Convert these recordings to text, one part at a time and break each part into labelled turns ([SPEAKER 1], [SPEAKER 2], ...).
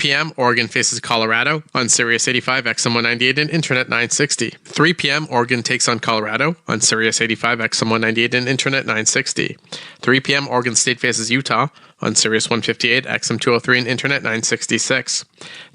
[SPEAKER 1] p.m., Oregon faces Colorado on Sirius 85 XM 198 and Internet 960. 3 p.m., Oregon takes on Colorado on Sirius 85 XM 198 and Internet 960. 3 p.m., Oregon State faces Utah on Sirius 158, XM 203, and Internet 966.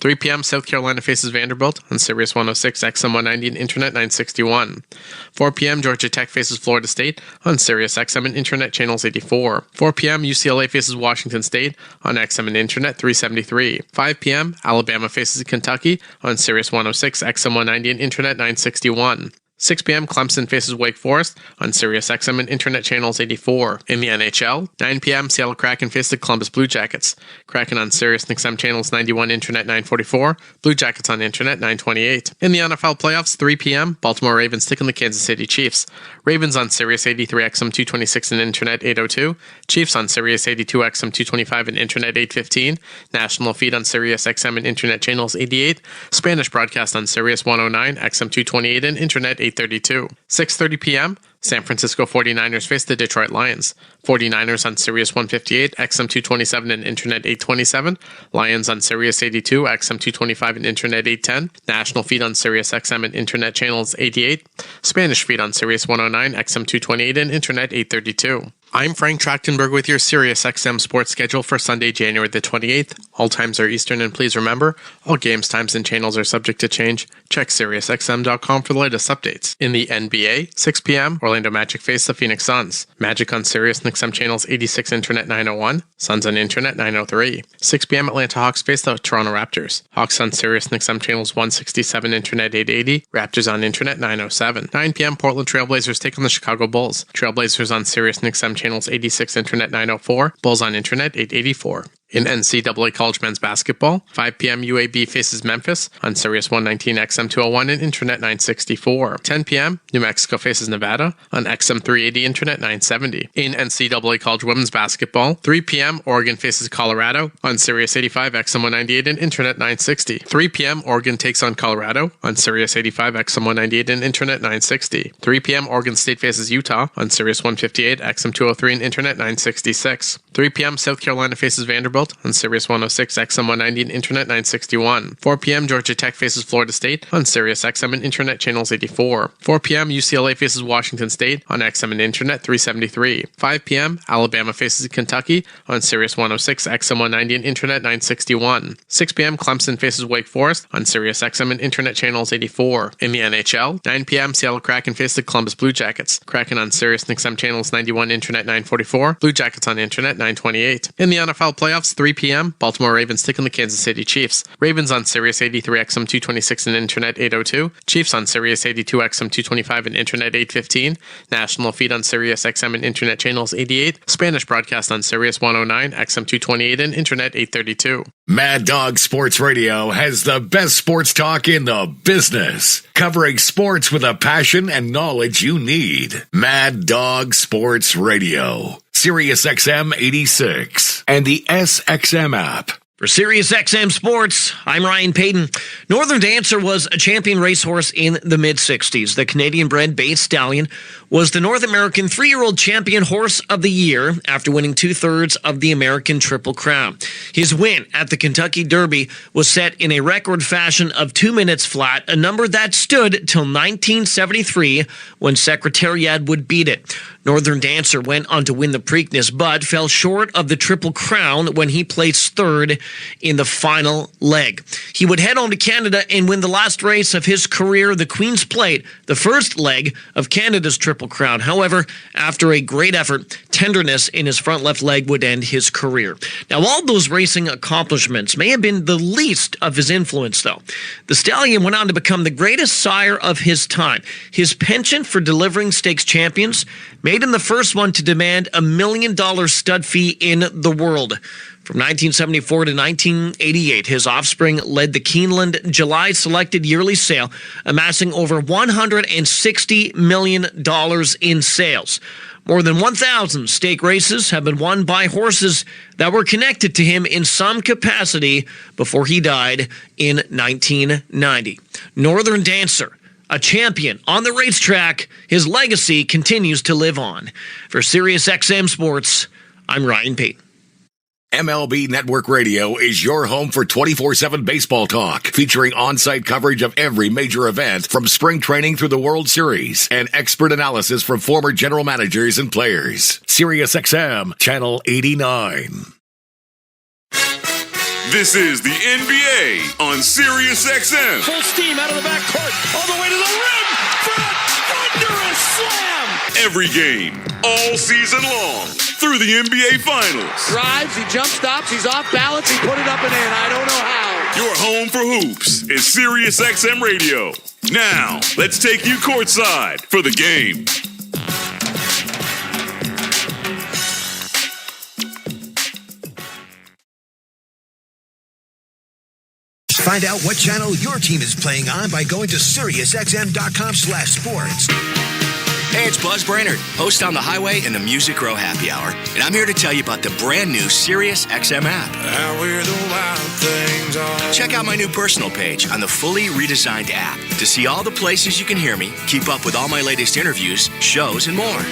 [SPEAKER 1] 3 p.m., South Carolina faces Vanderbilt on Sirius 106, XM 190, and Internet 961. 4 p.m., Georgia Tech faces Florida State on Sirius XM and Internet channels 84. 4 p.m., UCLA faces Washington State on XM and Internet 373. 5 p.m., Alabama faces Kentucky on Sirius 106, XM 190, and Internet 961. 6 p.m., Clemson faces Wake Forest on Sirius XM and Internet channels 84. In the NHL, 9 p.m., Seattle Kraken face the Columbus Blue Jackets. Kraken on Sirius XM channels 91, Internet 944. Blue Jackets on Internet 928. In the NFL playoffs, 3 p.m., Baltimore Ravens take on the Kansas City Chiefs. Ravens on Sirius 83 XM 226 and Internet 802. Chiefs on Sirius 82 XM 225 and Internet 815. National feed on Sirius XM and Internet channels 88. Spanish broadcast on Sirius 109 XM 228 and Internet 832. 6:30 p.m., San Francisco 49ers face the Detroit Lions. 49ers on Sirius 158, XM 227 and Internet 827. Lions on Sirius 82, XM 225 and Internet 810. National feed on Sirius XM and Internet channels 88. Spanish feed on Sirius 109, XM 228 and Internet 832. I'm Frank Trachtenberg with your Sirius XM sports schedule for Sunday, January the 28th. All times are Eastern, and please remember, all games, times, and channels are subject to change. Check SiriusXM.com for the latest updates. In the NBA, 6 p.m., Orlando Magic face the Phoenix Suns. Magic on Sirius XM channels 86, Internet 901. Suns on Internet 903. 6 p.m., Atlanta Hawks face the Toronto Raptors. Hawks on Sirius XM channels 167, Internet 880. Raptors on Internet 907. 9 p.m., Portland Trailblazers take on the Chicago Bulls. Trailblazers on Sirius XM channels 86, Internet 904. Bulls on Internet 884. In NCAA College Men's Basketball, 5 p.m. UAB faces Memphis on Sirius 119 XM 201 and Internet 964. 10 p.m. New Mexico faces Nevada on XM 380 Internet 970. In NCAA College Women's Basketball, 3 p.m. Oregon faces Colorado on Sirius 85 XM 198 and Internet 960. 3 p.m. Oregon takes on Colorado on Sirius 85 XM 198 and Internet 960. 3 p.m. Oregon State faces Utah on Sirius 158 XM 203 and Internet 966. 3 p.m. South Carolina faces Vanderbilt on Sirius 106, XM 190, and Internet 961. 4 p.m. Georgia Tech faces Florida State on Sirius XM and Internet channels 84. 4 p.m. UCLA faces Washington State on XM and Internet 373. 5 p.m. Alabama faces Kentucky on Sirius 106, XM 190, and Internet 961. 6 p.m. Clemson faces Wake Forest on Sirius XM and Internet channels 84. In the NHL, 9 p.m. Seattle Kraken face the Columbus Blue Jackets. Kraken on Sirius XM channels 91, Internet 944. Blue Jackets on Internet 928. In the NFL playoffs, 3 p.m., Baltimore Ravens take on the Kansas City Chiefs. Ravens on Sirius 83 XM 226 and Internet 802. Chiefs on Sirius 82 XM 225 and Internet 815. National feed on Sirius XM and Internet channels 88. Spanish broadcast on Sirius 109 XM 228 and Internet 832.
[SPEAKER 2] Mad Dog Sports Radio has the best sports talk in the business, covering sports with a passion and knowledge you need. Mad Dog Sports Radio, Sirius XM 86, and the SXM app.
[SPEAKER 3] For Sirius XM Sports, I'm Ryan Payton. Northern Dancer was a champion racehorse in the mid-60s. The Canadian-bred Bay Stallion was the North American 3-year-old champion horse of the year after winning 2/3 of the American Triple Crown. His win at the Kentucky Derby was set in a record fashion of 2 minutes flat, a number that stood till 1973 when Secretariat would beat it. Northern Dancer went on to win the Preakness, but fell short of the Triple Crown when he placed third in the final leg. He would head on to Canada and win the last race of his career, the Queen's Plate, the first leg of Canada's Triple Crown. However, after a great effort, tenderness in his front left leg would end his career. Now, all those racing accomplishments may have been the least of his influence, though. The stallion went on to become the greatest sire of his time. His penchant for delivering stakes champions made him the first one to demand $1 million stud fee in the world. From 1974 to 1988, his offspring led the Keeneland July selected yearly sale, amassing over $160 million in sales. More than 1,000 stake races have been won by horses that were connected to him in some capacity before he died in 1990. Northern Dancer, a champion on the racetrack, his legacy continues to live on. For SiriusXM Sports, I'm Ryan Payton.
[SPEAKER 2] MLB Network Radio is your home for 24/7 baseball talk, featuring on-site coverage of every major event from spring training through the World Series and expert analysis from former general managers and players. SiriusXM, Channel 89.
[SPEAKER 4] This is the NBA on SiriusXM.
[SPEAKER 5] Full steam out of the backcourt, all the way to the rim for a thunderous slam.
[SPEAKER 4] Every game, all season long, through the NBA Finals.
[SPEAKER 5] Drives, he jump stops, he's off balance, he put it up and in. I don't know how.
[SPEAKER 4] Your home for hoops is SiriusXM Radio. Now, let's take you courtside for the game.
[SPEAKER 6] Find out what channel your team is playing on by going to SiriusXM.com/sports.
[SPEAKER 7] Hey, it's Buzz Brainerd, host on The Highway and the Music Row Happy Hour. And I'm here to tell you about the brand new SiriusXM app. Check out my new personal page on the fully redesigned app to see all the places you can hear me, keep up with all my latest interviews, shows, and more.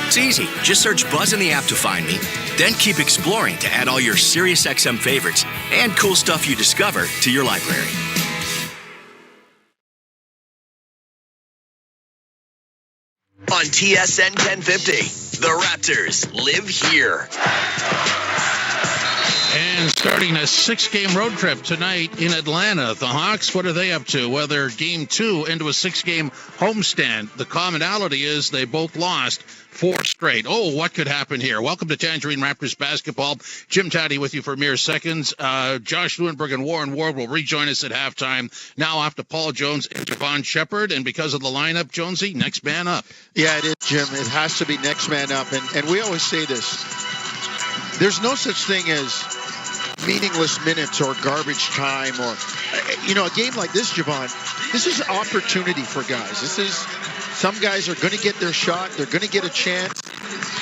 [SPEAKER 7] It's easy. Just search Buzz in the app to find me, then keep exploring to add all your SiriusXM favorites and cool stuff you discover to your library.
[SPEAKER 6] On TSN 1050, the Raptors live here.
[SPEAKER 8] And starting a 6-game road trip tonight in Atlanta. The Hawks, what are they up to? Well, they're game 2 into a 6-game homestand. The commonality is they both lost 4 straight. Oh, what could happen here? Welcome to Tangerine Raptors basketball. Jim Taddy with you for mere seconds. Josh Lewinberg and Warren Ward will rejoin us at halftime. Now off to Paul Jones and Javon Shepard. And because of the lineup, Jonesy, next man up.
[SPEAKER 9] Yeah, it is, Jim. It has to be next man up. And we always say this. There's no such thing as meaningless minutes or garbage time or, a game like this, Javon, this is opportunity for guys. Some guys are going to get their shot. They're going to get a chance.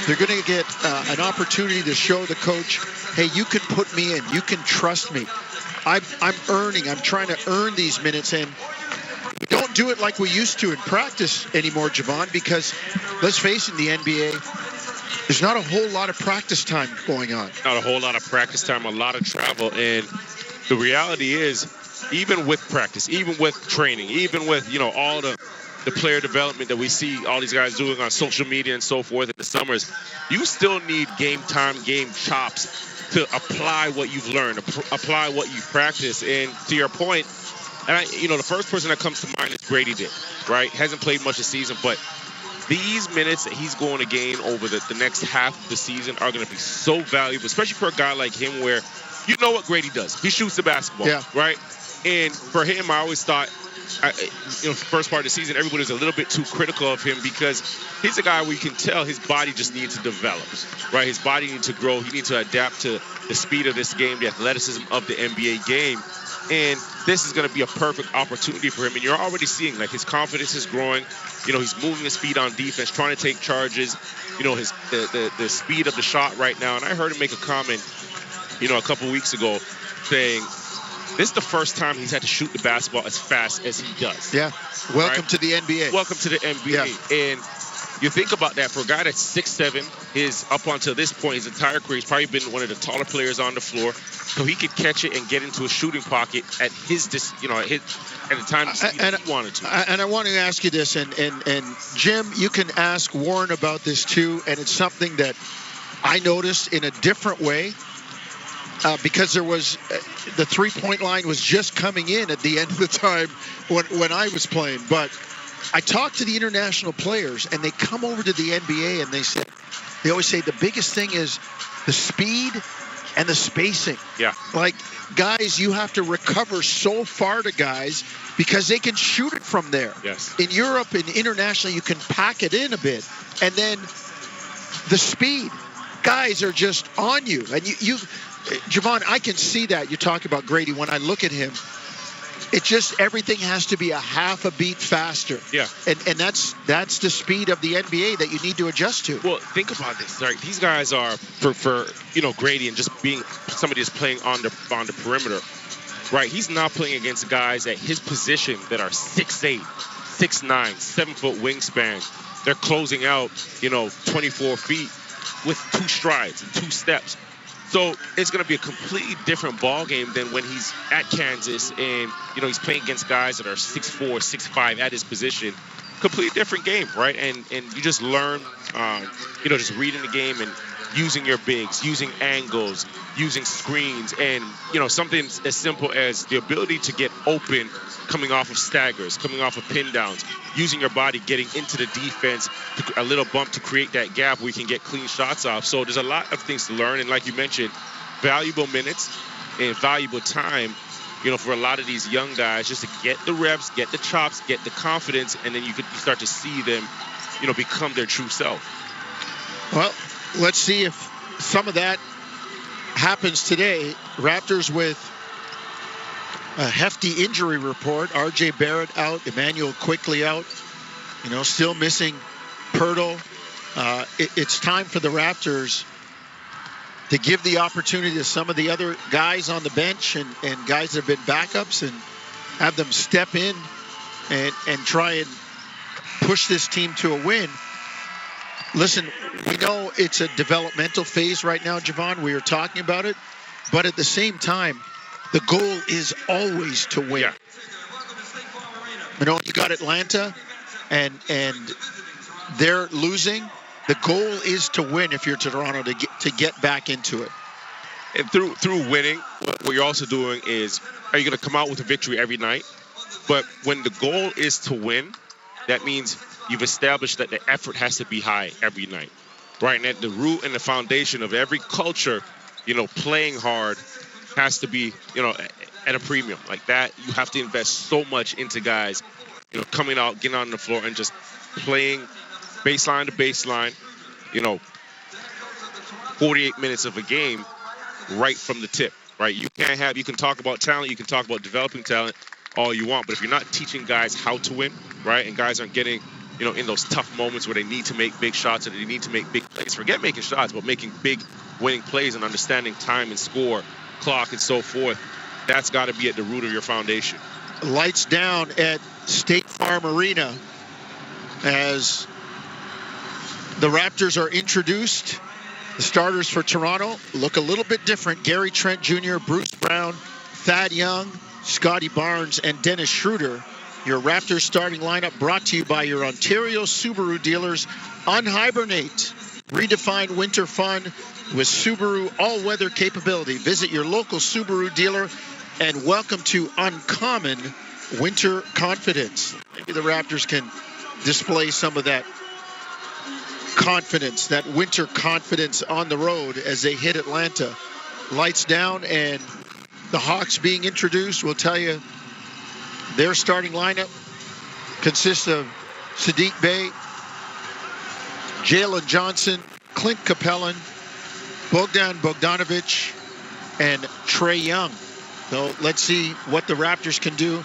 [SPEAKER 9] They're going to get an opportunity to show the coach, hey, you can put me in. You can trust me. I'm trying to earn these minutes, and we don't do it like we used to in practice anymore, Javon, because let's face it, in the NBA, there's not a whole lot of practice time going on.
[SPEAKER 10] Not a whole lot of practice time, a lot of travel. And the reality is, even with practice, even with training, even with, all the player development that we see all these guys doing on social media and so forth in the summers, you still need game time, game chops to apply what you've learned, apply what you've practiced. And to your point, and the first person that comes to mind is Grady Dick, right? Hasn't played much this season, but these minutes that he's going to gain over the next half of the season are going to be so valuable, especially for a guy like him where you know what Grady does. He shoots the basketball, right? And for him, I always thought, first part of the season, everybody was a little bit too critical of him because he's a guy where you can tell his body just needs to develop, right? His body needs to grow. He needs to adapt to the speed of this game, the athleticism of the NBA game. And this is going to be a perfect opportunity for him. And you're already seeing, his confidence is growing. He's moving his feet on defense, trying to take charges. The speed of the shot right now. And I heard him make a comment, a couple weeks ago saying, this is the first time he's had to shoot the basketball as fast as he does.
[SPEAKER 9] Yeah. Welcome to the NBA.
[SPEAKER 10] Welcome to the NBA. Yeah. And you think about that, for a guy that's 6'7", up until this point, his entire career, he's probably been one of the taller players on the floor. So he could catch it and get into a shooting pocket at his at the time he wanted to.
[SPEAKER 9] And I want to ask you this, and Jim, you can ask Warren about this too, and it's something that I noticed in a different way. Because there was the three-point line was just coming in at the end of the time when I was playing. But I talked to the international players, and they come over to the NBA, and they always say the biggest thing is the speed and the spacing.
[SPEAKER 10] Yeah.
[SPEAKER 9] Guys, you have to recover so far to guys because they can shoot it from there.
[SPEAKER 10] Yes.
[SPEAKER 9] In Europe and internationally, you can pack it in a bit, and then the speed. Guys are just on you, and you Javon, I can see that. You talk about Grady. When I look at him, it just everything has to be a half a beat faster.
[SPEAKER 10] Yeah.
[SPEAKER 9] And that's the speed of the NBA that you need to adjust to.
[SPEAKER 10] Well, think about this. Right? These guys are for Grady and just being somebody that's playing on the perimeter. Right? He's not playing against guys at his position that are 6'8", 6'9", 7-foot wingspan. They're closing out, 24 feet. with 2 strides and 2 steps. So it's going to be a completely different ball game than when he's at Kansas and, he's playing against guys that are 6'4", 6'5" at his position. Completely different game, right? And you just learn, just reading the game and using your bigs, using angles, using screens, and, something as simple as the ability to get open coming off of staggers, coming off of pin downs, using your body, getting into the defense, a little bump to create that gap where you can get clean shots off. So there's a lot of things to learn. And like you mentioned, valuable minutes and valuable time, for a lot of these young guys, just to get the reps, get the chops, get the confidence, and then you start to see them, become their true self.
[SPEAKER 9] Well, let's see if some of that happens today. Raptors with a hefty injury report. R.J. Barrett out, Emmanuel Quickly out, still missing Pirtle. It's time for the Raptors to give the opportunity to some of the other guys on the bench and guys that have been backups and have them step in and try and push this team to a win. Listen, we know it's a developmental phase right now, Javon. We are talking about it. But at the same time, the goal is always to win.
[SPEAKER 10] Yeah.
[SPEAKER 9] You got Atlanta, and they're losing. The goal is to win if you're Toronto to get back into it.
[SPEAKER 10] And through winning, what you're also doing is, are you going to come out with a victory every night? But when the goal is to win, that means you've established that the effort has to be high every night, right? And at the root and the foundation of every culture, playing hard has to be, at a premium. Like that, you have to invest so much into guys, coming out, getting on the floor and just playing baseline to baseline, 48 minutes of a game right from the tip, right? You can talk about talent, you can talk about developing talent all you want, but if you're not teaching guys how to win, right, and guys aren't getting, in those tough moments where they need to make big shots or they need to make big plays, forget making shots, but making big winning plays and understanding time and score, clock and so forth, that's got to be at the root of your foundation.
[SPEAKER 9] Lights down at State Farm Arena as the Raptors are introduced. The starters for Toronto look a little bit different. Gary Trent Jr., Bruce Brown, Thad Young, Scotty Barnes, and Dennis Schroeder. Your Raptors starting lineup brought to you by your Ontario Subaru dealers. Unhibernate. Redefine winter fun with Subaru all-weather capability. Visit your local Subaru dealer and welcome to uncommon winter confidence. Maybe the Raptors can display some of that confidence, that winter confidence on the road as they hit Atlanta. Lights down, and the Hawks being introduced will tell you their starting lineup consists of Sadiq Bey, Jalen Johnson, Clint Capellan, Bogdan Bogdanovic, and Trae Young. So let's see what the Raptors can do.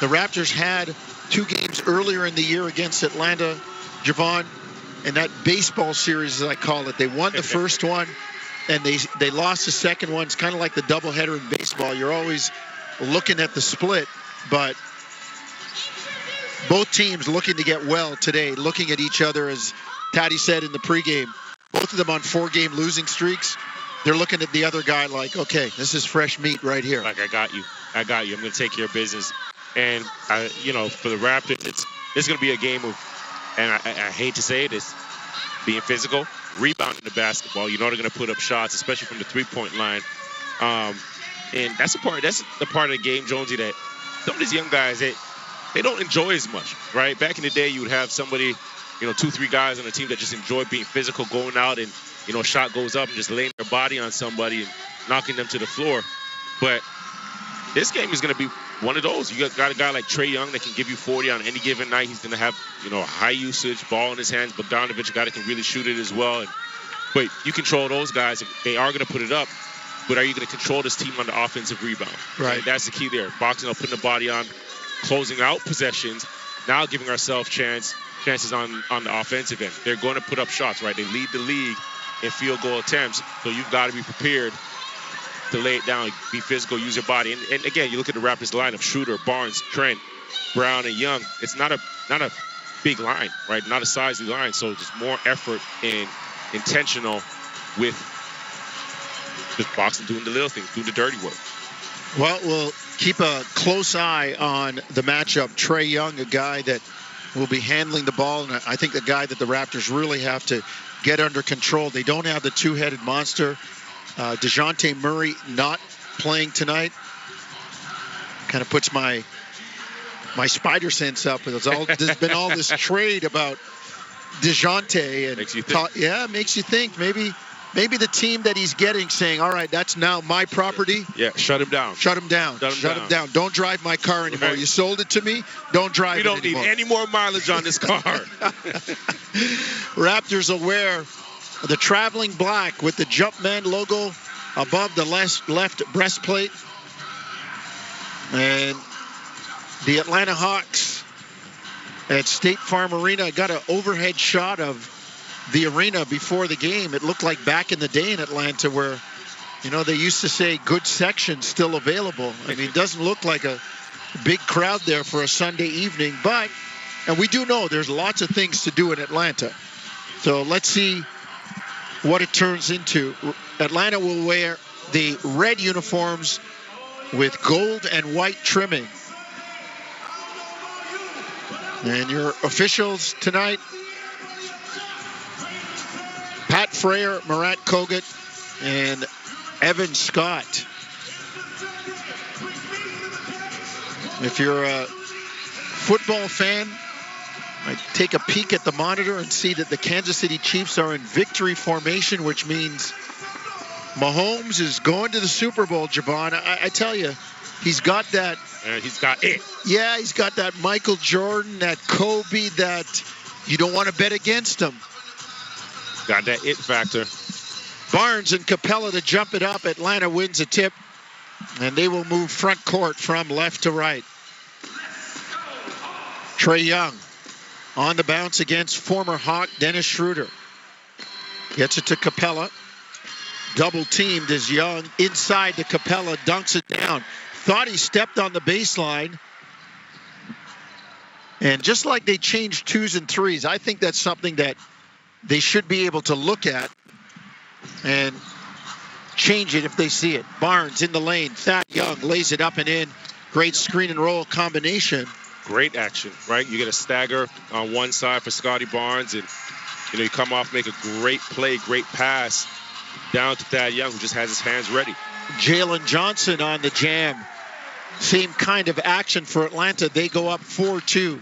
[SPEAKER 9] The Raptors had 2 games earlier in the year against Atlanta, Javon, in that baseball series, as I call it. They won the first one, and they lost the second one. It's kind of like the doubleheader in baseball. You're always looking at the split, but both teams looking to get well today, looking at each other, as Taddy said in the pregame, both of them on 4-game losing streaks. They're looking at the other guy like, okay, this is fresh meat right here.
[SPEAKER 10] Like, I got you. I'm going to take care of business. And, for the Raptors, it's going to be a game of, and I hate to say this, being physical, rebounding the basketball. They're going to put up shots, especially from the three-point line. And that's the part of the game, Jonesy, that some of these young guys, they don't enjoy as much, right? Back in the day, you would have somebody, 2-3 guys on the team that just enjoy being physical, going out and, a shot goes up and just laying their body on somebody and knocking them to the floor. But this game is going to be one of those. You got a guy like Trae Young that can give you 40 on any given night. He's going to have, high usage, ball in his hands. Bogdanovic, a guy that can really shoot it as well. But you control those guys. They are going to put it up. But are you going to control this team on the offensive rebound?
[SPEAKER 9] Right.
[SPEAKER 10] And that's the key there. Boxing up, putting the body on, closing out possessions, now giving ourselves chances on the offensive end. They're going to put up shots, right? They lead the league in field goal attempts. So you've got to be prepared to lay it down, be physical, use your body. And again, you look at the Raptors lineup: Schroeder, Barnes, Trent, Brown, and Young. It's not a big line, right? Not a sizely line. So just more effort and intentional with just boxing, doing the little things, doing the dirty work.
[SPEAKER 9] Well, we'll keep a close eye on the matchup. Trae Young, a guy that will be handling the ball, and I think the guy that the Raptors really have to get under control. They don't have the two-headed monster. DeJounte Murray not playing tonight. Kind of puts my spider sense up. There's been all this trade about DeJounte, and
[SPEAKER 10] makes you think.
[SPEAKER 9] Makes you think maybe the team that he's getting saying, all right, that's now my property.
[SPEAKER 10] Yeah, shut him down.
[SPEAKER 9] Shut him down. Shut him down. Don't drive my car anymore.
[SPEAKER 10] Right.
[SPEAKER 9] You sold it to me. Don't drive it anymore.
[SPEAKER 10] We don't need any more mileage on this car.
[SPEAKER 9] Raptors will wear the traveling black with the Jumpman logo above the left breastplate. And the Atlanta Hawks at State Farm Arena got an overhead shot of the arena before the game. It looked like back in the day in Atlanta where, they used to say good section still available. I mean, it doesn't look like a big crowd there for a Sunday evening, and we do know there's lots of things to do in Atlanta. So let's see what it turns into. Atlanta will wear the red uniforms with gold and white trimming. And your officials tonight, Pat Frayer, Murat Kogut, and Evan Scott. If you're a football fan, I take a peek at the monitor and see that the Kansas City Chiefs are in victory formation, which means Mahomes is going to the Super Bowl, Jabon. I tell you, he's got that.
[SPEAKER 10] He's got it.
[SPEAKER 9] Yeah, he's got that Michael Jordan, that Kobe, that you don't want to bet against him.
[SPEAKER 10] Got that it factor.
[SPEAKER 9] Barnes and Capella to jump it up. Atlanta wins a tip, and they will move front court from left to right. Trae Young on the bounce against former Hawk Dennis Schroeder. Gets it to Capella. Double teamed as Young inside to Capella, dunks it down. Thought he stepped on the baseline. And just like they changed 2s and 3s, I think that's something that they should be able to look at and change it if they see it. Barnes in the lane. Thad Young lays it up and in. Great screen and roll combination.
[SPEAKER 10] Great action, right? You get a stagger on one side for Scotty Barnes, and you come off, make a great play, great pass down to Thad Young, who just has his hands ready.
[SPEAKER 9] Jalen Johnson on the jam. Same kind of action for Atlanta. They go up 4-2.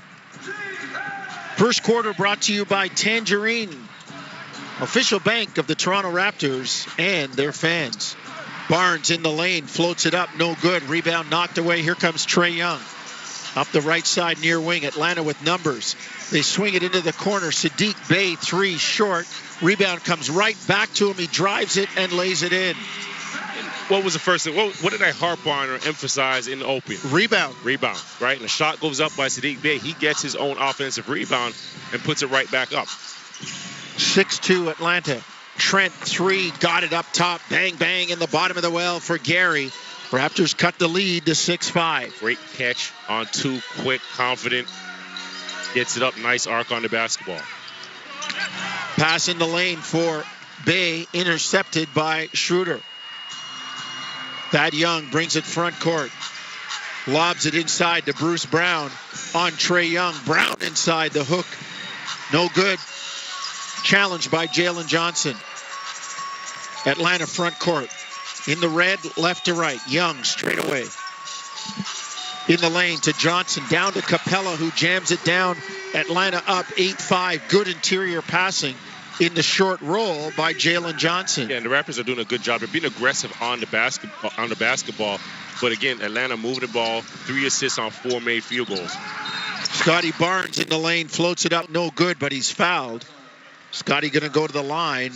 [SPEAKER 9] First quarter brought to you by Tangerine, official bank of the Toronto Raptors and their fans. Barnes in the lane, floats it up, no good. Rebound knocked away. Here comes Trae Young. Up the right side near wing, Atlanta with numbers. They swing it into the corner. Sadiq Bey, 3 short. Rebound comes right back to him. He drives it and lays it in.
[SPEAKER 10] What was the first thing? What did I harp on or emphasize in the open?
[SPEAKER 9] Rebound,
[SPEAKER 10] right? And the shot goes up by Sadiq Bey. He gets his own offensive rebound and puts it right back up.
[SPEAKER 9] 6-2 Atlanta. Trent, 3, got it up top. Bang, bang in the bottom of the well for Gary. Raptors cut the lead to 6-5.
[SPEAKER 10] Great catch on 2, quick, confident. Gets it up, nice arc on the basketball.
[SPEAKER 9] Pass in the lane for Bey, intercepted by Schroeder. Thad Young brings it front court. Lobs it inside to Bruce Brown on Trae Young. Brown inside the hook. No good. Challenged by Jalen Johnson. Atlanta front court. In the red, left to right. Young straight away. In the lane to Johnson. Down to Capella, who jams it down. Atlanta up 8-5. Good interior passing in the short roll by Jalen Johnson.
[SPEAKER 10] Yeah, and the Raptors are doing a good job. They're being aggressive on the basketball. But again, Atlanta moving the ball. 3 assists on 4 made field goals.
[SPEAKER 9] Scotty Barnes in the lane, floats it up, no good, but he's fouled. Scotty going to go to the line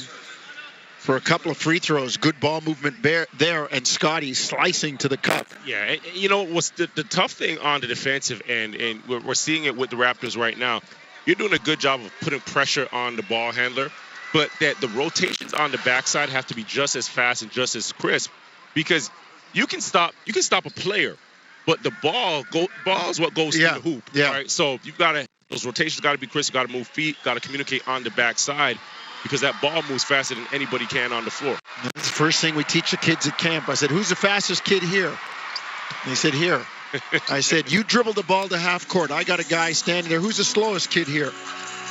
[SPEAKER 9] for a couple of free throws. Good ball movement there, and Scotty slicing to the cup.
[SPEAKER 10] Yeah, what's the tough thing on the defensive end, and we're seeing it with the Raptors right now. You're doing a good job of putting pressure on the ball handler, but that the rotations on the backside have to be just as fast and just as crisp, because you can stop a player, but the ball is what goes through the hoop.
[SPEAKER 9] Yeah.
[SPEAKER 10] Right? So those rotations got to be crisp. Got to move feet. Got to communicate on the backside. because that ball moves faster than anybody can on the floor.
[SPEAKER 9] That's the first thing we teach the kids at camp. I said, who's the fastest kid here? And they said, here. I said, you dribble the ball to half court. I got a guy standing there. Who's the slowest kid here?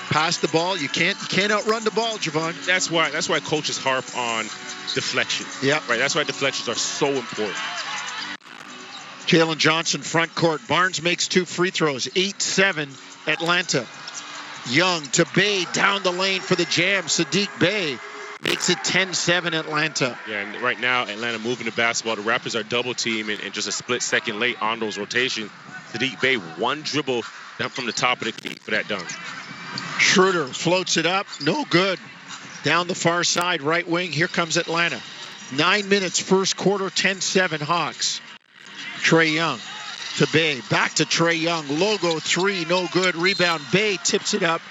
[SPEAKER 9] Pass the ball. You can't outrun the ball, Javon.
[SPEAKER 10] That's why coaches harp on deflection.
[SPEAKER 9] Yeah.
[SPEAKER 10] Right. That's why deflections are so important.
[SPEAKER 9] Jalen Johnson front court. Barnes makes 2 free throws. 8-7 Atlanta. Young to Bay down the lane for the jam. Sadiq Bey makes it 10-7 Atlanta.
[SPEAKER 10] Yeah, and right now Atlanta moving the basketball. The Raptors are double teaming and just a split second late on those rotations. Sadiq Bey, one dribble down from the top of the key for that dunk.
[SPEAKER 9] Schroeder floats it up. No good. Down the far side, right wing. Here comes Atlanta. 9 minutes, first quarter, 10-7 Hawks. Trae Young to Bay. Back to Trae Young. Logo 3, no good. Rebound. Bay tips it up.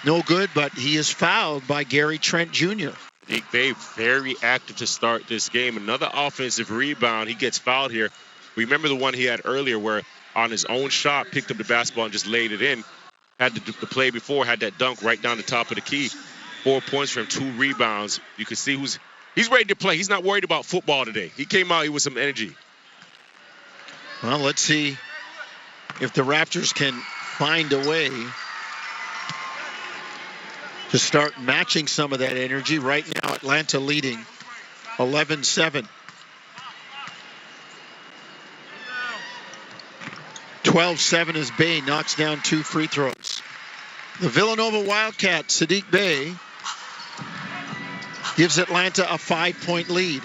[SPEAKER 9] No good, but he is fouled by Gary Trent Jr.
[SPEAKER 10] Sadiq Bey very active to start this game. Another offensive rebound. He gets fouled here. Remember the one he had earlier where on his own shot, picked up the basketball and just laid it in. Had the play before, had that dunk right down the top of the key. 4 points for him, 2 rebounds. You can see he's ready to play. He's not worried about football today. He came out here with some energy.
[SPEAKER 9] Well, let's see if the Raptors can find a way to start matching some of that energy. Right now, Atlanta leading 11-7. 12-7 as Bay knocks down 2 free throws. The Villanova Wildcats, Sadiq Bey, gives Atlanta a 5-point lead.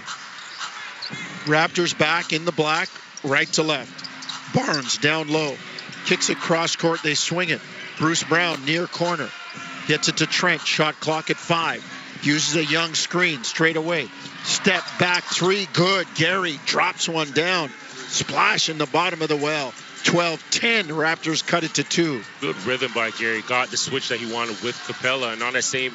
[SPEAKER 9] Raptors back in the black, right to left. Barnes down low. Kicks it cross court, they swing it. Bruce Brown near corner. Gets it to Trent, shot clock at 5. Uses a Young screen straight away. Step back 3, good. Gary drops one down. Splash in the bottom of the well. 12-10, Raptors cut it to 2.
[SPEAKER 10] Good rhythm by Gary. Got the switch that he wanted with Capella, and on the same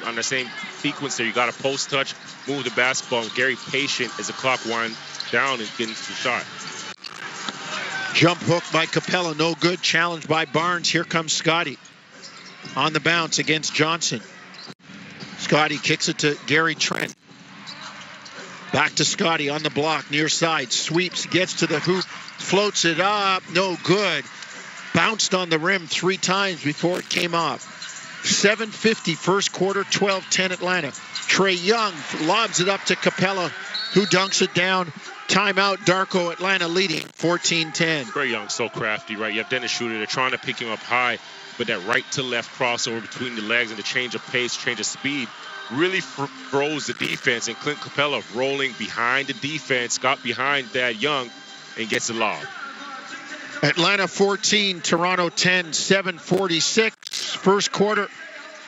[SPEAKER 10] sequence there, you got a post touch, move the basketball. Gary patient as the clock winds down and gets the shot.
[SPEAKER 9] Jump hook by Capella, no good. Challenged by Barnes. Here comes Scotty on the bounce against Johnson. Scotty kicks it to Gary Trent. Back to Scotty on the block, near side. Sweeps, gets to the hoop, floats it up, no good. Bounced on the rim 3 times before it came off. 7:50 first quarter, 12-10 Atlanta. Trae Young lobs it up to Capella, who dunks it down. Timeout, Darko, Atlanta leading 14-10.
[SPEAKER 10] Trae Young so crafty, right? You have Dennis Schroeder. They're trying to pick him up high, but that right to left crossover between the legs and the change of pace, change of speed really froze the defense. And Clint Capella rolling behind the defense, got behind Thad Young, and gets the lob.
[SPEAKER 9] Atlanta 14, Toronto 10, 7:46 first quarter.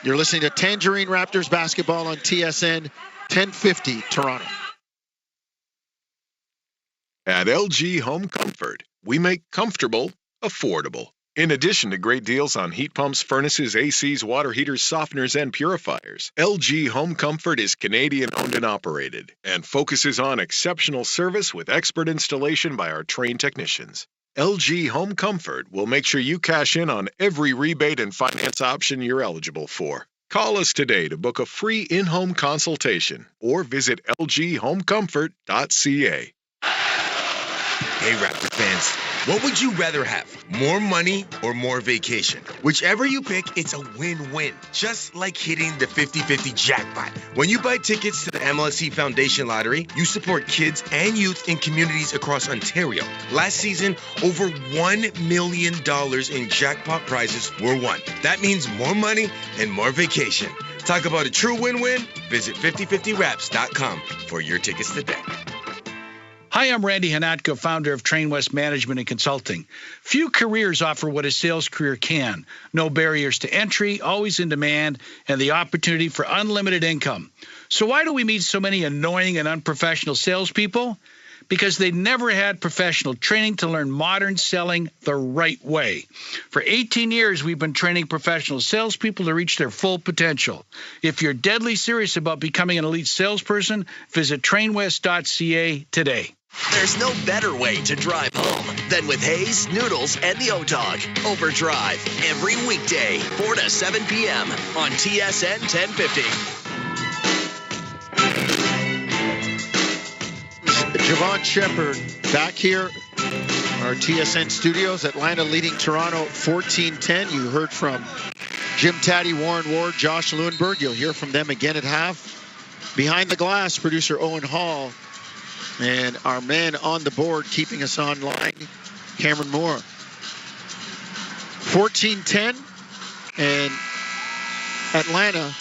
[SPEAKER 9] You're listening to Tangerine Raptors basketball on TSN, 1050 Toronto.
[SPEAKER 11] At LG Home Comfort, we make comfortable affordable. In addition to great deals on heat pumps, furnaces, ACs, water heaters, softeners, and purifiers, LG Home Comfort is Canadian-owned and operated and focuses on exceptional service with expert installation by our trained technicians. LG Home Comfort will make sure you cash in on every rebate and finance option you're eligible for. Call us today to book a free in-home consultation or visit lghomecomfort.ca.
[SPEAKER 6] Hey, Raptor fans, what would you rather have? More money or more vacation? Whichever you pick, it's a win-win. Just like hitting the 50-50 jackpot. When you buy tickets to the MLSE Foundation Lottery, you support kids and youth in communities across Ontario. Last season, over $1 million in jackpot prizes were won. That means more money and more vacation. Talk about a true win-win? Visit 5050raps.com for your tickets today.
[SPEAKER 12] Hi, I'm Randy Hanatko, founder of Train West Management and Consulting. Few careers offer what a sales career can. No barriers to entry, always in demand, and the opportunity for unlimited income. So why do we meet so many annoying and unprofessional salespeople? Because they never had professional training to learn modern selling the right way. For 18 years, we've been training professional salespeople to reach their full potential. If you're deadly serious about becoming an elite salesperson, visit trainwest.ca today.
[SPEAKER 13] There's no better way to drive home than with Hayes, Noodles, and the O-Dog. Overdrive every weekday, 4 to 7 p.m. on TSN 1050.
[SPEAKER 9] Javon Shepherd back here, our TSN studios. Atlanta leading Toronto 14-10. You heard from Jim Taddy, Warren Ward, Josh Lewinberg. You'll hear from them again at half. Behind the glass, producer Owen Hall. And our man on the board keeping us online, Cameron Moore. 14-10. And Atlanta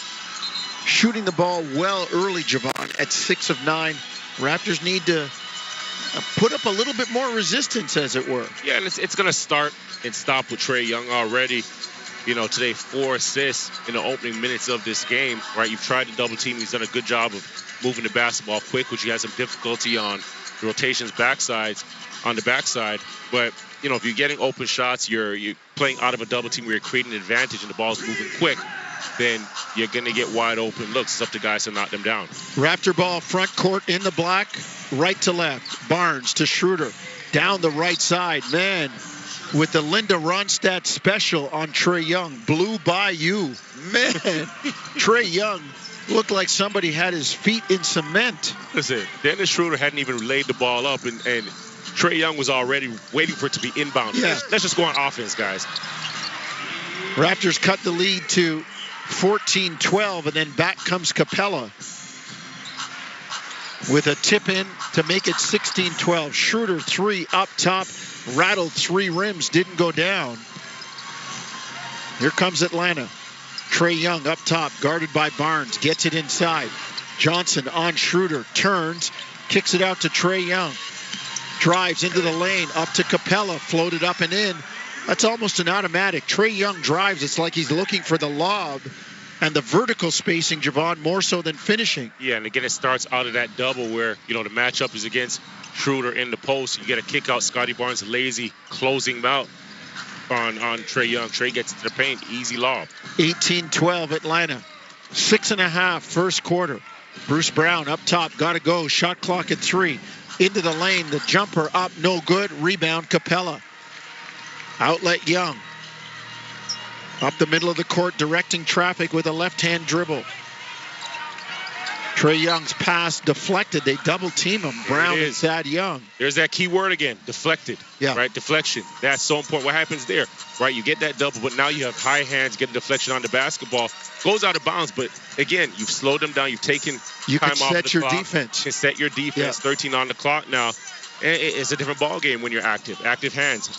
[SPEAKER 9] shooting the ball well early, Javon, at 6 of 9. Raptors need to put up a little bit more resistance, as it were.
[SPEAKER 10] Yeah, and it's going to start and stop with Trae Young already. You know, today 4 assists in the opening minutes of this game, right? You've tried to double team. He's done a good job of moving the basketball quick, which he has some difficulty on the rotations on the backside. But, you know, if you're getting open shots, you're playing out of a double team where you're creating an advantage and the ball's moving quick, then you're going to get wide open looks. It's up to guys to knock them down.
[SPEAKER 9] Raptor ball front court in the black, right to left. Barnes to Schroeder, down the right side. Man, with the Linda Ronstadt special on Trae Young. Blue by you. Man, Trae Young looked like somebody had his feet in cement.
[SPEAKER 10] Listen, Dennis Schroeder hadn't even laid the ball up, and Trae Young was already waiting for it to be inbound.
[SPEAKER 9] Yeah.
[SPEAKER 10] Let's just go on offense, guys.
[SPEAKER 9] Raptors cut the lead to 14-12, and then back comes Capella with a tip in to make it 16-12. Schroeder 3 up top, rattled 3 rims, didn't go down. Here comes Atlanta. Trae Young up top, guarded by Barnes, gets it inside. Johnson on Schroeder, turns, kicks it out to Trae Young. Drives into the lane, up to Capella, floated up and in. That's almost an automatic. Trae Young drives. It's like he's looking for the lob and the vertical spacing, Javon, more so than finishing.
[SPEAKER 10] Yeah, and again, it starts out of that double where, you know, the matchup is against Schroeder in the post. You get a kick out. Scotty Barnes lazy, closing him out on Trae Young. Trae gets to the paint. Easy lob.
[SPEAKER 9] 18-12 Atlanta. 6.5 first quarter. Bruce Brown up top. Got to go. Shot clock at 3. Into the lane. The jumper up. No good. Rebound Capella. Outlet Young. Up the middle of the court, directing traffic with a left-hand dribble. Trae Young's pass deflected. They double-team him. Brown and Thad Young.
[SPEAKER 10] There's that key word again, deflected.
[SPEAKER 9] Yeah.
[SPEAKER 10] Right, deflection. That's so important. What happens there? Right, you get that double, but now you have high hands getting deflection on the basketball. Goes out of bounds, but again, you've slowed them down. You've taken time off the clock.
[SPEAKER 9] You can set your defense.
[SPEAKER 10] You can set your defense. Yeah. 13 on the clock now. It's a different ball game when you're active. Active hands.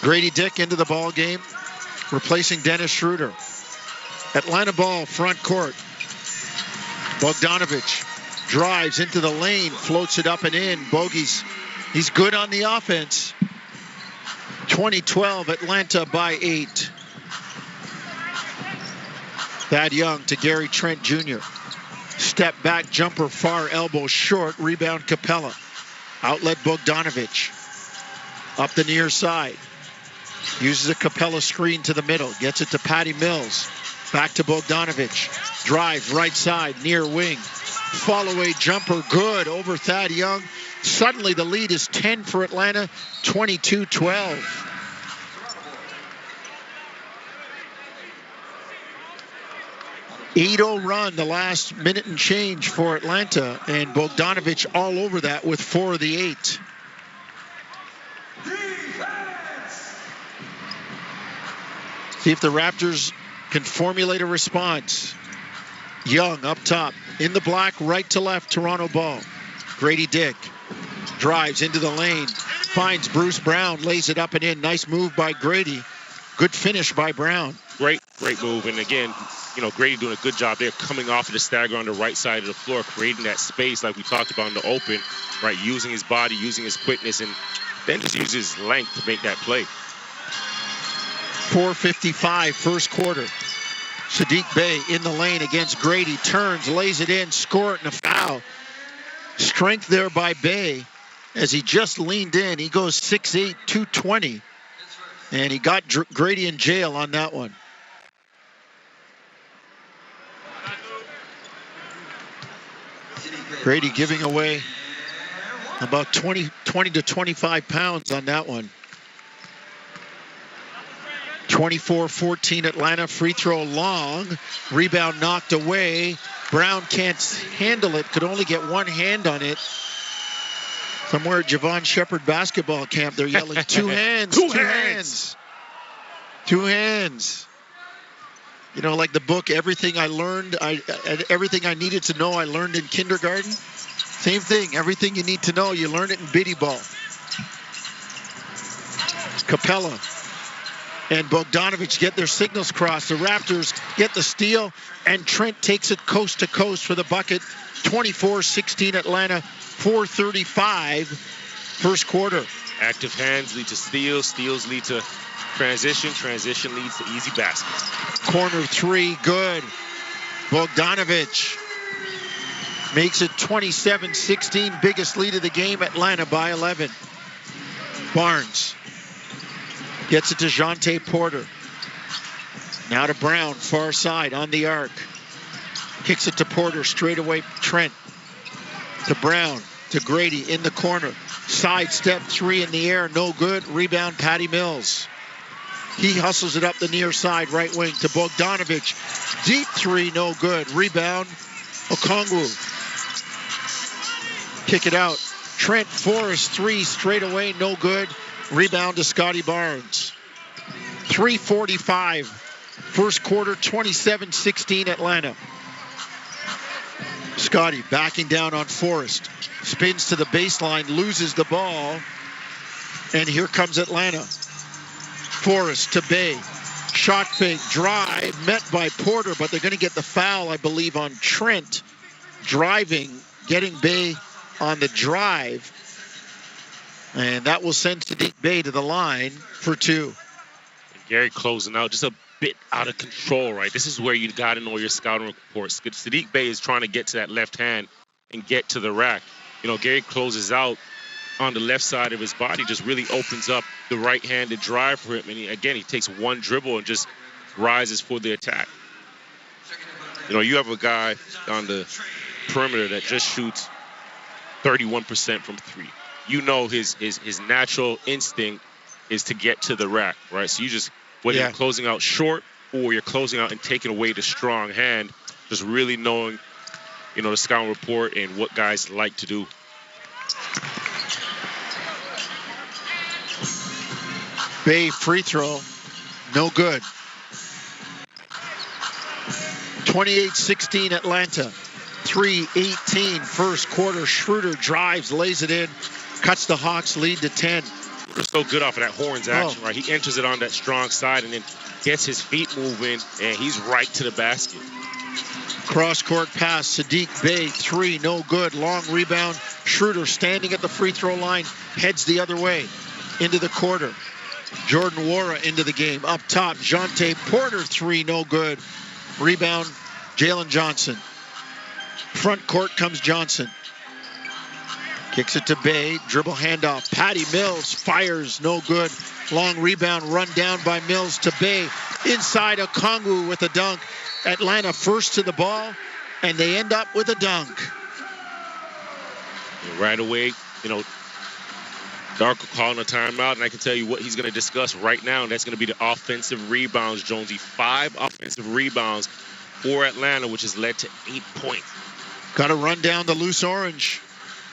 [SPEAKER 9] Grady Dick into the ball game, replacing Dennis Schroeder. Atlanta ball, front court. Bogdanovich drives into the lane, floats it up and in. Bogey's, he's good on the offense. 20-12, Atlanta by 8. Thad Young to Gary Trent Jr. Step back jumper, far elbow short, rebound Capella. Outlet Bogdanovich. Up the near side. Uses a Capella screen to the middle. Gets it to Patty Mills. Back to Bogdanovich. Drives right side, near wing. Follow-away jumper, good over Thad Young. Suddenly the lead is 10 for Atlanta, 22-12. .80 run, the last minute and change for Atlanta. And Bogdanovich all over that with 4 of the 8. See if the Raptors can formulate a response. Young up top, in the black, right to left, Toronto ball. Grady Dick drives into the lane, finds Bruce Brown, lays it up and in. Nice move by Grady. Good finish by Brown.
[SPEAKER 10] Great move. And again, you know, Grady doing a good job there, coming off of the stagger on the right side of the floor, creating that space like we talked about in the open, right? Using his body, using his quickness, and then just use his length to make that play.
[SPEAKER 9] 4:55 first quarter. Sadiq Bey in the lane against Grady. Turns, lays it in, score it, and a foul. Strength there by Bey as he just leaned in. He goes 6'8", 220. And he got Grady in jail on that one. Grady giving away about 20 to 25 pounds on that one. 24-14 Atlanta. Free throw long. Rebound knocked away. Brown can't handle it. Could only get one hand on it. Somewhere at Javon Shepherd basketball camp, they're yelling, two hands, two hands. Two hands. You know, like the book, Everything I Needed to Know I Learned in Kindergarten. Same thing. Everything you need to know, you learn it in Biddy Ball. Capella and Bogdanovich get their signals crossed. The Raptors get the steal, and Trent takes it coast to coast for the bucket. 24-16 Atlanta, 4:35 first quarter.
[SPEAKER 10] Active hands lead to steals. Steals lead to transition. Transition leads to easy baskets.
[SPEAKER 9] Corner three, good. Bogdanovich makes it 27-16. Biggest lead of the game, Atlanta by 11. Barnes gets it to Jonte Porter. Now to Brown, far side on the arc. Kicks it to Porter, straight away Trent. To Brown, to Grady in the corner. Side step three in the air, no good. Rebound, Patty Mills. He hustles it up the near side, right wing to Bogdanovich. Deep three, no good. Rebound, Okongwu. Kick it out. Trent Forrest, three straight away, no good. Rebound to Scotty Barnes. 3:45 first quarter, 27-16 Atlanta. Scotty backing down on Forrest. Spins to the baseline, loses the ball. And here comes Atlanta. Forrest to Bay. Shot fake, drive, met by Porter, but they're going to get the foul, I believe, on Trent. Driving, getting Bay on the drive. And that will send Sadiq Bey to the line for two.
[SPEAKER 10] Gary closing out, just a bit out of control, right? This is where you got to know your scouting reports. Sadiq Bey is trying to get to that left hand and get to the rack. You know, Gary closes out on the left side of his body, just really opens up the right-handed drive for him. And he takes one dribble and just rises for the attack. You know, you have a guy on the perimeter that just shoots 31% from three. You know his natural instinct is to get to the rack, right? So you just, whether you're closing out short or you're closing out and taking away the strong hand, just really knowing, you know, the scouting report and what guys like to do.
[SPEAKER 9] Bay free throw, no good. 28-16 Atlanta. 3:18 first quarter. Schroeder drives, lays it in, cuts the Hawks lead to 10.
[SPEAKER 10] Schroeder's so good off of that Horns action, right? He enters it on that strong side and then gets his feet moving, and he's right to the basket.
[SPEAKER 9] Cross-court pass, Sadiq Bey, three, no good. Long rebound. Schroeder standing at the free throw line, heads the other way into the quarter. Jordan Nwora into the game. Up top, Jonte Porter, three, no good. Rebound, Jalen Johnson. Front court comes Johnson. Kicks it to Bay, dribble handoff. Patty Mills fires, no good. Long rebound, run down by Mills to Bay. Inside, Okongwu with a dunk. Atlanta first to the ball, and they end up with a dunk.
[SPEAKER 10] Right away, you know, Darko calling a timeout, and I can tell you what he's going to discuss right now, and that's going to be the offensive rebounds, Jonesy. 5 offensive rebounds for Atlanta, which has led to 8 points.
[SPEAKER 9] Got to run down the loose orange.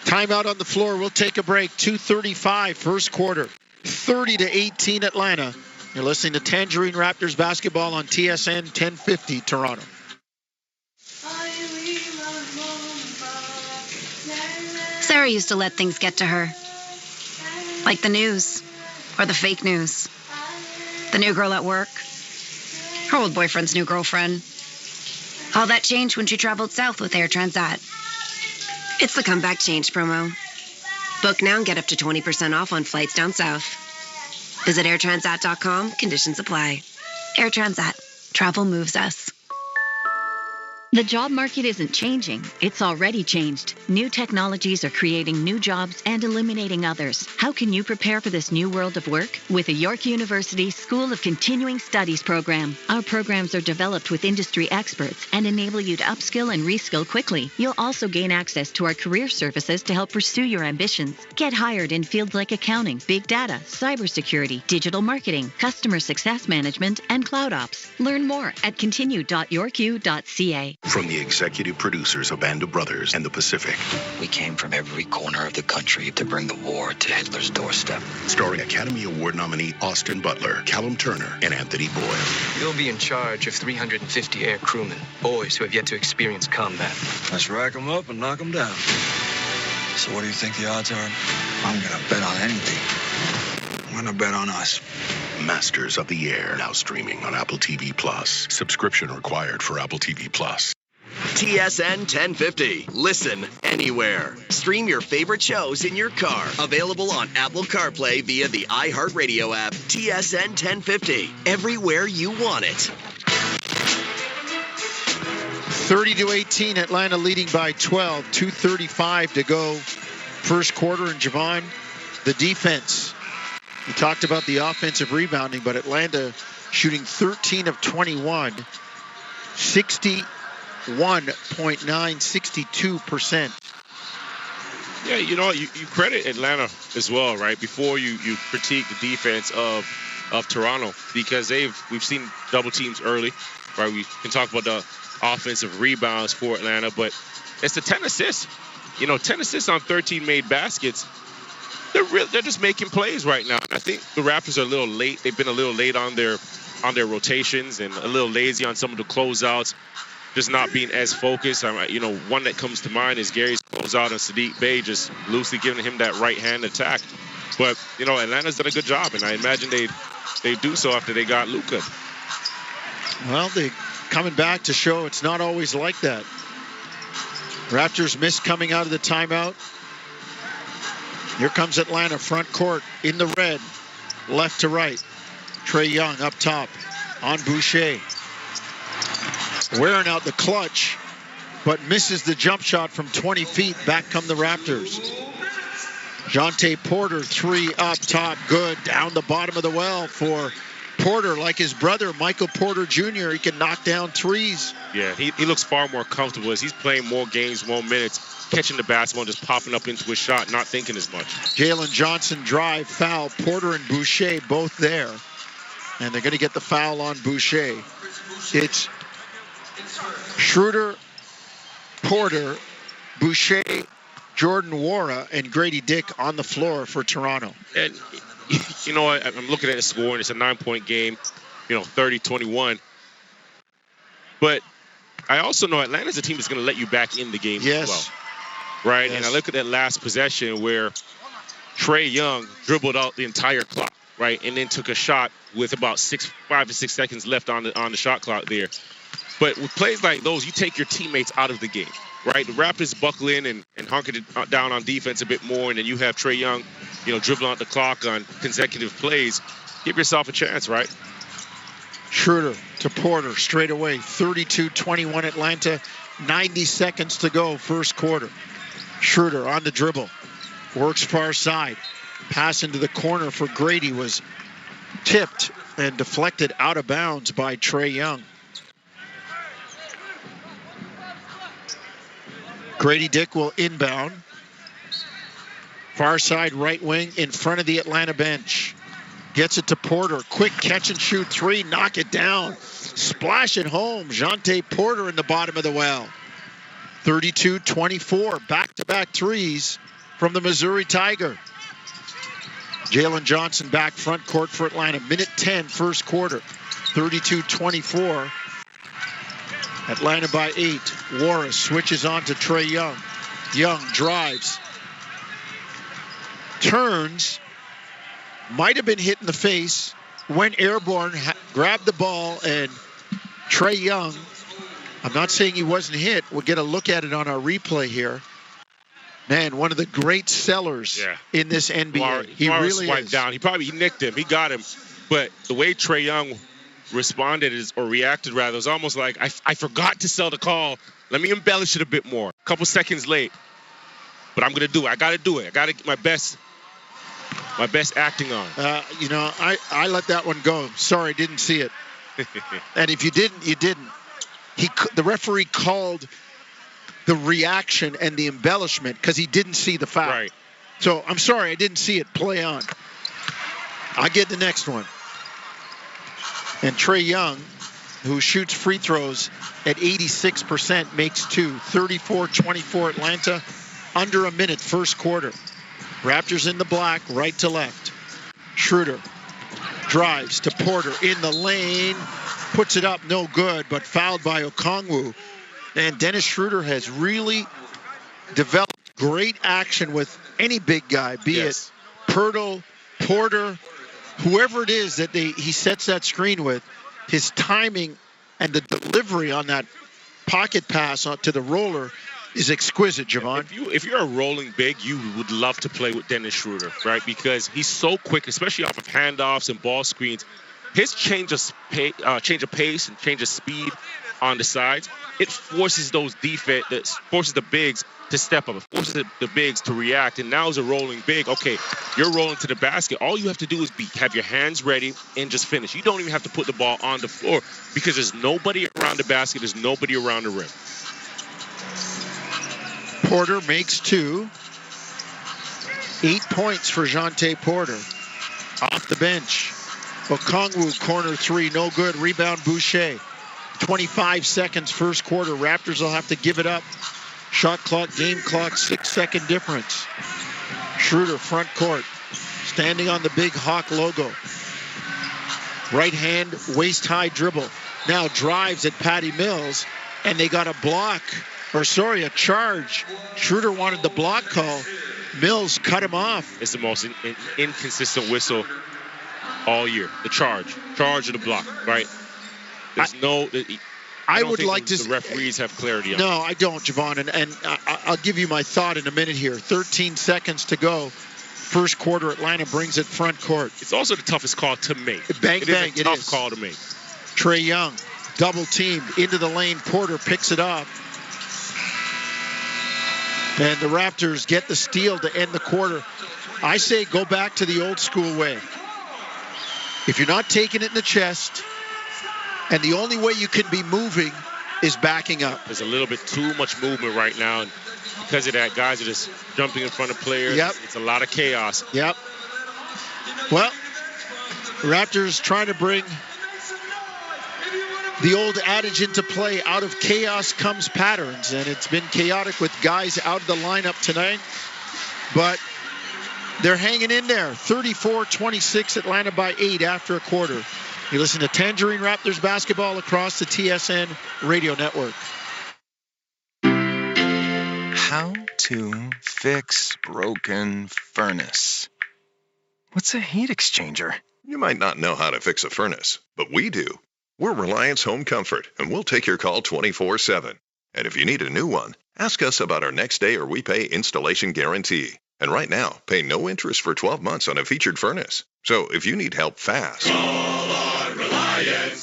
[SPEAKER 9] Timeout on the floor. We'll take a break. 2:35 first quarter. 30-18 Atlanta. You're listening to Tangerine Raptors basketball on TSN 1050 Toronto.
[SPEAKER 14] Sarah used to let things get to her. Like the news. Or the fake news. The new girl at work. Her old boyfriend's new girlfriend. All that changed when she traveled south with Air Transat.
[SPEAKER 15] It's the Comeback Change promo. Book now and get up to 20% off on flights down south. Visit airtransat.com. Conditions apply.
[SPEAKER 14] Air Transat. Travel moves us.
[SPEAKER 16] The job market isn't changing. It's already changed. New technologies are creating new jobs and eliminating others. How can you prepare for this new world of work? With the York University School of Continuing Studies program. Our programs are developed with industry experts and enable you to upskill and reskill quickly. You'll also gain access to our career services to help pursue your ambitions. Get hired in fields like accounting, big data, cybersecurity, digital marketing, customer success management, and cloud ops. Learn more at continue.yorku.ca.
[SPEAKER 17] From the executive producers of Band of Brothers and the Pacific.
[SPEAKER 18] We came from every corner of the country to bring the war to Hitler's doorstep.
[SPEAKER 17] Starring Academy Award nominee Austin Butler, Callum Turner, and Anthony Boyle.
[SPEAKER 19] You'll be in charge of 350 air crewmen, boys who have yet to experience combat.
[SPEAKER 18] Let's rack them up and knock them down. So what do you think the odds are? I'm going to bet on anything. I'm going to bet on us.
[SPEAKER 17] Masters of the Air, now streaming on Apple TV+. Subscription required for Apple TV+.
[SPEAKER 13] TSN 1050. Listen anywhere. Stream your favorite shows in your car. Available on Apple CarPlay via the iHeartRadio app. TSN 1050. Everywhere you want it.
[SPEAKER 9] 30-18, Atlanta leading by 12. 2:35 to go. First quarter, and Javon, the defense. You talked about the offensive rebounding, but Atlanta shooting 13 of 21, 61.9, 62%.
[SPEAKER 10] Yeah, you know, you credit Atlanta as well, right? Before you critique the defense of Toronto, because we've seen double teams early, right? We can talk about the offensive rebounds for Atlanta, but it's the 10 assists. You know, 10 assists on 13 made baskets. They're just making plays right now. I think the Raptors are a little late. They've been a little late on their rotations and a little lazy on some of the closeouts, just not being as focused. You know, one that comes to mind is Gary's closeout on Sadiq Bey, just loosely giving him that right-hand attack. But, you know, Atlanta's done a good job, and I imagine they do so after they got Luka.
[SPEAKER 9] Well, they coming back to show it's not always like that. Raptors missed coming out of the timeout. Here comes Atlanta, front court, in the red, left to right. Trae Young up top, on Boucher. Wearing out the clutch, but misses the jump shot from 20 feet. Back come the Raptors. Jonte Porter, three up top, good. Down the bottom of the well for Porter, like his brother, Michael Porter Jr. He can knock down threes.
[SPEAKER 10] Yeah, he looks far more comfortable as he's playing more games, more minutes, catching the basketball, just popping up into his shot, not thinking as much.
[SPEAKER 9] Jalen Johnson drive, foul. Porter and Boucher both there. And they're going to get the foul on Boucher. It's Schroeder, Porter, Boucher, Jordan Nwora, and Grady Dick on the floor for Toronto.
[SPEAKER 10] And, you know, I'm looking at the score, and it's a 9-point game, 30-21. But I also know Atlanta's a team that's going to let you back in the game as well. Right? Yes. And I look at that last possession where Trae Young dribbled out the entire clock, right? And then took a shot with about 5 to 6 seconds left on the shot clock there. But with plays like those, you take your teammates out of the game, right? The Raptors buckle in and hunker it down on defense a bit more, and then you have Trae Young, dribbling out the clock on consecutive plays. Give yourself a chance, right?
[SPEAKER 9] Schroeder to Porter straight away. 32-21 Atlanta. 90 seconds to go, first quarter. Schroeder on the dribble. Works far side. Pass into the corner for Grady was tipped and deflected out of bounds by Trae Young. Grady Dick will inbound. Far side right wing in front of the Atlanta bench. Gets it to Porter. Quick catch and shoot three. Knock it down. Splash it home. Jonte Porter in the bottom of the well. 32-24. Back-to-back threes from the Missouri Tiger. Jalen Johnson back front court for Atlanta. Minute 10, first quarter. 32-24. Atlanta by 8. Nwora switches on to Trae Young. Young drives. Turns. Might have been hit in the face. Went airborne. Grabbed the ball. And Trae Young, I'm not saying he wasn't hit. We'll get a look at it on our replay here. Man, one of the great sellers in this NBA. He really is.
[SPEAKER 10] Down. He nicked him. He got him. But the way Trae Young responded or reacted rather, it was almost like, I forgot to sell the call. Let me embellish it a bit more. A couple seconds late. But I'm going to do it. I got to do it. I got to get my best acting on.
[SPEAKER 9] I let that one go. Sorry, didn't see it. And if you didn't, you didn't. The referee called the reaction and the embellishment because he didn't see the foul.
[SPEAKER 10] Right.
[SPEAKER 9] So I'm sorry, I didn't see it. Play on. I'll get the next one. And Trae Young, who shoots free throws at 86%, makes 2. 34-24 Atlanta, under a minute, first quarter. Raptors in the black, right to left. Schroeder drives to Porter in the lane, puts it up, no good, but fouled by Okongwu. And Dennis Schroeder has really developed great action with any big guy, be it Pirtle, Porter, whoever it is that he sets that screen with. His timing and the delivery on that pocket pass to the roller is exquisite, Javon.
[SPEAKER 10] If you're a rolling big, you would love to play with Dennis Schroeder, right? Because he's so quick, especially off of handoffs and ball screens. His change of pace and change of speed on the sides, it forces forces the bigs to step up. It forces the bigs to react. And now as a rolling big, okay, you're rolling to the basket. All you have to do is have your hands ready and just finish. You don't even have to put the ball on the floor because there's nobody around the basket. There's nobody around the rim.
[SPEAKER 9] Porter makes 2. 8 points for Jonte Porter. Off the bench. Okongwu, corner 3, no good. Rebound, Boucher. 25 seconds, first quarter. Raptors will have to give it up. Shot clock, game clock, 6-second difference. Schroeder, front court. Standing on the big Hawk logo. Right hand, waist-high dribble. Now drives at Patty Mills, and they got a charge. Schroeder wanted the block call. Mills cut him off.
[SPEAKER 10] It's the most inconsistent whistle all year. The charge of the block, right? There's I would like to. The referees have clarity on.
[SPEAKER 9] No, I don't, Javon, and I'll give you my thought in a minute here. 13 seconds to go. First quarter, Atlanta brings it front court.
[SPEAKER 10] It's also the toughest call to make.
[SPEAKER 9] Bang,
[SPEAKER 10] it
[SPEAKER 9] bang.
[SPEAKER 10] Is a tough call to make.
[SPEAKER 9] Trae Young, double teamed into the lane. Porter picks it up. And the Raptors get the steal to end the quarter. I say go back to the old school way. If you're not taking it in the chest, and the only way you can be moving is backing up.
[SPEAKER 10] There's a little bit too much movement right now, and because of that, guys are just jumping in front of players.
[SPEAKER 9] Yep.
[SPEAKER 10] It's a lot of chaos.
[SPEAKER 9] Yep. Well, Raptors trying to bring the old adage into play, out of chaos comes patterns, and it's been chaotic with guys out of the lineup tonight, but they're hanging in there. 34-26, Atlanta by 8 after a quarter. You listen to Tangerine Raptors basketball across the TSN radio network.
[SPEAKER 20] How to fix broken furnace. What's a heat exchanger?
[SPEAKER 11] You might not know how to fix a furnace, but we do. We're Reliance Home Comfort, and we'll take your call 24/7. And if you need a new one, ask us about our next day or we pay installation guarantee. And right now, pay no interest for 12 months on a featured furnace. So if you need help fast,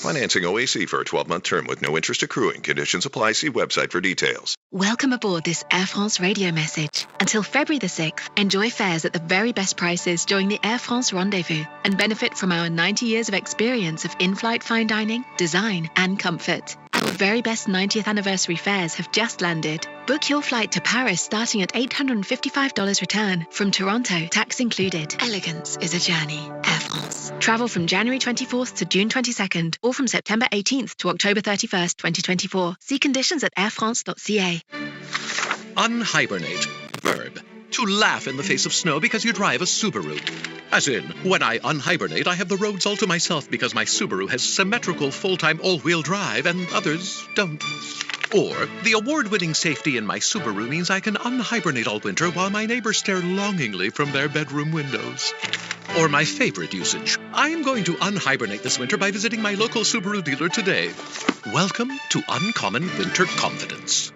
[SPEAKER 11] financing OAC for a 12-month term with no interest accruing. Conditions apply. See website for details.
[SPEAKER 16] Welcome aboard this Air France radio message. Until February the 6th, enjoy fares at the very best prices during the Air France Rendezvous and benefit from our 90 years of experience of in-flight fine dining, design, and comfort. Our very best 90th anniversary fares have just landed. Book your flight to Paris starting at $855 return. From Toronto, tax included. Elegance is a journey. Air France. Travel from January 24th to June 22nd or from September 18th to October 31st, 2024. See conditions at airfrance.ca.
[SPEAKER 21] Unhibernate. Verb. To laugh in the face of snow because you drive a Subaru. As in, when I unhibernate, I have the roads all to myself because my Subaru has symmetrical full-time all-wheel drive and others don't. Or, the award-winning safety in my Subaru means I can unhibernate all winter while my neighbors stare longingly from their bedroom windows. Or my favorite usage. I'm going to unhibernate this winter by visiting my local Subaru dealer today. Welcome to Uncommon Winter Confidence.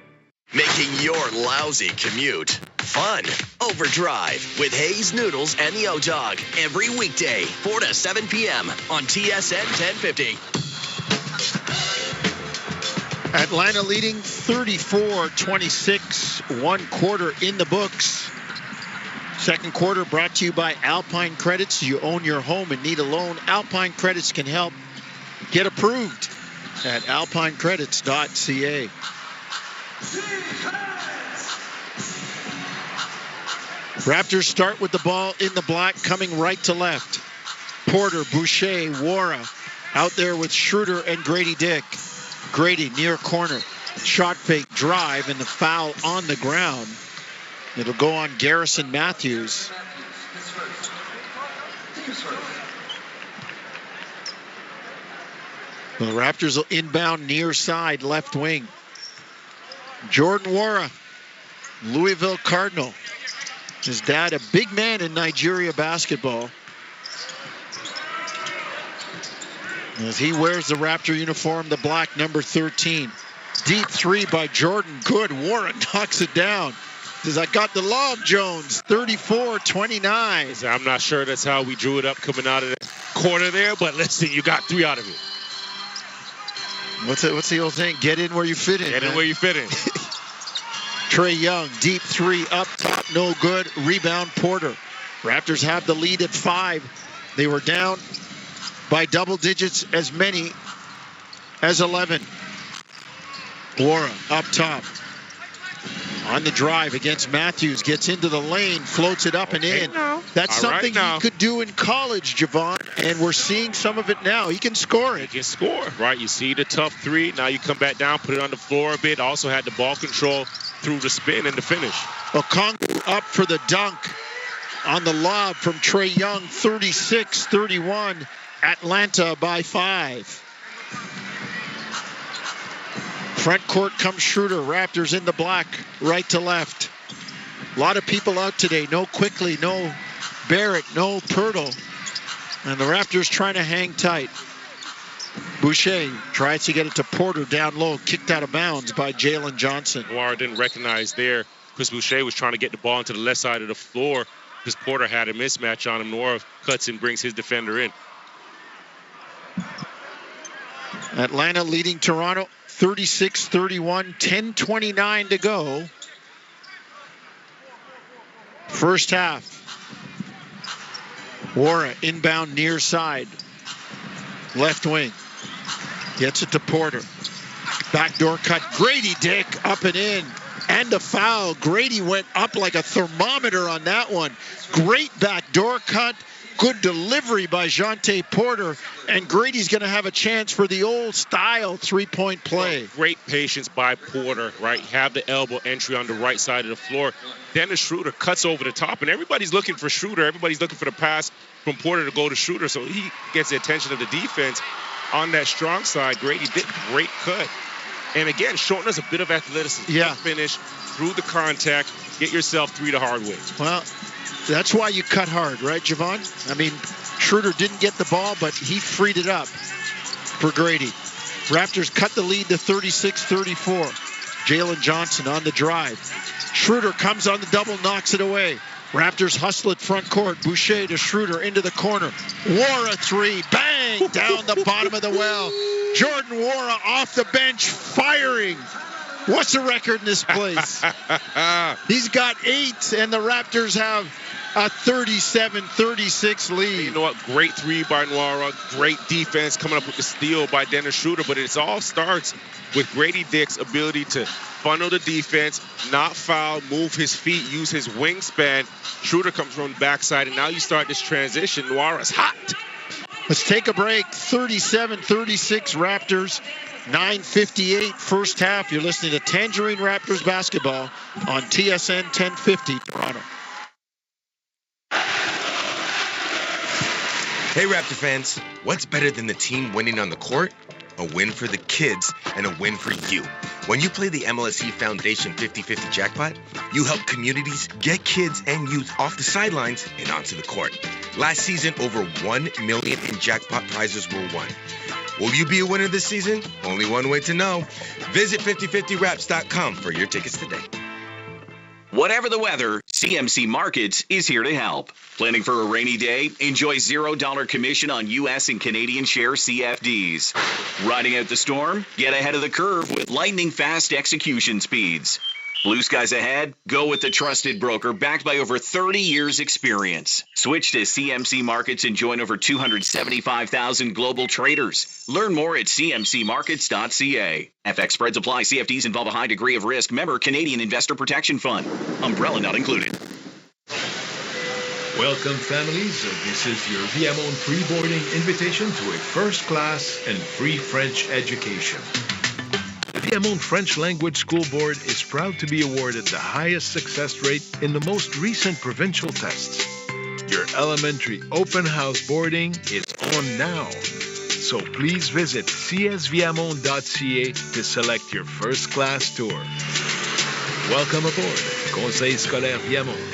[SPEAKER 13] Making your lousy commute fun. Overdrive with Hayes Noodles and the O-Dog every weekday, 4 to 7 p.m. on TSN 1050.
[SPEAKER 9] Atlanta leading 34-26, one quarter in the books. Second quarter brought to you by Alpine Credits. You own your home and need a loan. Alpine Credits can help. Get approved at alpinecredits.ca. Raptors start with the ball in the black, coming right to left. Porter, Boucher, Wara out there with Schroeder and Grady Dick. Grady near corner. Shot fake drive and the foul on the ground. It'll go on Garrison Matthews. The Raptors will inbound near side left wing. Jordan Nwora, Louisville Cardinal. His dad, a big man in Nigeria basketball. As he wears the Raptor uniform, the black number 13. Deep three by Jordan. Good. Warren knocks it down. Says, I got the love, Jones. 34-29.
[SPEAKER 10] I'm not sure that's how we drew it up coming out of the corner there, but listen, you got 3 out of it.
[SPEAKER 9] What's the old saying? Get in where you fit in.
[SPEAKER 10] Get in where you fit in.
[SPEAKER 9] Trae Young, deep three, up top, no good. Rebound, Porter. Raptors have the lead at 5. They were down by double digits, as many as 11. Nwora up top. On the drive against Matthews, gets into the lane, floats it up and in. That's something he could do in college, Javon, and we're seeing some of it now. He can score it.
[SPEAKER 10] He can score, right? You see the tough three. Now you come back down, put it on the floor a bit. Also had the ball control through the spin and the finish.
[SPEAKER 9] Okongwu up for the dunk on the lob from Trae Young, 36-31. Atlanta by 5. Front court comes Schroeder. Raptors in the black, right to left. A lot of people out today. No Quickly, no Barrett, no Pirtle. And the Raptors trying to hang tight. Boucher tries to get it to Porter down low. Kicked out of bounds by Jalen Johnson.
[SPEAKER 10] Nwora didn't recognize there. Chris Boucher was trying to get the ball into the left side of the floor because Porter had a mismatch on him. Nwora cuts and brings his defender in.
[SPEAKER 9] Atlanta leading Toronto 36-31, 10:29 to go. First half. Nwora inbound near side. Left wing. Gets it to Porter. Backdoor cut. Grady Dick up and in. And a foul. Grady went up like a thermometer on that one. Great backdoor cut. Good delivery by Jonte Porter, and Grady's going to have a chance for the old style three-point play.
[SPEAKER 10] Well, great patience by Porter, right? Have the elbow entry on the right side of the floor. Dennis Schroeder cuts over the top, and everybody's looking for Schroeder. Everybody's looking for the pass from Porter to go to Schroeder, so he gets the attention of the defense on that strong side. Grady did great cut. And again, showing us a bit of athleticism.
[SPEAKER 9] Yeah.
[SPEAKER 10] Finish through the contact, get yourself 3 the hard way.
[SPEAKER 9] Well, that's why you cut hard, right, Javon? I mean, Schroeder didn't get the ball, but he freed it up for Grady. Raptors cut the lead to 36-34. Jalen Johnson on the drive. Schroeder comes on the double, knocks it away. Raptors hustle at front court. Boucher to Schroeder into the corner. Nwora 3, bang, down the bottom of the well. Jordan Nwora off the bench, firing. What's the record in this place? He's got 8, and the Raptors have a 37-36 lead.
[SPEAKER 10] You know what? Great 3 by Nwora. Great defense coming up with the steal by Dennis Schroeder. But it all starts with Grady Dick's ability to funnel the defense, not foul, move his feet, use his wingspan. Schroeder comes from the backside, and now you start this transition. Nwora's hot.
[SPEAKER 9] Let's take a break. 37-36 Raptors. 9:58 first half. You're listening to Tangerine Raptors basketball on TSN 1050 Toronto.
[SPEAKER 6] Hey, Raptor fans. What's better than the team winning on the court? A win for the kids and a win for you. When you play the MLSE Foundation 50-50 jackpot, you help communities get kids and youth off the sidelines and onto the court. Last season, over $1 million in jackpot prizes were won. Will you be a winner this season? Only one way to know. Visit 5050raps.com for your tickets today.
[SPEAKER 1] Whatever the weather, CMC Markets is here to help. Planning for a rainy day? Enjoy $0 commission on U.S. and Canadian share CFDs. Riding out the storm? Get ahead of the curve with lightning-fast execution speeds. Blue skies ahead? Go with the trusted broker backed by over 30 years experience. Switch to CMC Markets and join over 275,000 global traders. Learn more at cmcmarkets.ca. FX spreads apply. CFDs involve a high degree of risk. Member Canadian Investor Protection Fund. Umbrella not included.
[SPEAKER 3] Welcome, families. This is your Viamone free boarding invitation to a first class and free French education. The Viamone French Language School Board is proud to be awarded the highest success rate in the most recent provincial tests. Your elementary open house boarding is on now. So please visit csviamone.ca to select your first class tour. Welcome aboard Conseil Scolaire Viamone.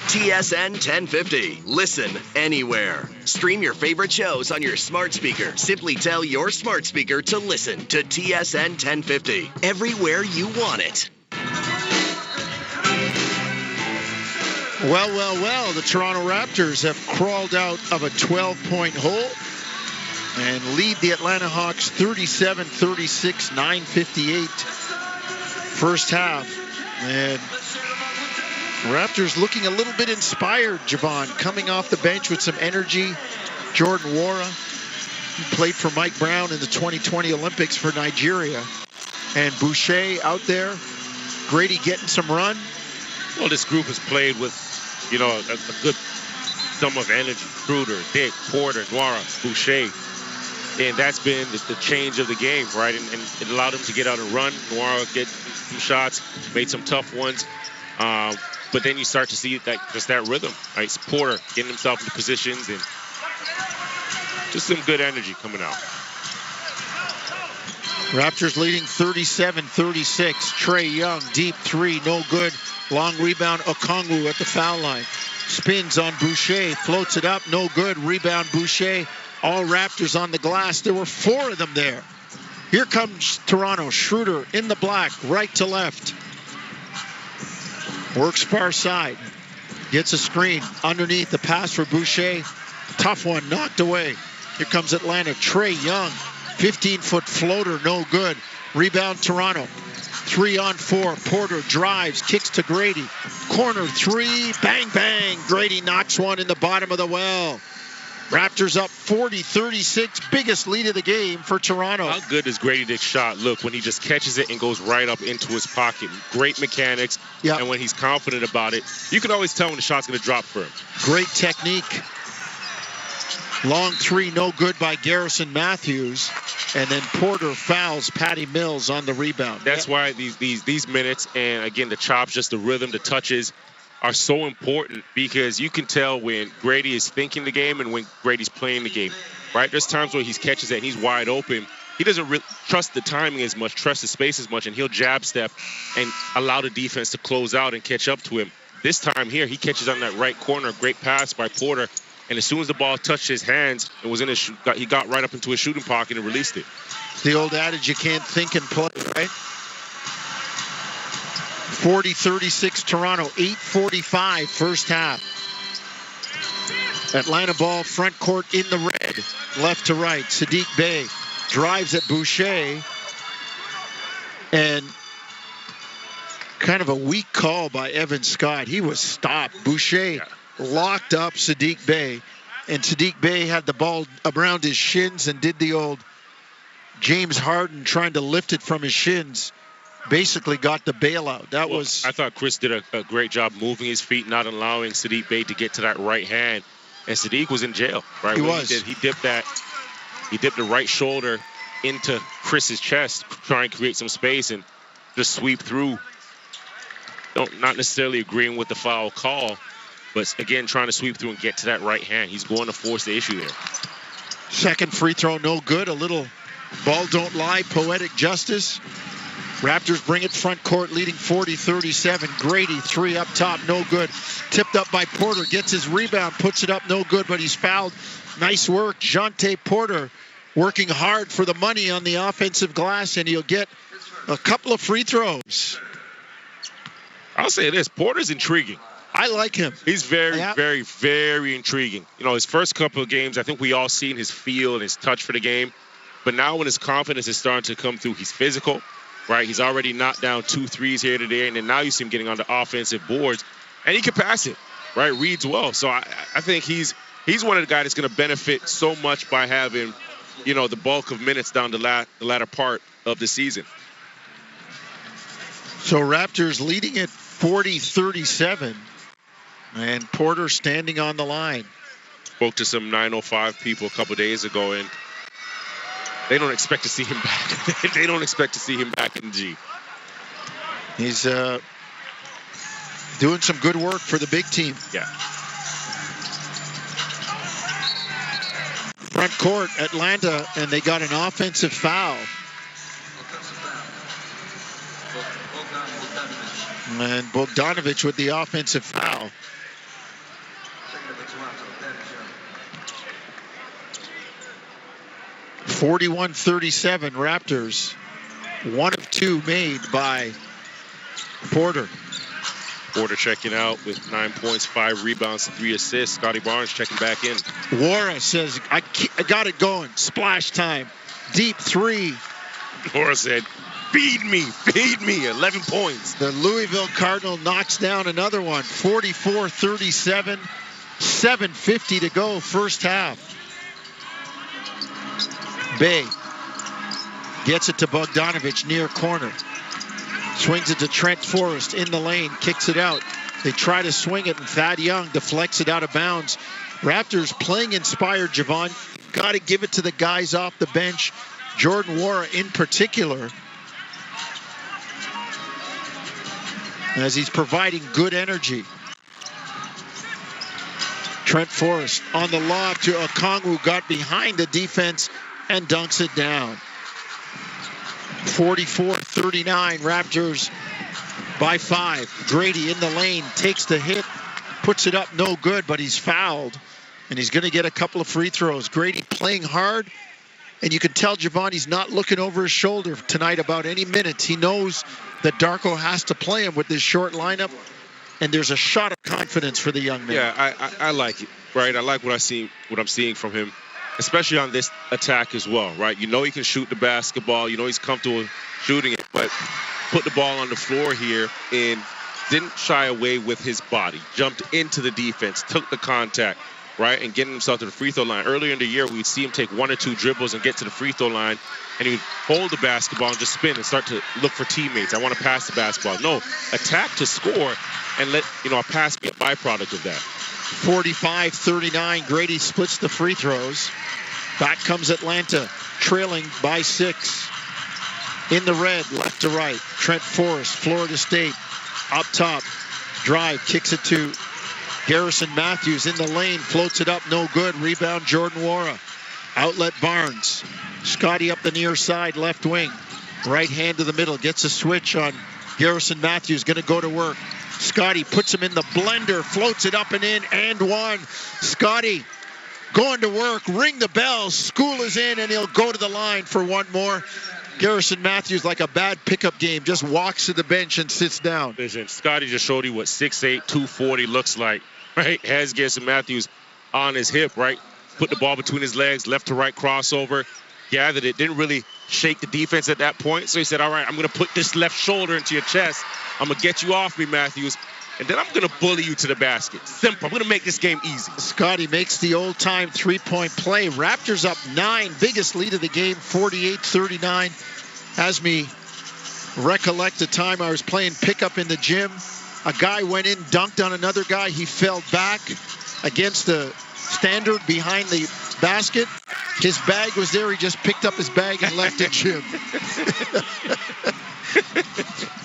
[SPEAKER 13] TSN 1050. Listen anywhere. Stream your favorite shows on your smart speaker. Simply tell your smart speaker to listen to TSN 1050 everywhere you want it.
[SPEAKER 9] Well, the Toronto Raptors have crawled out of a 12-point hole and lead the Atlanta Hawks 37-36, 9:58 first half. And Raptors looking a little bit inspired, Javon, coming off the bench with some energy. Jordan Wara, who played for Mike Brown in the 2020 Olympics for Nigeria. And Boucher out there. Grady getting some run.
[SPEAKER 10] Well, this group has played with, a good sum of energy. Kruder, Dick, Porter, Nwora, Boucher. And that's been the change of the game, right? And it allowed him to get out and run. Nwora get some shots, made some tough ones. But then you start to see that rhythm, right? Porter getting himself into positions and just some good energy coming out.
[SPEAKER 9] Raptors leading 37-36. Trae Young, deep three, no good. Long rebound, Okongwu at the foul line. Spins on Boucher, floats it up, no good. Rebound, Boucher. All Raptors on the glass. There were 4 of them there. Here comes Toronto. Schroeder in the black, right to left. Works far side. Gets a screen. Underneath, the pass for Boucher. Tough one, knocked away. Here comes Atlanta. Trae Young, 15-foot floater, no good. Rebound, Toronto. 3-on-4. Porter drives, kicks to Grady. Corner 3, bang, bang. Grady knocks one in the bottom of the well. Raptors up 40-36, biggest lead of the game for Toronto.
[SPEAKER 10] How good does Grady Dick's shot look when he just catches it and goes right up into his pocket? Great mechanics, and when he's confident about it, you can always tell when the shot's going to drop for him.
[SPEAKER 9] Great technique. Long 3, no good by Garrison Matthews. And then Porter fouls Patty Mills on the rebound.
[SPEAKER 10] That's why these minutes, and again, the chops, just the rhythm, the touches, are so important, because you can tell when Grady is thinking the game and when Grady's playing the game, right? There's times where he catches it and he's wide open. He doesn't trust the timing as much, trust the space as much, and he'll jab step and allow the defense to close out and catch up to him. This time here, he catches on that right corner, great pass by Porter, and as soon as the ball touched his hands and was in his he got right up into his shooting pocket and released it.
[SPEAKER 9] The old adage, you can't think and play, right? 40-36 Toronto, 8:45 first half. Atlanta ball front court in the red, left to right. Sadiq Bey drives at Boucher, and kind of a weak call by Evan Scott. He was stopped. Boucher locked up Sadiq Bey, and Sadiq Bey had the ball around his shins and did the old James Harden trying to lift it from his shins. Basically got the bailout. I
[SPEAKER 10] thought Chris did a great job moving his feet, not allowing Sadiq Bey to get to that right hand. And Sadiq was in jail, right?
[SPEAKER 9] He was.
[SPEAKER 10] He dipped the right shoulder into Chris's chest, trying to create some space and just sweep through. Not necessarily agreeing with the foul call, but again, trying to sweep through and get to that right hand. He's going to force the issue there.
[SPEAKER 9] Second free throw, no good. A little ball don't lie, poetic justice. Raptors bring it front court, leading 40-37. Grady, 3 up top, no good. Tipped up by Porter, gets his rebound, puts it up, no good, but he's fouled. Nice work, Jonte Porter, working hard for the money on the offensive glass, and he'll get a couple of free throws.
[SPEAKER 10] I'll say this, Porter's intriguing.
[SPEAKER 9] I like him.
[SPEAKER 10] He's very, very, very intriguing. His first couple of games, I think we all seen his feel and his touch for the game. But now when his confidence is starting to come through, he's physical. Right, he's already knocked down 2 threes here today, and then now you see him getting on the offensive boards, and he can pass it, right? Reads well, so I think he's one of the guys that's going to benefit so much by having, the bulk of minutes down the latter part of the season.
[SPEAKER 9] So Raptors leading at 40-37. And Porter standing on the line.
[SPEAKER 10] Spoke to some 905 people a couple days ago, and they don't expect to see him back. They don't expect to see him back in G.
[SPEAKER 9] He's doing some good work for the big team.
[SPEAKER 10] Yeah.
[SPEAKER 9] Front court, Atlanta, and they got an offensive foul. And Bogdanovic with the offensive foul. .41-37 Raptors. 1 of 2 made by Porter.
[SPEAKER 10] Porter checking out with 9 points, 5 rebounds, 3 assists. Scotty Barnes checking back in.
[SPEAKER 9] Wara says, I got it going. Splash time. Deep 3.
[SPEAKER 10] Wara said, feed me. 11 points.
[SPEAKER 9] The Louisville Cardinal knocks down another one. 44-37. 7:50 to go, first half. Bay gets it to Bogdanovic near corner. Swings it to Trent Forrest in the lane, kicks it out. They try to swing it, and Thad Young deflects it out of bounds. Raptors playing inspired, Javon. Got to give it to the guys off the bench. Jordan Wara in particular, as he's providing good energy. Trent Forrest on the lob to Okongwu, got behind the defense and dunks it down. 44-39, Raptors by 5. Grady in the lane, takes the hit, puts it up, no good, but he's fouled, and he's going to get a couple of free throws. Grady playing hard, and you can tell Javon he's not looking over his shoulder tonight about any minutes. He knows that Darko has to play him with this short lineup, and there's a shot of confidence for the young man.
[SPEAKER 10] Yeah, I like it, right? I like what I'm seeing from him, especially on this attack as well, right? You know he can shoot the basketball. You know he's comfortable shooting it, but put the ball on the floor here and didn't shy away with his body. Jumped into the defense, took the contact, right, and getting himself to the free throw line. Earlier in the year, we'd see him take 1 or 2 dribbles and get to the free throw line, and he'd hold the basketball and just spin and start to look for teammates. I want to pass the basketball. No, attack to score and let, a pass be a byproduct of that.
[SPEAKER 9] 45-39, Grady splits the free throws. Back comes Atlanta, trailing by 6. In the red, left to right. Trent Forrest, Florida State, up top. Drive, kicks it to Garrison Matthews in the lane, floats it up, no good. Rebound, Jordan Wara. Outlet Barnes. Scotty up the near side, left wing. Right hand to the middle, gets a switch on Garrison Matthews, going to go to work. Scotty puts him in the blender, floats it up and in, and one. Scotty going to work, ring the bell. School is in, and he'll go to the line for one more. Garrison Matthews, like a bad pickup game, just walks to the bench and sits down.
[SPEAKER 10] Listen, Scotty just showed you what 6'8", 240 looks like, right? Has Garrison Matthews on his hip, right? Put the ball between his legs, left to right crossover, gathered it, didn't really shake the defense at that point. So he said, all right, I'm going to put this left shoulder into your chest. I'm going to get you off me, Matthews, and then I'm going to bully you to the basket. Simple. I'm going to make this game easy.
[SPEAKER 9] Scotty makes the old-time three-point play. Raptors up 9, biggest lead of the game, 48-39. Has me recollect a time I was playing pickup in the gym. A guy went in, dunked on another guy. He fell back against the standard behind the basket. His bag was there. He just picked up his bag and left the gym.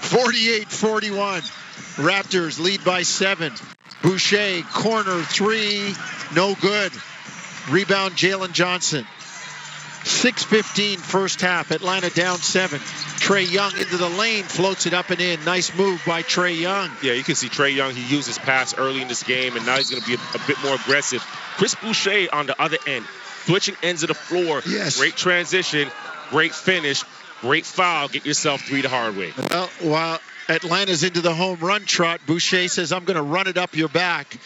[SPEAKER 9] 48-41. Raptors lead by 7. Boucher, corner 3, no good. Rebound, Jalen Johnson. 6:15 first half. Atlanta down 7. Trae Young into the lane, floats it up and in. Nice move by Trae Young.
[SPEAKER 10] Yeah, you can see Trae Young. He used his pass early in this game, and now he's going to be a bit more aggressive. Chris Boucher on the other end, switching ends of the floor.
[SPEAKER 9] Yes.
[SPEAKER 10] Great transition, great finish, great foul. Get yourself 3 the hard way.
[SPEAKER 9] Well, while Atlanta's into the home run trot, Boucher says, I'm going to run it up your back.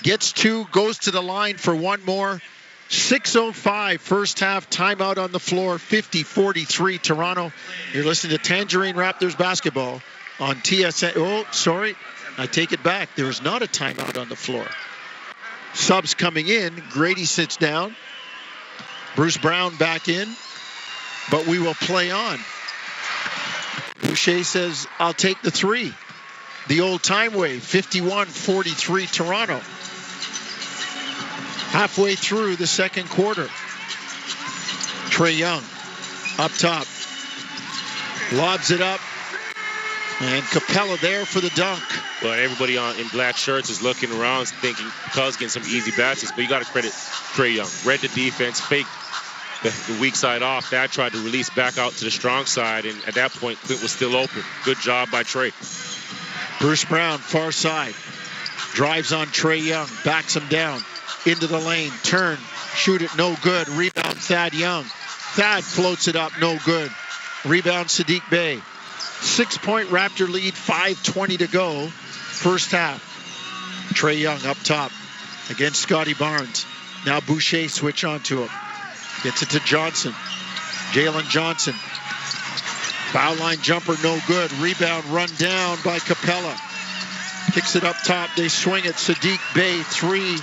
[SPEAKER 9] Gets 2, goes to the line for one more. 6:05 first half, timeout on the floor, 50-43 Toronto. You're listening to Tangerine Raptors basketball on TSN. Oh, sorry, I take it back. There is not a timeout on the floor. Subs coming in. Grady sits down. Bruce Brown back in. But we will play on. Boucher says, I'll take the 3. the old-time way, 51-43 Toronto. Halfway through the second quarter. Trae Young up top. Lobs it up. And Capella there for the dunk.
[SPEAKER 10] Well, everybody in black shirts is looking around thinking Capela's getting some easy baskets, but you got to credit Trae Young. Read the defense, faked the weak side off. Thad tried to release back out to the strong side, and at that point, Clint was still open. Good job by Trae.
[SPEAKER 9] Bruce Brown, far side. Drives on Trae Young, backs him down. Into the lane, turn, shoot it, no good. Rebound, Thad Young. Thad floats it up, no good. Rebound, Saddiq Bey. 6-point Raptor lead, 5:20 to go. First half. Trae Young up top against Scotty Barnes. Now Boucher switch onto him. Gets it to Johnson. Jalen Johnson. Foul line jumper, no good. Rebound run down by Capella. Kicks it up top. They swing it. Saddiq Bey, 3.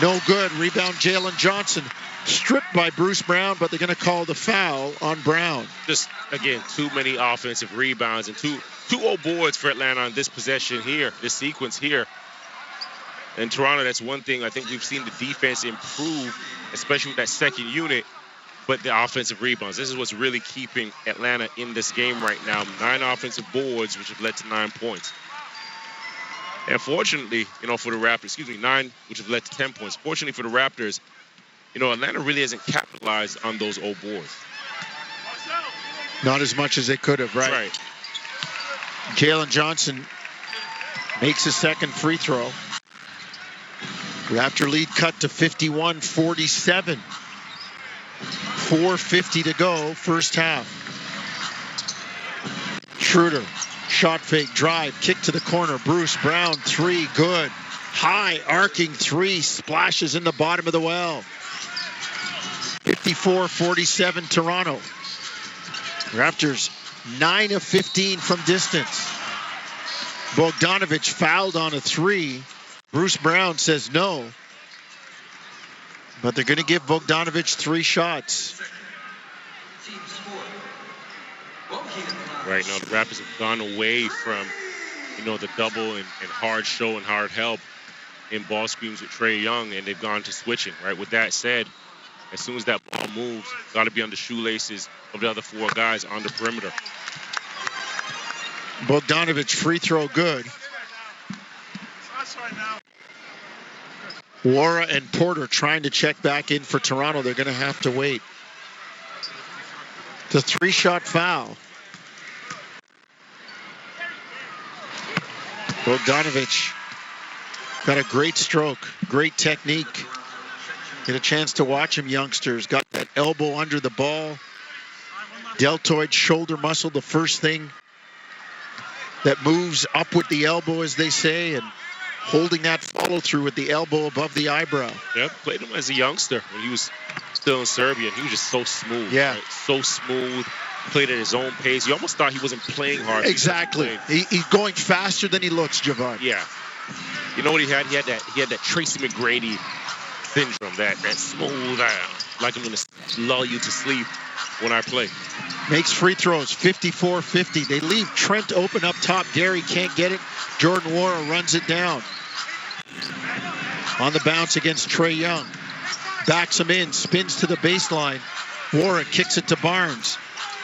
[SPEAKER 9] No good. Rebound, Jalen Johnson. Stripped by Bruce Brown, but they're going to call the foul on Brown.
[SPEAKER 10] Just, again, too many offensive rebounds and two old boards for Atlanta on this possession here, this sequence here. In Toronto, that's one thing I think we've seen the defense improve, especially with that second unit, but the offensive rebounds. This is what's really keeping Atlanta in this game right now. 9 offensive boards, which have led to 9 points. And fortunately, for the Raptors, 9, which have led to 10 points. Fortunately for the Raptors, Atlanta really hasn't capitalized on those old boards.
[SPEAKER 9] Not as much as they could have, right? Jalen Johnson makes his second free throw. Raptor lead cut to 51-47. 4:50 to go, first half. Schroeder, shot fake, drive, kick to the corner. Bruce Brown, 3, good. High arcing 3, splashes in the bottom of the well. 54-47 Toronto. Raptors 9 of 15 from distance. Bogdanovic fouled on a 3. Bruce Brown says no. But they're going to give Bogdanovic 3 shots.
[SPEAKER 10] Right now, the Raptors have gone away from, the double and hard show and hard help in ball screens with Trae Young, and they've gone to switching, right? With that said, as soon as that ball moves, got to be on the shoelaces of the other 4 guys on the perimeter.
[SPEAKER 9] Bogdanovic free throw good. Wara and Porter trying to check back in for Toronto. They're going to have to wait. The 3-shot foul. Bogdanovic got a great stroke, great technique. Get a chance to watch him, youngsters. Got that elbow under the ball. Deltoid shoulder muscle, the first thing that moves up with the elbow, as they say, and holding that follow through with the elbow above the eyebrow.
[SPEAKER 10] Yep, played him as a youngster when he was still in Serbia. He was just so smooth.
[SPEAKER 9] Yeah.
[SPEAKER 10] Right? So smooth. Played at his own pace. You almost thought he wasn't playing hard.
[SPEAKER 9] Exactly. He's going faster than he looks, Javon.
[SPEAKER 10] Yeah. You know what he had? He had that Tracy McGrady syndrome, that smooth, like I'm going to lull you to sleep when I play.
[SPEAKER 9] Makes free throws, 54-50. They leave Trent open up top. Gary can't get it. Jordan Wara runs it down. On the bounce against Trae Young. Backs him in, spins to the baseline. Wara kicks it to Barnes.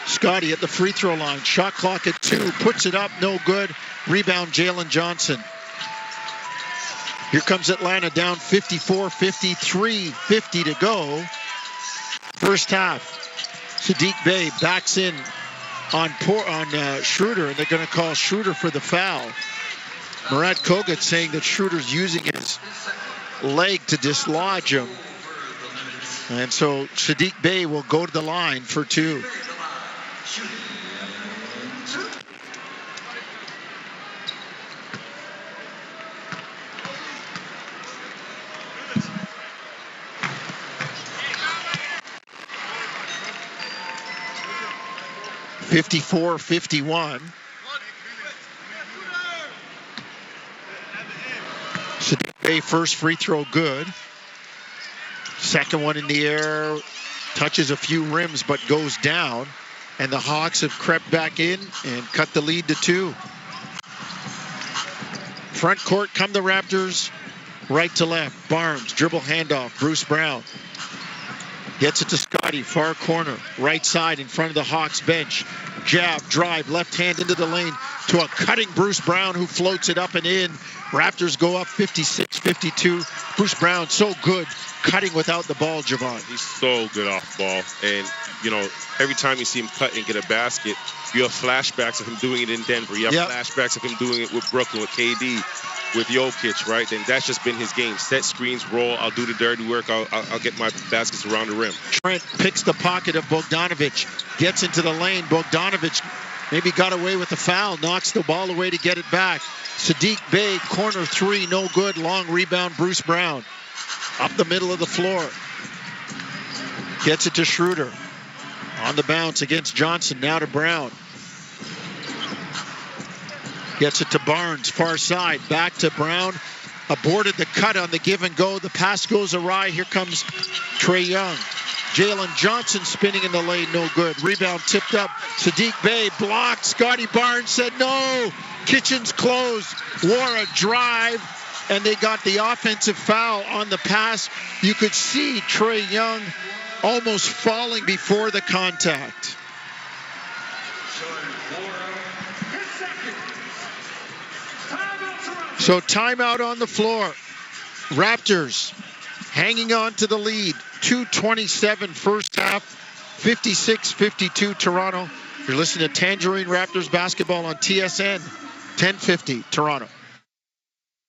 [SPEAKER 9] Scotty at the free throw line. Shot clock at 2. Puts it up, no good. Rebound, Jalen Johnson. Here comes Atlanta down 54-50, 3:50 to go. First half. Saddiq Bey backs in on Schroeder, and they're going to call Schroeder for the foul. Murat Kogut saying that Schroeder's using his leg to dislodge him. And so Saddiq Bey will go to the line for 2. (54-51). Saddiq Bey first free throw good. Second one in the air, touches a few rims but goes down. And the Hawks have crept back in and cut the lead to 2. Front court come the Raptors. Right to left. Barnes, dribble handoff. Bruce Brown. Gets it to Scotty, far corner. Right side in front of the Hawks bench. Jab, drive, left hand into the lane to a cutting Bruce Brown who floats it up and in. Raptors go up 56-52. Bruce Brown so good cutting without the ball, Javon.
[SPEAKER 10] He's so good off the ball. And, you know, every time you see him cut and get a basket, you have flashbacks of him doing it in Denver. You have flashbacks of him doing it with Brooklyn, with KD, with Jokic, right? And that's just been his game. Set screens, roll, I'll do the dirty work, I'll get my baskets around the rim.
[SPEAKER 9] Trent picks the pocket of Bogdanovic, gets into the lane. Bogdanovic maybe got away with the foul, knocks the ball away to get it back. Sadiq Bey, corner three, no good. Long rebound, Bruce Brown. Up the middle of the floor. Gets it to Schroeder. On the bounce against Johnson, now to Brown. Gets it to Barnes, far side, back to Brown. Aborted the cut on the give and go. The pass goes awry. Here comes Trae Young. Jalen Johnson spinning in the lane, no good. Rebound tipped up. Sadiq Bey blocked. Scotty Barnes said no. Kitchens closed. Wore a drive, and they got the offensive foul on the pass. You could see Trae Young almost falling before the contact. So timeout on the floor. Raptors hanging on to the lead. 2:27 first half, 56-52 Toronto. You're listening to Tangerine Raptors basketball on TSN, 1050 Toronto.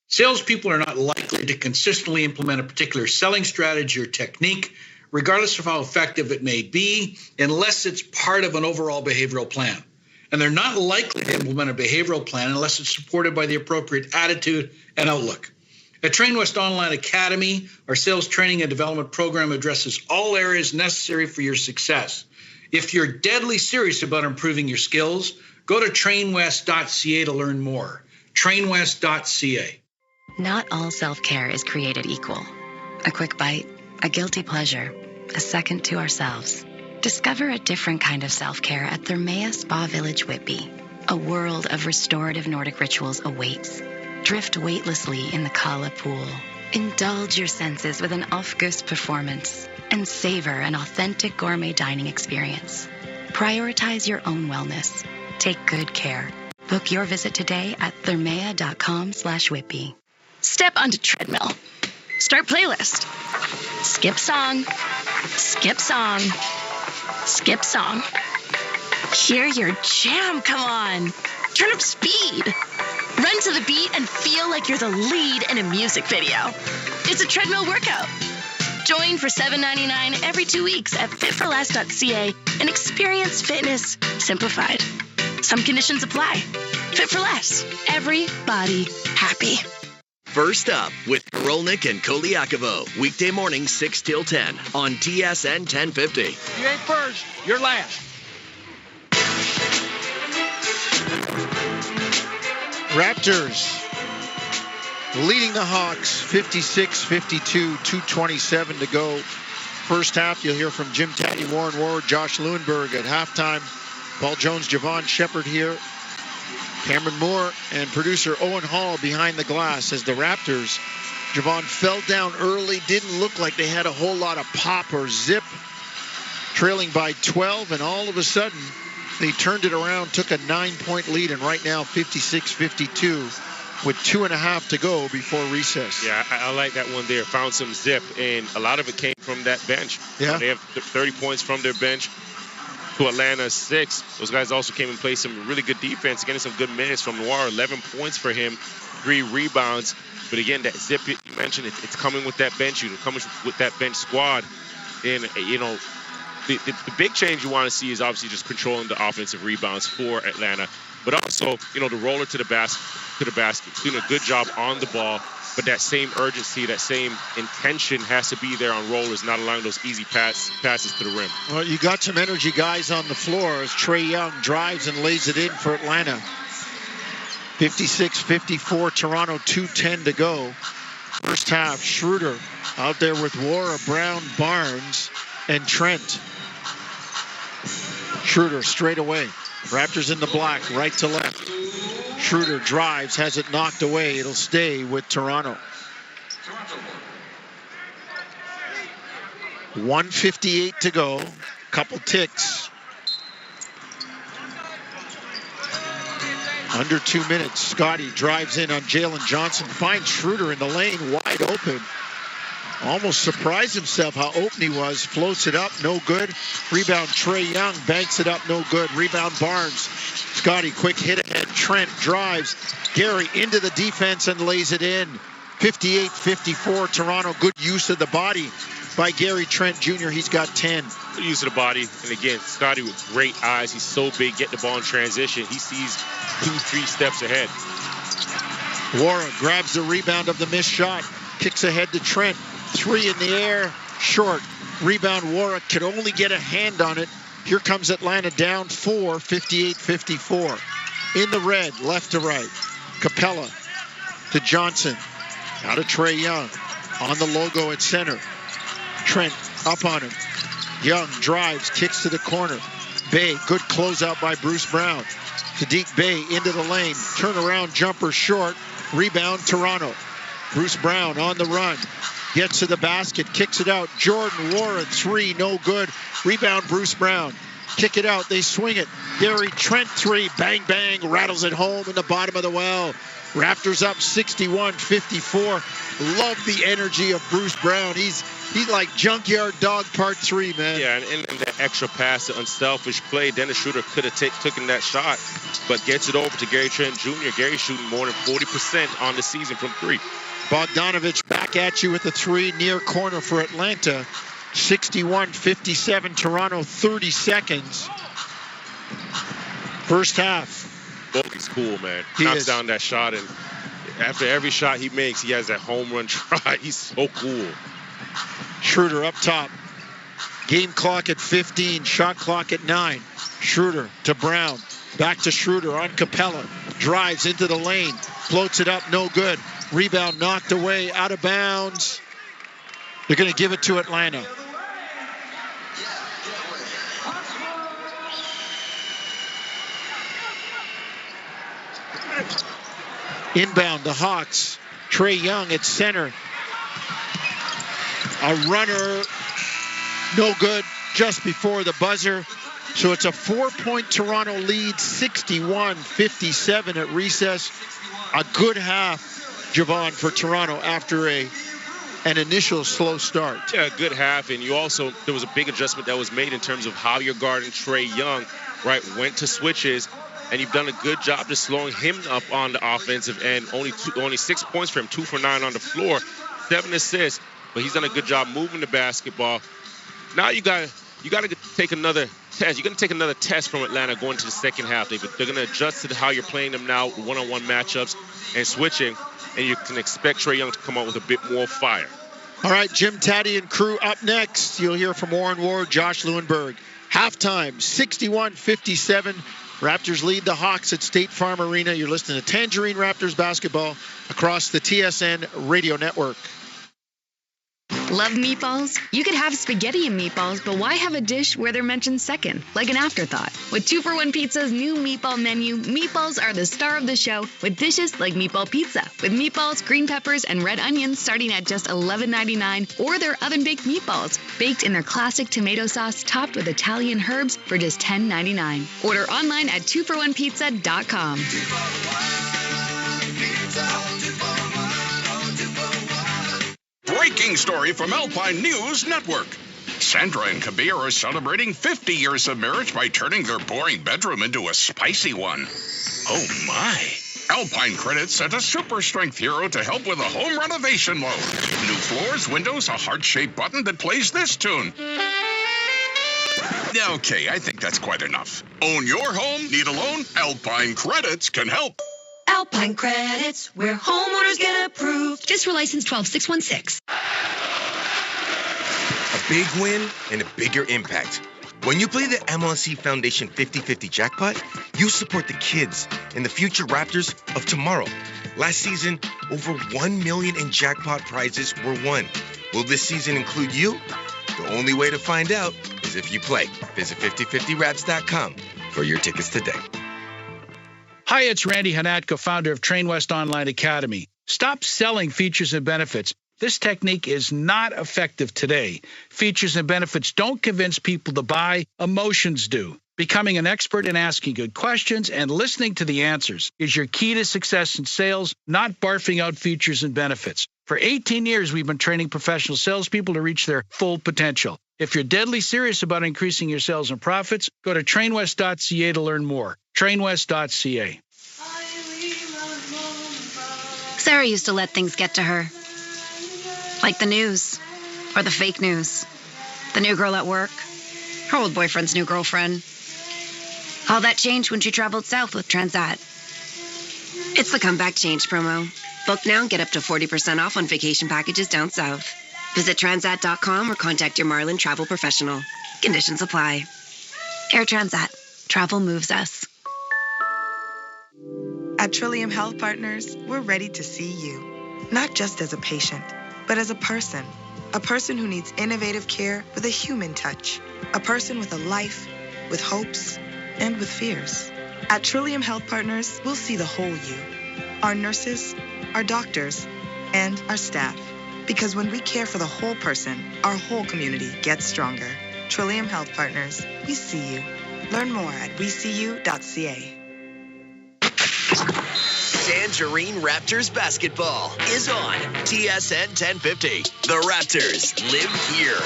[SPEAKER 12] Salespeople are not likely to consistently implement a particular selling strategy or technique, regardless of how effective it may be, unless it's part of an overall behavioral plan. And they're not likely to implement a behavioral plan unless it's supported by the appropriate attitude and outlook. At Train West Online Academy, our sales training and development program addresses all areas necessary for your success. If you're deadly serious about improving your skills, go to trainwest.ca to learn more. trainwest.ca.
[SPEAKER 16] Not all self-care is created equal. A quick bite, a guilty pleasure, a second to ourselves. Discover a different kind of self-care at Thermea Spa Village Whitby. A world of restorative Nordic rituals awaits. Drift weightlessly in the Kala pool. Indulge your senses with an Aufguss performance and savor an authentic gourmet dining experience. Prioritize your own wellness. Take good care. Book your visit today at thermea.com/Whitby.
[SPEAKER 2] Step onto treadmill. Start playlist. Skip song. Skip song. Skip song. Hear your jam, come on. Turn up speed. Run to the beat and feel like you're the lead in a music video. It's a treadmill workout. Join for $7.99 every 2 weeks at fitforless.ca and experience fitness simplified. Some conditions apply. Fit for less. Everybody happy.
[SPEAKER 13] First up with Rolnick and Koliakovo. Weekday morning 6 till 10 on TSN 1050.
[SPEAKER 12] You ain't first, you're last.
[SPEAKER 9] Raptors leading the Hawks 56-52, 2:27 to go. First half, you'll hear from Jim Taddy, Warren Ward, Josh Lewinberg at halftime. Paul Jones, Javon Shepard here. Cameron Moore and producer Owen Hall behind the glass as the Raptors, Javon, fell down early. Didn't look like they had a whole lot of pop or zip. Trailing by 12, and all of a sudden, they turned it around, took a 9-point lead, and right now 56-52 with 2.5 to go before recess.
[SPEAKER 10] Yeah, I like that one there. Found some zip, and a lot of it came from that bench.
[SPEAKER 9] Yeah.
[SPEAKER 10] They have 30 points from their bench to Atlanta's 6. Those guys also came and played some really good defense, getting some good minutes from Noir. 11 points for him, 3 rebounds. But again, that zip you mentioned, it's coming with that bench unit, coming with that bench squad. And, you know, the big change you want to see is obviously just controlling the offensive rebounds for Atlanta, but also, you know, the roller to the basket, doing a good job on the ball, but that same urgency, that same intention has to be there on rollers, not allowing those easy passes to the rim.
[SPEAKER 9] Well, you got some energy guys on the floor as Trae Young drives and lays it in for Atlanta. 56-54, Toronto, 2:10 to go. First half, Schroeder out there with Wara, Brown, Barnes, and Trent. Schroeder straight away. Raptors in the black, right to left. Schroeder drives, has it knocked away. It'll stay with Toronto. 1:58 to go. Couple ticks. Under 2 minutes. Scotty drives in on Jalen Johnson. Finds Schroeder in the lane, wide open. Almost surprised himself how open he was. Floats it up, no good. Rebound, Trae Young banks it up, no good. Rebound, Barnes. Scotty, quick hit ahead. Trent drives. Gary into the defense and lays it in. 58-54, Toronto. Good use of the body by Gary Trent Jr. He's got 10.
[SPEAKER 10] Good use of the body. And again, Scotty with great eyes. He's so big, get the ball in transition. He sees 2-3 steps ahead.
[SPEAKER 9] Wara grabs the rebound of the missed shot. Kicks ahead to Trent. 3 in the air, short. Rebound, Wara could only get a hand on it. Here comes Atlanta down 4, 58-54. In the red, left to right. Capella to Johnson. Out of Trae Young. On the logo at center. Trent up on him. Young drives, kicks to the corner. Bay, good closeout by Bruce Brown. Sadiq Bay into the lane. Turnaround jumper short. Rebound, Toronto. Bruce Brown on the run. Gets to the basket, kicks it out. Jordan Wara, 3, no good. Rebound, Bruce Brown. Kick it out, they swing it. Gary Trent, 3, bang, bang, rattles it home in the bottom of the well. Raptors up 61-54. Love the energy of Bruce Brown. He's like Junkyard Dog Part 3, man.
[SPEAKER 10] Yeah, and that extra pass, the unselfish play, Dennis Schroeder could have taken that shot, but gets it over to Gary Trent Jr. Gary shooting more than 40% on the season from 3.
[SPEAKER 9] Bogdanovich back at you with a 3 near corner for Atlanta. 61-57, Toronto, 30 seconds. First half.
[SPEAKER 10] Bogey's cool, man.
[SPEAKER 9] He
[SPEAKER 10] Knocks
[SPEAKER 9] is.
[SPEAKER 10] down that shot, and after every shot he makes, he has that home run try. He's so cool.
[SPEAKER 9] Schroeder up top. Game clock at 15, shot clock at 9. Schroeder to Brown. Back to Schroeder on Capella. Drives into the lane. Floats it up, no good. Rebound knocked away, out of bounds. They're going to give it to Atlanta. Inbound, the Hawks. Trae Young at center. A runner, no good, just before the buzzer. So it's a 4-point Toronto lead, 61-57 at recess. A good half, Javon, for Toronto after an initial slow start.
[SPEAKER 10] Yeah, a good half, and there was a big adjustment that was made in terms of how you're guarding Trae Young, right? Went to switches, and you've done a good job just slowing him up on the offensive end. Only 6 points for him, 2 for 9 on the floor, 7 assists, but he's done a good job moving the basketball. Now you got to take another test. You're going to take another test from Atlanta going to the second half. They're going to adjust to how you're playing them now, one-on-one matchups and switching, and you can expect Trae Young to come out with a bit more fire.
[SPEAKER 9] All right, Jim Taddy and crew up next. You'll hear from Warren Ward, Josh Lewenberg. Halftime, 61-57. Raptors lead the Hawks at State Farm Arena. You're listening to Tangerine Raptors basketball across the TSN radio network.
[SPEAKER 2] Love meatballs? You could have spaghetti and meatballs, but why have a dish where they're mentioned second, like an afterthought? With 2-for-1 Pizza's new meatball menu, meatballs are the star of the show with dishes like meatball pizza, with meatballs, green peppers, and red onions starting at just $11.99, or their oven-baked meatballs, baked in their classic tomato sauce topped with Italian herbs for just $10.99. Order online at 2for1pizza.com.
[SPEAKER 5] Breaking story from Alpine News Network. Sandra and Kabir are celebrating 50 years of marriage by turning their boring bedroom into a spicy one. Oh my. Alpine Credits sent a super strength hero to help with a home renovation loan. New floors, windows, a heart-shaped button that plays this tune. Okay, I think that's quite enough. Own your home? Need a loan? Alpine Credits can help.
[SPEAKER 22] Alpine Credits, where homeowners get approved. FSRA license 12616.
[SPEAKER 6] A big win and a bigger impact. When you play the MLSE Foundation 50-50 jackpot, you support the kids and the future Raptors of tomorrow. Last season, over $1 million in jackpot prizes were won. Will this season include you? The only way to find out is if you play. Visit 5050raps.com for your tickets today.
[SPEAKER 12] Hi, it's Randy Hanatko, founder of Train West Online Academy. Stop selling features and benefits. This technique is not effective today. Features and benefits don't convince people to buy, emotions do. Becoming an expert in asking good questions and listening to the answers is your key to success in sales, not barfing out features and benefits. For 18 years, we've been training professional salespeople to reach their full potential. If you're deadly serious about increasing your sales and profits, go to trainwest.ca to learn more. Trainwest.ca.
[SPEAKER 14] Sarah used to let things get to her. Like the news, or the fake news. The new girl at work, her old boyfriend's new girlfriend. All that changed when she traveled south with Transat.
[SPEAKER 15] It's the Comeback Change promo. Book now and get up to 40% off on vacation packages down south. Visit Transat.com or contact your Marlin travel professional. Conditions apply.
[SPEAKER 14] Air Transat. Travel moves us.
[SPEAKER 4] At Trillium Health Partners, we're ready to see you. Not just as a patient, but as a person. A person who needs innovative care with a human touch. A person with a life, with hopes, and with fears. At Trillium Health Partners, we'll see the whole you. Our nurses, our doctors, and our staff. Because when we care for the whole person, our whole community gets stronger. Trillium Health Partners, we see you. Learn more at weseeyou.ca.
[SPEAKER 13] Tangerine Raptors basketball is on TSN 1050. The Raptors live here.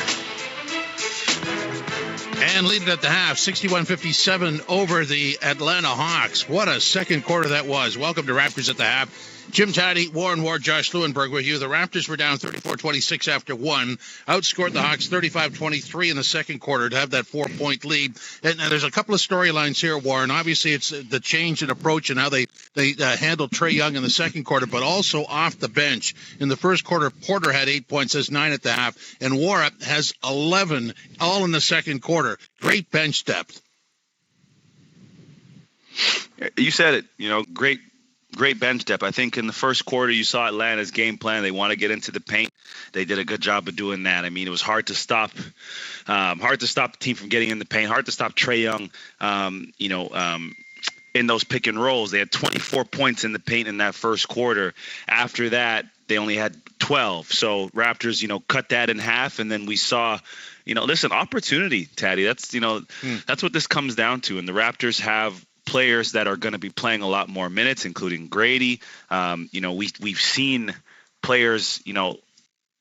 [SPEAKER 8] And leading at the half, 61-57 over the Atlanta Hawks. What a second quarter that was. Welcome to Raptors at the half. Jim Taddy, Warren Ward, Josh Lewenberg with you. The Raptors were down 34-26 after one. Outscored the Hawks 35-23 in the second quarter to have that 4-point lead. And there's a couple of storylines here, Warren. Obviously, it's the change in approach and how they handled Trae Young in the second quarter, but also off the bench. In the first quarter, Porter had 8 points, has 9 at the half, and Wara has 11, all in the second quarter. Great bench depth.
[SPEAKER 7] You said it, great bench depth. I think in the first quarter you saw Atlanta's game plan. They want to get into the paint. They did a good job of doing that. I mean, it was hard to stop the team from getting in the paint, hard to stop Trae Young, in those pick and rolls. They had 24 points in the paint in that first quarter. After that, they only had 12. So Raptors, cut that in half, and then we saw opportunity, Taddy. That's what this comes down to. And the Raptors have players that are going to be playing a lot more minutes, including Grady. We've seen players,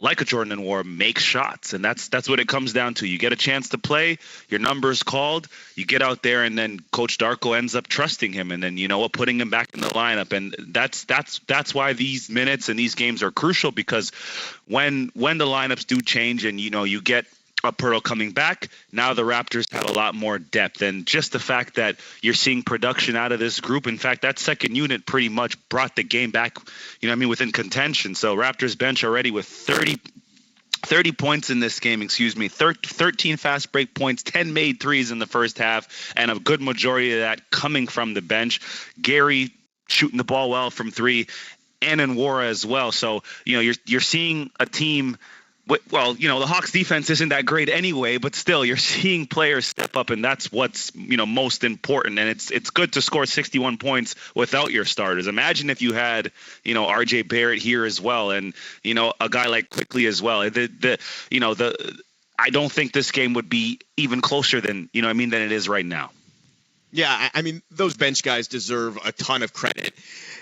[SPEAKER 7] like a Jordan and Wara make shots, and that's what it comes down to. You get a chance to play, your number's called, you get out there, and then Coach Darko ends up trusting him, and then putting him back in the lineup. And that's why these minutes and these games are crucial, because when the lineups do change and you get Pearl coming back, now the Raptors have a lot more depth, and just the fact that you're seeing production out of this group. In fact, that second unit pretty much brought the game back, within contention. So Raptors bench already with 30 points in this game, 13 fast break points, 10 made threes in the first half, and a good majority of that coming from the bench. Gary shooting the ball well from three, and in Wara as well. So, you're seeing a team. Well, the Hawks defense isn't that great anyway, but still you're seeing players step up, and that's what's, most important. And it's good to score 61 points without your starters. Imagine if you had, RJ Barrett here as well, and, a guy like Quickly as well. I don't think this game would be even closer than it is right now.
[SPEAKER 23] Yeah, I mean, those bench guys deserve a ton of credit.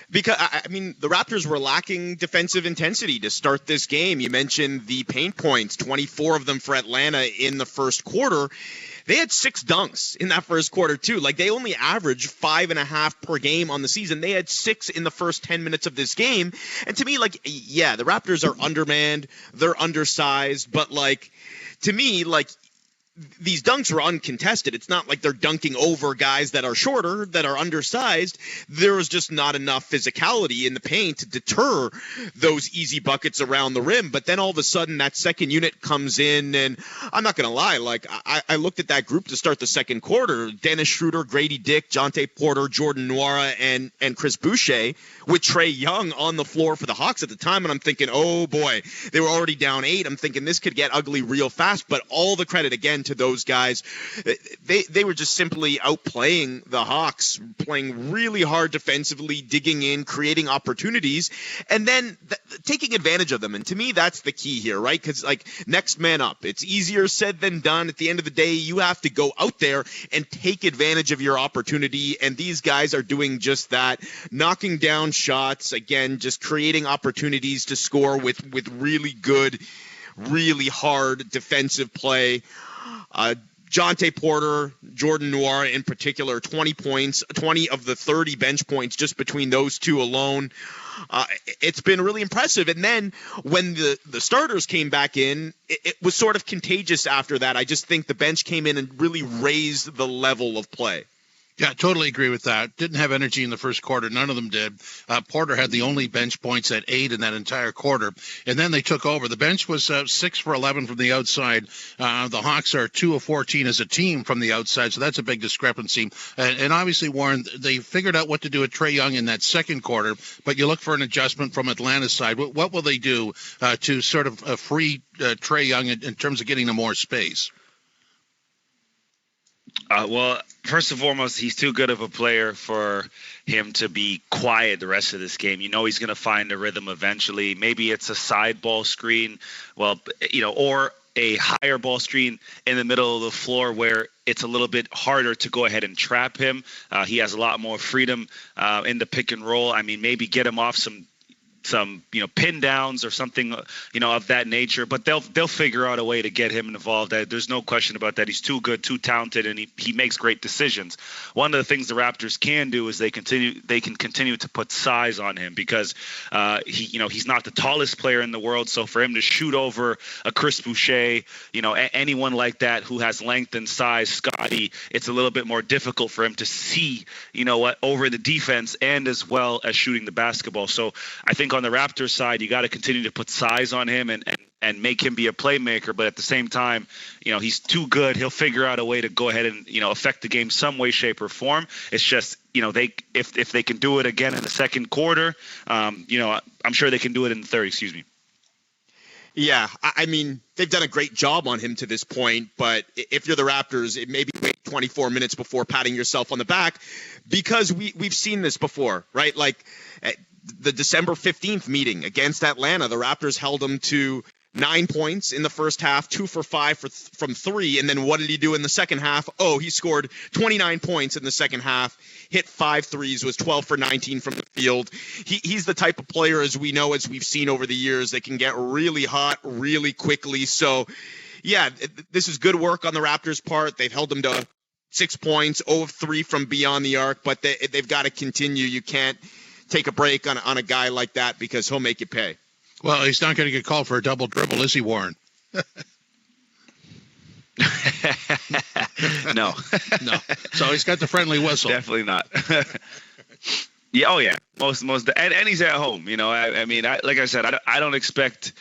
[SPEAKER 23] Because, the Raptors were lacking defensive intensity to start this game. You mentioned the paint points, 24 of them for Atlanta in the first quarter. They had 6 dunks in that first quarter, too. Like, they only averaged 5.5 per game on the season. They had 6 in the first 10 minutes of this game. And to me, the Raptors are undermanned. They're undersized. But, to me, these dunks were uncontested. It's not like they're dunking over guys that are shorter, that are undersized. There was just not enough physicality in the paint to deter those easy buckets around the rim. But then all of a sudden that second unit comes in, and I'm not going to lie, I looked at that group to start the second quarter. Dennis Schroeder, Grady Dick, Jonte Porter, Jordan Nwora, and Chris Boucher, with Trae Young on the floor for the Hawks at the time. And I'm thinking, oh boy, they were already down 8. I'm thinking this could get ugly real fast. But all the credit again to to those guys. They were just simply outplaying the Hawks, playing really hard defensively, digging in, creating opportunities, and then taking advantage of them. And to me, that's the key here, right? Because, like, next man up. It's easier said than done. At the end of the day, you have to go out there and take advantage of your opportunity, and these guys are doing just that, knocking down shots, again, just creating opportunities to score with really good, really hard defensive play. Jonte Porter, Jordan Noir in particular, 20 points, 20 of the 30 bench points just between those two alone. It's been really impressive. And then when the starters came back in, it was sort of contagious after that. I just think the bench came in and really raised the level of play.
[SPEAKER 8] Yeah, totally agree with that. Didn't have energy in the first quarter. None of them did. Porter had the only bench points at 8 in that entire quarter. And then they took over. The bench was 6 for 11 from the outside. The Hawks are 2 of 14 as a team from the outside, so that's a big discrepancy. And obviously, Warren, they figured out what to do with Trae Young in that second quarter, but you look for an adjustment from Atlanta's side. What will they do to sort of free Trae Young in terms of getting him more space?
[SPEAKER 7] Well, first and foremost, he's too good of a player for him to be quiet the rest of this game. You know he's going to find a rhythm eventually. Maybe it's a side ball screen, or a higher ball screen in the middle of the floor where it's a little bit harder to go ahead and trap him. He has a lot more freedom in the pick and roll. I mean, maybe get him off some pin downs or something of that nature, but they'll figure out a way to get him involved. There's no question about that. He's too good, too talented, and he makes great decisions. One of the things the Raptors can do is they can continue to put size on him, because he's not the tallest player in the world. So for him to shoot over a Chris Boucher, anyone like that who has length and size, Scotty, it's a little bit more difficult for him to see over the defense and as well as shooting the basketball. So I think on the Raptors side, you got to continue to put size on him and make him be a playmaker. But at the same time, he's too good. He'll figure out a way to go ahead and, affect the game some way, shape, or form. It's just, if they can do it again in the second quarter, I'm sure they can do it in the third, excuse me.
[SPEAKER 23] Yeah, I mean, they've done a great job on him to this point, but if you're the Raptors, it maybe wait 24 minutes before patting yourself on the back, because we've seen this before, right? Like, the December 15th meeting against Atlanta, the Raptors held them to 9 points in the first half, 2 for 5 from 3. And then what did he do in the second half? Oh, he scored 29 points in the second half, hit 5 threes, was 12 for 19 from the field. He's the type of player, as we know, as we've seen over the years, that can get really hot really quickly. So, yeah, this is good work on the Raptors' part. They've held him to 6 points, 0 of 3 from beyond the arc, but they've got to continue. You can't take a break on a guy like that, because he'll make you pay.
[SPEAKER 8] Well, he's not going to get called for a double dribble, is he, Warren?
[SPEAKER 7] No.
[SPEAKER 8] No. So he's got the friendly whistle.
[SPEAKER 7] Definitely not. Yeah. Oh, yeah. Most, and he's at home. I mean, like I said, I don't expect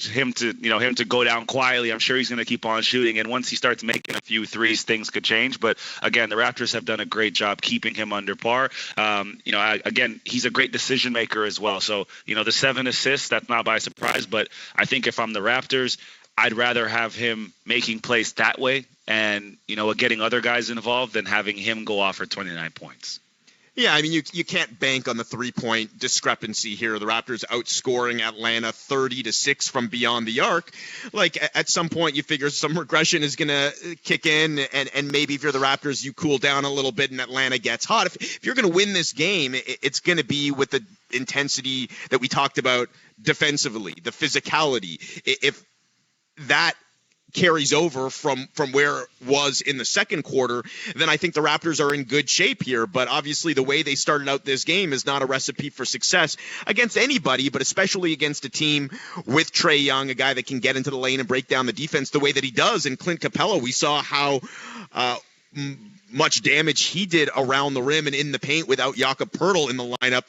[SPEAKER 7] him to go down quietly. I'm sure he's going to keep on shooting, and once he starts making a few threes, things could change. But again, the Raptors have done a great job keeping him under par. Again, he's a great decision maker as well. So the 7 assists, that's not by surprise. But I think if I'm the Raptors, I'd rather have him making plays that way and getting other guys involved than having him go off for 29 points.
[SPEAKER 23] Yeah, I mean, you can't bank on the 3-point discrepancy here. The Raptors outscoring Atlanta 30-6 from beyond the arc. Like, at some point, you figure some regression is going to kick in, and maybe if you're the Raptors, you cool down a little bit and Atlanta gets hot. If you're going to win this game, it's going to be with the intensity that we talked about defensively, the physicality. If that carries over from where it was in the second quarter, then I think the Raptors are in good shape here. But obviously the way they started out this game is not a recipe for success against anybody, but especially against a team with Trae Young, a guy that can get into the lane and break down the defense the way that he does. And Clint Capella, we saw how much damage he did around the rim and in the paint without Jakob Poeltl in the lineup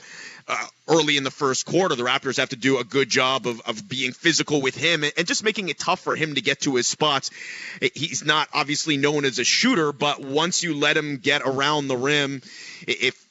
[SPEAKER 23] early in the first quarter. The Raptors have to do a good job of being physical with him and just making it tough for him to get to his spots. He's not obviously known as a shooter, but once you let him get around the rim, if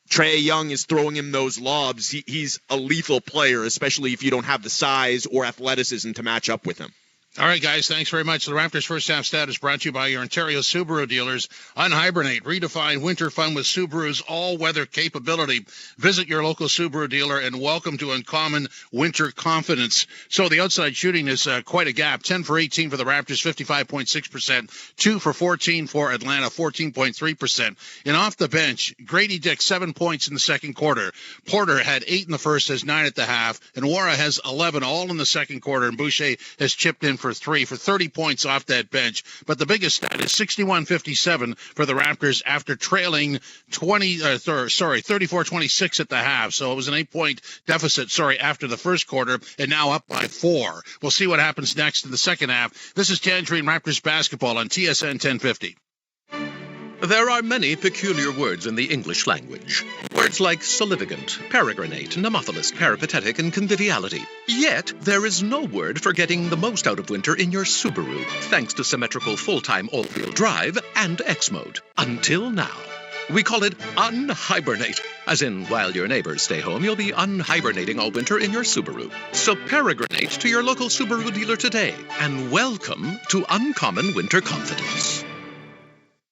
[SPEAKER 23] Trae Young is throwing him those lobs, he's a lethal player, especially if you don't have the size or athleticism to match up with him.
[SPEAKER 8] All right, guys, thanks very much. The Raptors' first half stat is brought to you by your Ontario Subaru dealers. Unhibernate, redefine winter fun with Subaru's all-weather capability. Visit your local Subaru dealer and welcome to uncommon winter confidence. So the outside shooting is quite a gap. 10 for 18 for the Raptors, 55.6%. 2 for 14 for Atlanta, 14.3%. And off the bench, Grady Dick, 7 points in the second quarter. Porter had 8 in the first, has 9 at the half. And Wara has 11, all in the second quarter. And Boucher has chipped in for 3 for 30 points off that bench. But the biggest stat is 61-57 for the Raptors after trailing 34-26 at the half. So it was an 8-point deficit, after the first quarter, and now up by 4. We'll see what happens next in the second half. This is Tangerine Raptors basketball on TSN 1050.
[SPEAKER 21] There are many peculiar words in the English language. Words like solivigant, peregrinate, nemophilus, peripatetic, and conviviality. Yet, there is no word for getting the most out of winter in your Subaru, thanks to symmetrical full-time all-wheel drive and X-Mode. Until now. We call it unhibernate, as in while your neighbors stay home, you'll be unhibernating all winter in your Subaru. So peregrinate to your local Subaru dealer today, and welcome to uncommon winter confidence.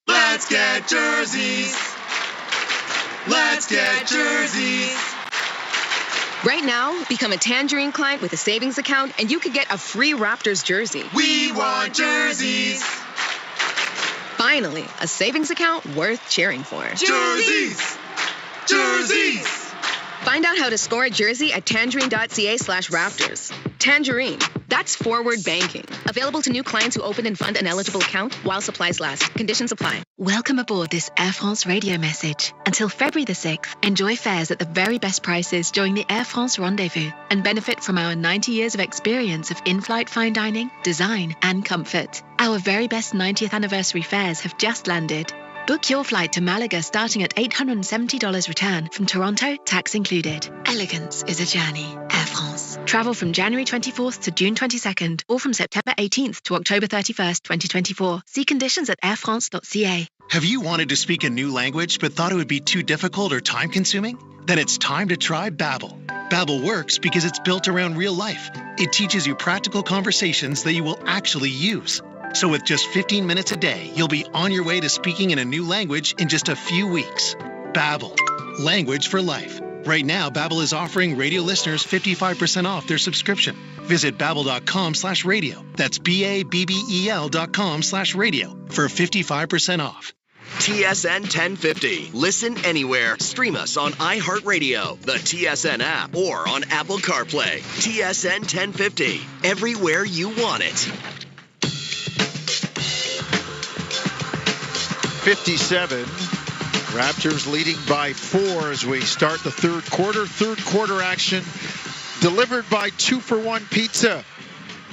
[SPEAKER 17] Let's get jerseys. Let's get jerseys.
[SPEAKER 18] Right now, become a Tangerine client with a savings account, and you could get a free Raptors jersey.
[SPEAKER 17] We want jerseys.
[SPEAKER 18] Finally, a savings account worth cheering for.
[SPEAKER 17] Jerseys. Jerseys.
[SPEAKER 18] Find out how to score a jersey at tangerine.ca/Raptors. Tangerine. That's forward banking. Available to new clients who open and fund an eligible account while supplies last. Conditions apply.
[SPEAKER 2] Welcome aboard this Air France radio message. Until February the 6th, enjoy fares at the very best prices during the Air France Rendezvous and benefit from our 90 years of experience of in-flight fine dining, design, and comfort. Our very best 90th anniversary fares have just landed. Book your flight to Malaga starting at $870 return from Toronto, tax included. Elegance is a journey. Air France. Travel from January 24th to June 22nd or from September 18th to October 31st, 2024. See conditions at airfrance.ca.
[SPEAKER 19] Have you wanted to speak a new language but thought it would be too difficult or time-consuming? Then it's time to try Babbel. Babbel works because it's built around real life. It teaches you practical conversations that you will actually use. So with just 15 minutes a day, you'll be on your way to speaking in a new language in just a few weeks. Babbel, language for life. Right now, Babbel is offering radio listeners 55% off their subscription. Visit babbel.com/radio. That's BABBEL.com/radio for 55% off.
[SPEAKER 13] TSN 1050. Listen anywhere. Stream us on iHeartRadio, the TSN app, or on Apple CarPlay. TSN 1050. Everywhere you want it.
[SPEAKER 9] 57. Raptors leading by 4 as we start the third quarter. Third quarter action delivered by 2-for-1 Pizza.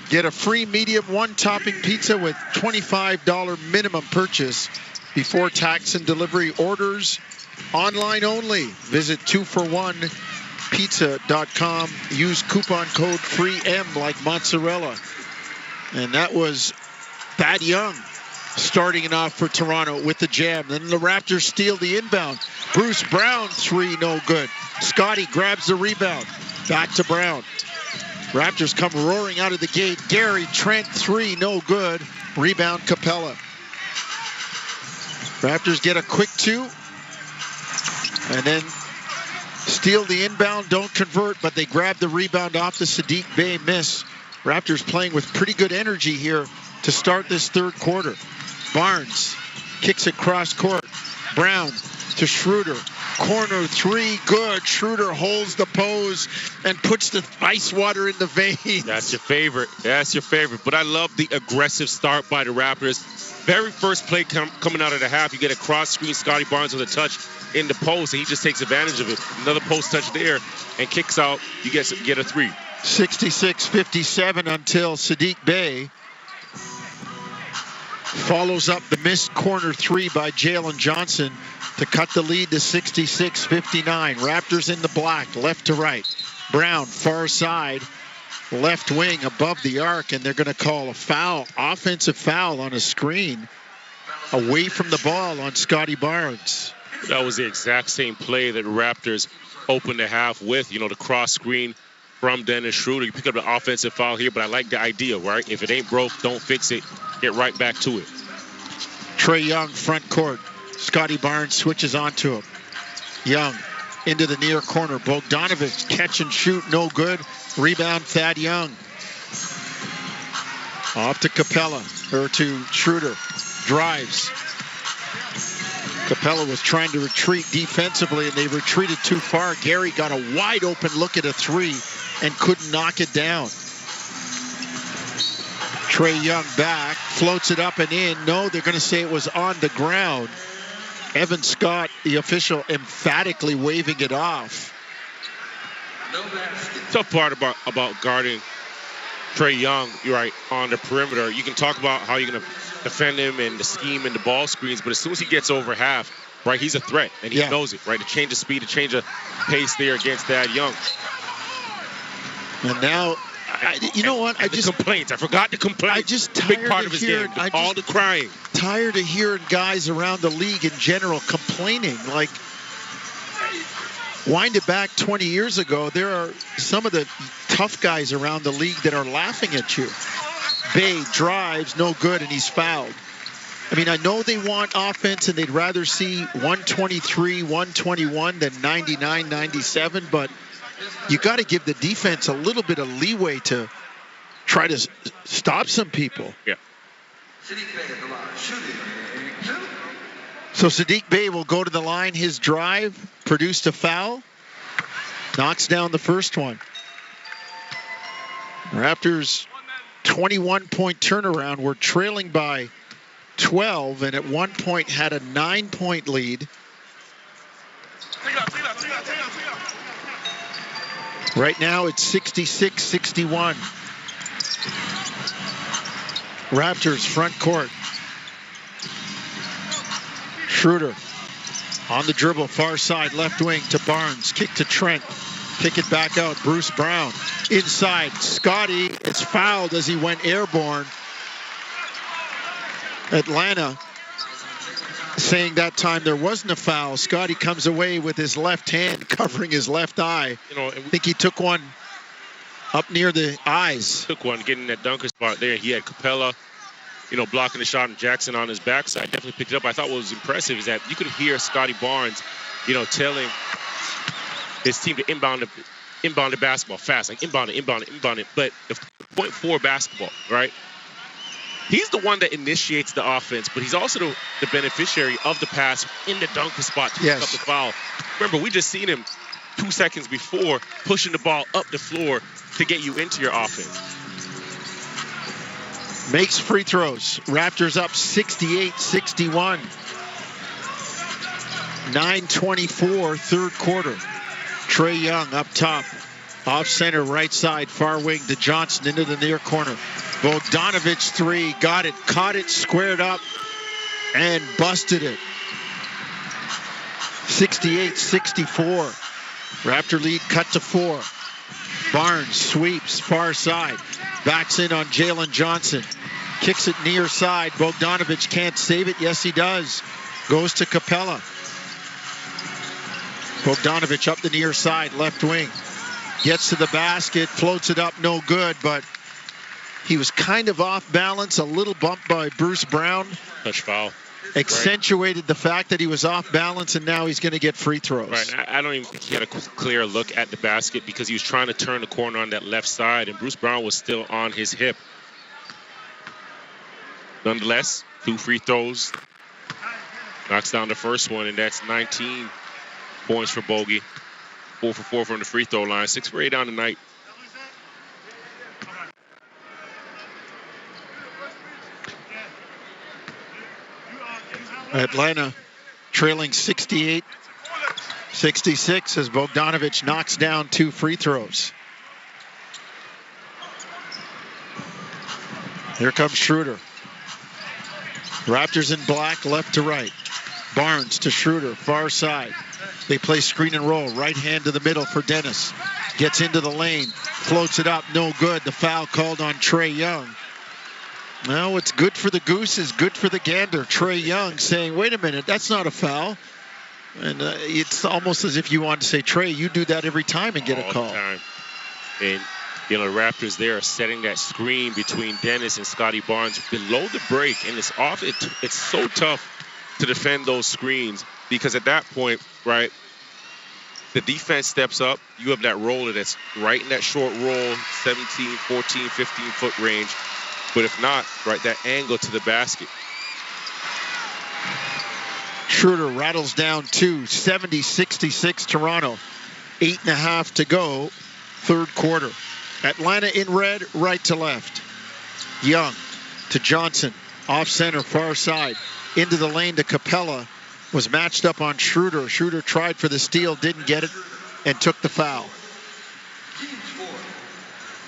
[SPEAKER 9] Get a free medium one-topping pizza with $25 minimum purchase before tax and delivery orders. Online only. Visit 2for1pizza.com. Use coupon code FREEM like mozzarella. And that was Thad Young starting it off for Toronto with the jam. Then the Raptors steal the inbound. Bruce Brown, 3, no good. Scotty grabs the rebound. Back to Brown. Raptors come roaring out of the gate. Gary Trent, 3, no good. Rebound Capella. Raptors get a quick 2. And then steal the inbound, don't convert, but they grab the rebound off the Sadiq Bey miss. Raptors playing with pretty good energy here to start this third quarter. Barnes kicks it cross court. Brown to Schroeder. Corner 3, good. Schroeder holds the pose and puts the ice water in the veins.
[SPEAKER 10] That's your favorite. That's your favorite. But I love the aggressive start by the Raptors. Very first play coming out of the half, you get a cross screen. Scotty Barnes with a touch in the post, and he just takes advantage of it. Another post touch there and kicks out. You get a 3.
[SPEAKER 9] 66-57 until Sadiq Bey follows up the missed corner 3 by Jalen Johnson to cut the lead to 66-59. Raptors in the black, left to right. Brown, far side, left wing above the arc, and they're going to call a foul, offensive foul on a screen away from the ball on Scotty Barnes.
[SPEAKER 10] That was the exact same play that Raptors opened the half with, the cross screen from Dennis Schroeder. You pick up the offensive foul here, but I like the idea, right? If it ain't broke, don't fix it. Get right back to it.
[SPEAKER 9] Trae Young, front court. Scotty Barnes switches onto him. Young into the near corner. Bogdanovich, catch and shoot, no good. Rebound, Thad Young. Off to Capella, or to Schroeder. Drives. Capella was trying to retreat defensively, and they retreated too far. Gary got a wide open look at a three and couldn't knock it down. Trae Young back, floats it up and in. No, they're going to say it was on the ground. Evan Scott, the official, emphatically waving it off.
[SPEAKER 10] Tough part about guarding Trae Young, you're right, on the perimeter. You can talk about how you're going to defend him and the scheme and the ball screens, but as soon as he gets over half, right, he's a threat, and he knows it, right? To change the speed, to change the pace there against Thad Young.
[SPEAKER 9] And now, you know what?
[SPEAKER 10] I forgot the complaints.
[SPEAKER 9] I just
[SPEAKER 10] tired big part of his game. All the crying.
[SPEAKER 9] Tired of hearing guys around the league in general complaining. Like, wind it back 20 years ago, there are some of the tough guys around the league that are laughing at you. Bay drives, no good, and he's fouled. I mean, I know they want offense and they'd rather see 123, 121 than 99, 97, but you got to give the defense a little bit of leeway to try to stop some people.
[SPEAKER 10] Yeah.
[SPEAKER 9] So Sadiq Bey will go to the line. His drive produced a foul. Knocks down the first one. Raptors 21-point turnaround. We're trailing by 12 and at one point had a 9-point lead. Right now it's 66-61. Raptors front court. Schroeder on the dribble, far side, left wing to Barnes. Kick to Trent. Kick it back out. Bruce Brown inside. Scotty is fouled as he went airborne. Atlanta saying that time there wasn't a foul. Scotty comes away with his left hand covering his left eye. I think he took one up near the eyes.
[SPEAKER 10] Took one, getting that dunker spot there. He had Capella, blocking the shot, and Jackson on his backside. Definitely picked it up. I thought what was impressive is that you could hear Scotty Barnes, telling his team to inbound the basketball fast, like inbound it. But the 0.4 basketball, right? He's the one that initiates the offense, but he's also the beneficiary of the pass in the dunker spot to pick up the foul. Remember, we just seen him 2 seconds before pushing the ball up the floor to get you into your offense.
[SPEAKER 9] Makes free throws. Raptors up 68-61. 9:24, third quarter. Trae Young up top. Off center, right side, far wing to Johnson into the near corner. Bogdanovich three, got it, caught it, squared up, and busted it. 68-64. Raptor lead cut to 4. Barnes sweeps, far side. Backs in on Jalen Johnson. Kicks it near side. Bogdanovich can't save it. Yes, he does. Goes to Capella. Bogdanovich up the near side, left wing. Gets to the basket, floats it up, no good, but he was kind of off balance, a little bump by Bruce Brown.
[SPEAKER 10] Touch foul.
[SPEAKER 9] Accentuated the fact that he was off balance, and now he's going to get free throws.
[SPEAKER 10] Right. I don't even think he had a clear look at the basket because he was trying to turn the corner on that left side, and Bruce Brown was still on his hip. Nonetheless, 2 free throws. Knocks down the first one, and that's 19 points for Bogey. 4 for 4 from the free throw line. 6 for 8 on the night.
[SPEAKER 9] Atlanta trailing 68-66 as Bogdanovich knocks down 2 free throws. Here comes Schroeder. Raptors in black, left to right. Barnes to Schroeder, far side. They play screen and roll. Right hand to the middle for Dennis. Gets into the lane. Floats it up. No good. The foul called on Trae Young. Now what's good for the goose is good for the gander. Trae Young saying, wait a minute, that's not a foul. And it's almost as if you want to say, Trae, you do that every time and get a call.
[SPEAKER 10] Time. And, the Raptors there are setting that screen between Dennis and Scotty Barnes below the break. And it's so tough to defend those screens because at that point, right, the defense steps up. You have that roller that's right in that short roll, 17, 14, 15-foot range. But if not, right, that angle to the basket.
[SPEAKER 9] Schroeder rattles down 2, 70-66 Toronto. 8.5 to go, third quarter. Atlanta in red, right to left. Young to Johnson, off center, far side. Into the lane to Capella. Was matched up on Schroeder. Schroeder tried for the steal, didn't get it, and took the foul.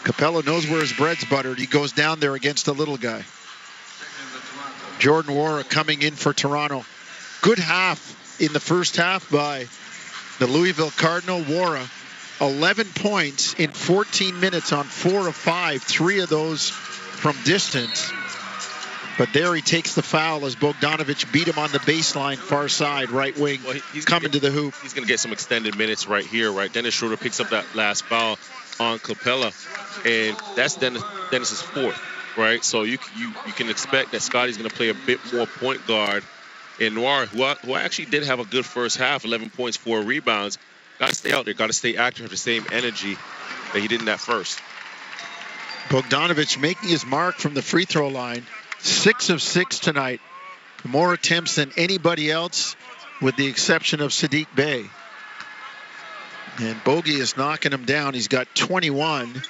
[SPEAKER 9] Capella knows where his bread's buttered. He goes down there against the little guy. Jordan Nwora coming in for Toronto. Good half in the first half by the Louisville Cardinal. Nwora, 11 points in 14 minutes on 4 of 5, 3 of those from distance. But there he takes the foul as Bogdanovic beat him on the baseline, far side, right wing, he's coming to the hoop.
[SPEAKER 10] He's going to get some extended minutes right here, right? Dennis Schroeder picks up that last foul on Capella, and that's Dennis's fourth, right? So you can expect that Scotty's going to play a bit more point guard. And Nwora, who actually did have a good first half, 11 points, 4 rebounds, got to stay out there, got to stay active with the same energy that he did in that first.
[SPEAKER 9] Bogdanovic making his mark from the free throw line. 6 of 6 tonight. More attempts than anybody else, with the exception of Sadiq Bey. And Bogey is knocking him down. He's got 21.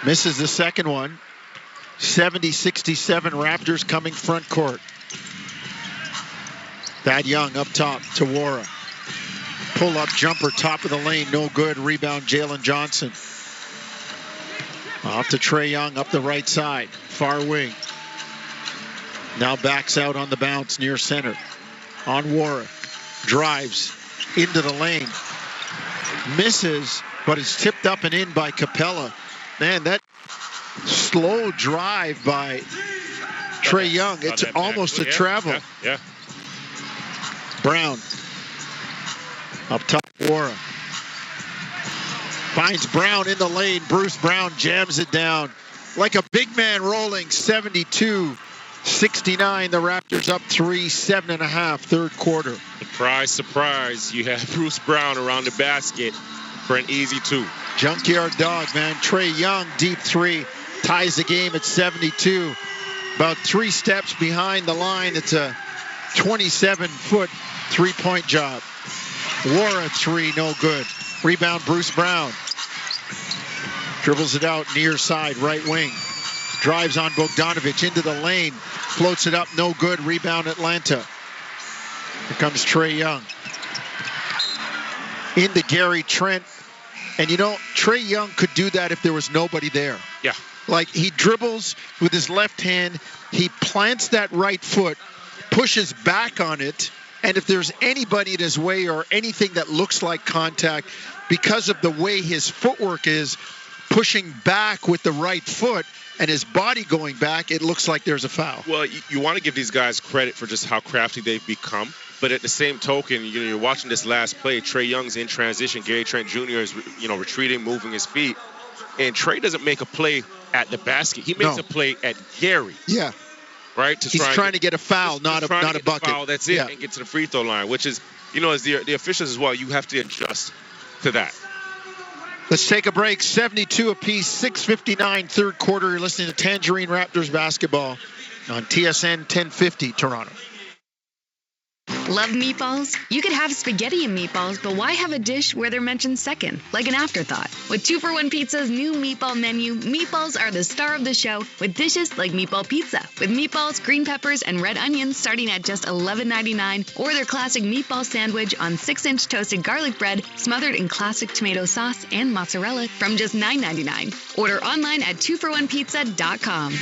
[SPEAKER 9] Misses the second one. 70-67 Raptors coming front court. Thad Young up top to Nwora. Pull-up jumper, top of the lane, no good. Rebound, Jalen Johnson. Off to Trae Young, up the right side, far wing. Now backs out on the bounce near center. On Nwora. Drives into the lane. Misses, but it's tipped up and in by Capella. Man, that slow drive by Trae Young. It's almost a travel.
[SPEAKER 10] Yeah.
[SPEAKER 9] Brown. Up top, Nwora. Finds Brown in the lane. Bruce Brown jams it down. Like a big man rolling. 72-69. The Raptors up 3, 7.5, third quarter.
[SPEAKER 10] Surprise, surprise. You have Bruce Brown around the basket for an easy 2.
[SPEAKER 9] Junkyard dog, man. Trae Young, deep 3. Ties the game at 72. About 3 steps behind the line. It's a 27-foot three-point job. Nwora 3, no good. Rebound, Bruce Brown. Dribbles it out near side, right wing. Drives on Bogdanovic into the lane. Floats it up, no good. Rebound, Atlanta. Here comes Trae Young. Into Gary Trent. And Trae Young could do that if there was nobody there.
[SPEAKER 10] Yeah.
[SPEAKER 9] Like, he dribbles with his left hand. He plants that right foot, pushes back on it. And if there's anybody in his way or anything that looks like contact, because of the way his footwork is, pushing back with the right foot and his body going back, it looks like there's a foul.
[SPEAKER 10] Well, you want to give these guys credit for just how crafty they've become. But at the same token, you're watching this last play. Trae Young's in transition. Gary Trent Jr. is, retreating, moving his feet. And Trae doesn't make a play at the basket. He makes a play at Gary.
[SPEAKER 9] Yeah.
[SPEAKER 10] Right?
[SPEAKER 9] He's trying to get a foul, not a bucket.
[SPEAKER 10] Foul, that's it, and get to the free throw line, which is, as the officials as well, you have to adjust to that.
[SPEAKER 9] Let's take a break. 72 apiece, 6:59, third quarter. You're listening to Tangerine Raptors basketball on TSN 1050 Toronto.
[SPEAKER 18] Love meatballs? You could have spaghetti and meatballs, but why have a dish where they're mentioned second, like an afterthought? With 2-for-1 Pizza's new meatball menu, meatballs are the star of the show with dishes like meatball pizza, with meatballs, green peppers, and red onions starting at just $11.99, or their classic meatball sandwich on 6-inch toasted garlic bread smothered in classic tomato sauce and mozzarella from just $9.99. Order online at 2for1pizza.com.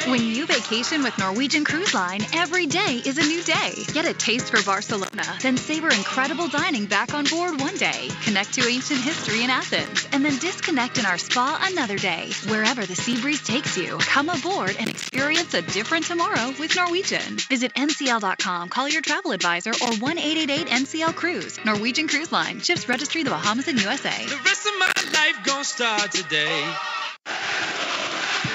[SPEAKER 16] When you vacation
[SPEAKER 1] vacation with Norwegian Cruise Line, every day is a new day. Get a taste for Barcelona, then savor incredible dining back on board one day. Connect to ancient history in Athens, and then disconnect in our spa another day. Wherever the sea breeze takes you, come aboard and experience a different tomorrow with Norwegian. Visit ncl.com, call your travel advisor, or 1-888-NCL-CRUISE. Norwegian Cruise Line, ships registry the Bahamas and USA.
[SPEAKER 11] The rest of my life gonna start today.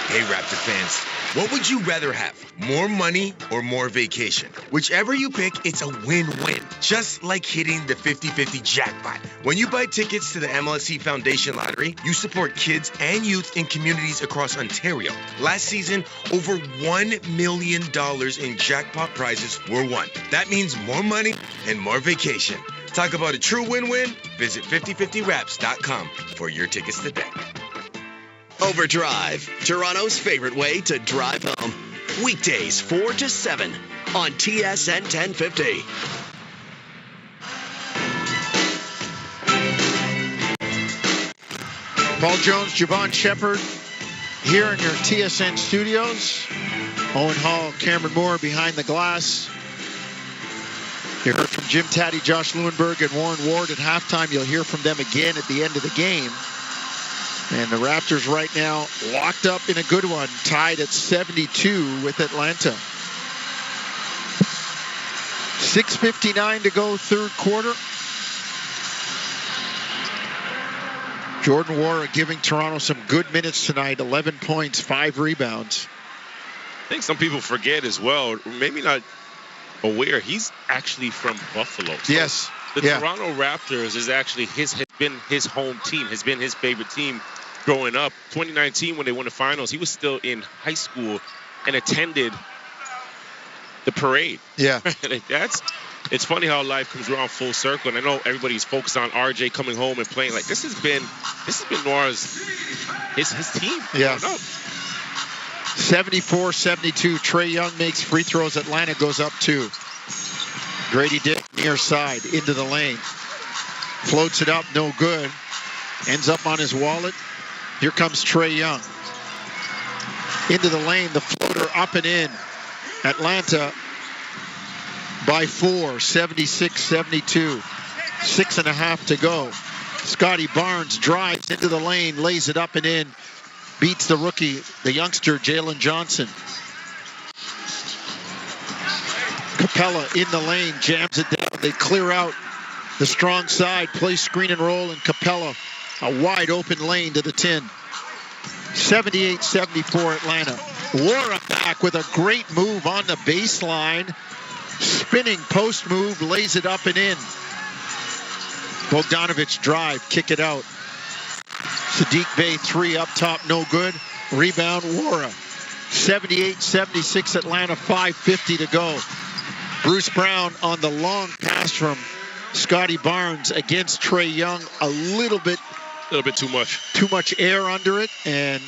[SPEAKER 6] Hey, Raptor fans, what would you rather have? More money or more vacation? Whichever you pick, it's a win-win. Just like hitting the 50-50 jackpot. When you buy tickets to the MLSE Foundation Lottery, you support kids and youth in communities across Ontario. Last season, over $1 million in jackpot prizes were won. That means more money and more vacation. Talk about a true win-win? Visit 5050raps.com for your tickets today.
[SPEAKER 13] Overdrive, Toronto's favorite way to drive home. Weekdays 4 to 7 on TSN 1050.
[SPEAKER 9] Paul Jones, Javon Shepard here in your TSN studios. Owen Hall, Cameron Moore behind the glass. You heard from Jim Taddy, Josh Lewenberg, and Warren Ward at halftime. You'll hear from them again at the end of the game. And the Raptors right now locked up in a good one, tied at 72 with Atlanta. 6:59 to go, third quarter. Jordan Nwora giving Toronto some good minutes tonight, 11 points, 5 rebounds.
[SPEAKER 10] I think some people forget as well, maybe not aware, he's actually from Buffalo. So
[SPEAKER 9] yes.
[SPEAKER 10] The Toronto Raptors has been his home team, has been his favorite team growing up. 2019, when they won the finals, he was still in high school and attended the parade.
[SPEAKER 9] Yeah.
[SPEAKER 10] It's funny how life comes around full circle. And I know everybody's focused on RJ coming home and playing. Like, this has been Noira's his team.
[SPEAKER 9] Yeah. 74-72. Trae Young makes free throws. Atlanta goes up 2. Grady Dick near side into the lane. Floats it up, no good. Ends up on his wallet. Here comes Trae Young. Into the lane, the floater up and in. Atlanta by 4, 76-72. 6.5 to go. Scotty Barnes drives into the lane, lays it up and in. Beats the rookie, the youngster, Jalen Johnson. Capella in the lane, jams it down. They clear out the strong side, play screen and roll, and Capella, a wide open lane to the 10. 78-74 Atlanta. Nwora back with a great move on the baseline. Spinning post move, lays it up and in. Bogdanovich drive, kick it out. Sadiq Bey 3 up top, no good. Rebound, Nwora. 78-76 Atlanta, 5:50 to go. Bruce Brown on the long pass from Scotty Barnes against Trae Young. A little bit
[SPEAKER 10] too much.
[SPEAKER 9] Too much air under it, and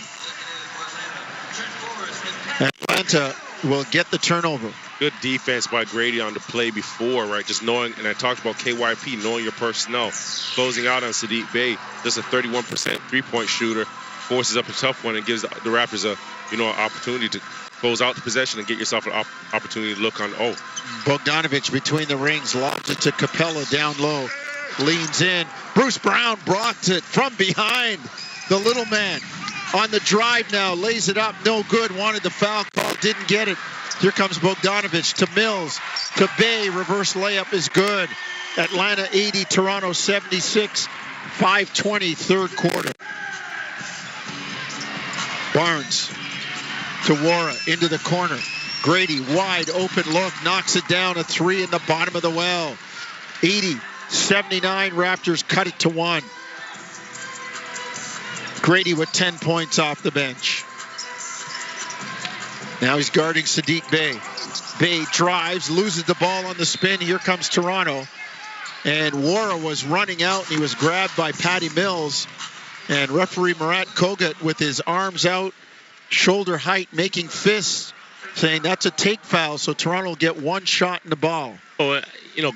[SPEAKER 9] Atlanta will get the turnover.
[SPEAKER 10] Good defense by Grady on the play before, right? Just knowing, and I talked about KYP, knowing your personnel. Closing out on Sadiq Bey, just a 31% three-point shooter, forces up a tough one and gives the Raptors an opportunity to close out the possession and get yourself an opportunity to look on.
[SPEAKER 9] Bogdanovich between the rings, lobs it to Capella down low, leans in. Bruce Brown blocked it from behind. The little man on the drive now, lays it up, no good. Wanted the foul call, didn't get it. Here comes Bogdanovich to Mills, to Bey, reverse layup is good. Atlanta 80, Toronto 76, 5:20 third quarter. Barnes to Nwora into the corner. Grady, wide open look, knocks it down, a 3 in the bottom of the well. 80-79, Raptors cut it to 1. Grady with 10 points off the bench. Now he's guarding Sadiq Bey. Bey drives, loses the ball on the spin. Here comes Toronto. And Nwora was running out, and he was grabbed by Patty Mills. And referee Murat Kogut with his arms out, shoulder height, making fists, saying that's a take foul, so Toronto will get one shot in the ball.
[SPEAKER 10] Oh,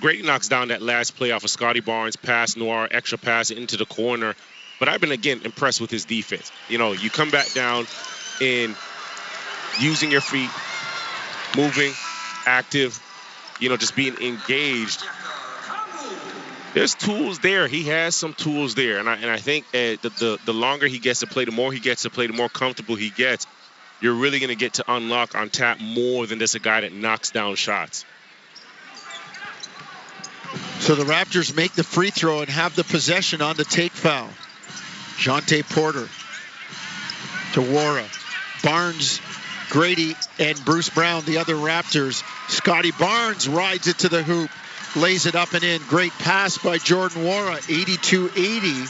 [SPEAKER 10] Grady knocks down that last play off of Scotty Barnes, pass Nwora, extra pass into the corner. But I've been, again, impressed with his defense. You come back down and using your feet, moving, active, just being engaged. There's tools there. He has some tools there. And I think the longer he gets to play, the more he gets to play, the more comfortable he gets, you're really going to get to unlock on tap more than just a guy that knocks down shots.
[SPEAKER 9] So the Raptors make the free throw and have the possession on the take foul. Jonte Porter to Wara. Barnes, Grady, and Bruce Brown, the other Raptors. Scotty Barnes rides it to the hoop, lays it up and in. Great pass by Jordan Wara, 82-80.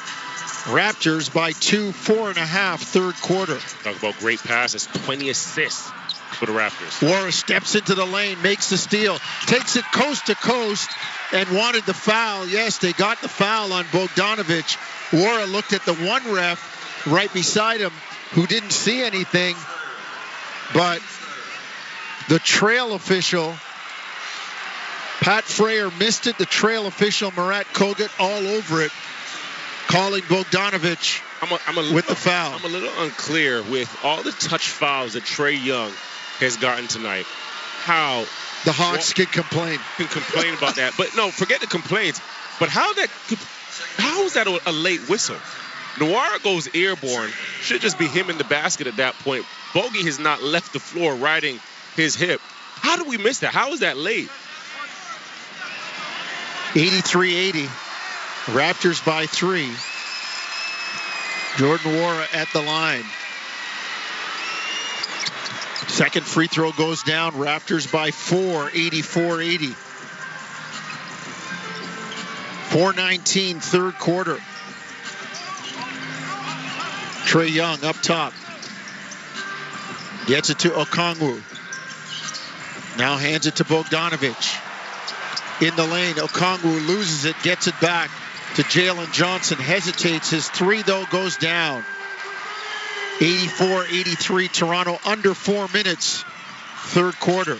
[SPEAKER 9] Raptors by 2, 4.5, third quarter.
[SPEAKER 10] Talk about great passes, 20 assists for the Raptors.
[SPEAKER 9] Wara steps into the lane, makes the steal, takes it coast to coast, and wanted the foul. Yes, they got the foul on Bogdanovic. Wara looked at the one ref right beside him who didn't see anything, but the trail official, Pat Frayer, missed it. The trail official, Murat Kogut, all over it, calling Bogdanovic with the foul.
[SPEAKER 10] I'm a little unclear with all the touch fouls that Trae Young has gotten tonight. How
[SPEAKER 9] the Hawks can complain
[SPEAKER 10] about that. But no, forget the complaints. But how is that a late whistle? Noir goes airborne. Should just be him in the basket at that point. Bogey has not left the floor riding his hip. How do we miss that? How is that late?
[SPEAKER 9] 83-80. Raptors by 3. Jordan Wara at the line. Second free throw goes down. Raptors by 4, 84-80. 4:19, third quarter. Trae Young up top. Gets it to Okongwu. Now hands it to Bogdanovic. In the lane, Okongwu loses it, gets it back to Jalen Johnson. Hesitates. His three, though, goes down. 84-83, Toronto under 4 minutes. Third quarter.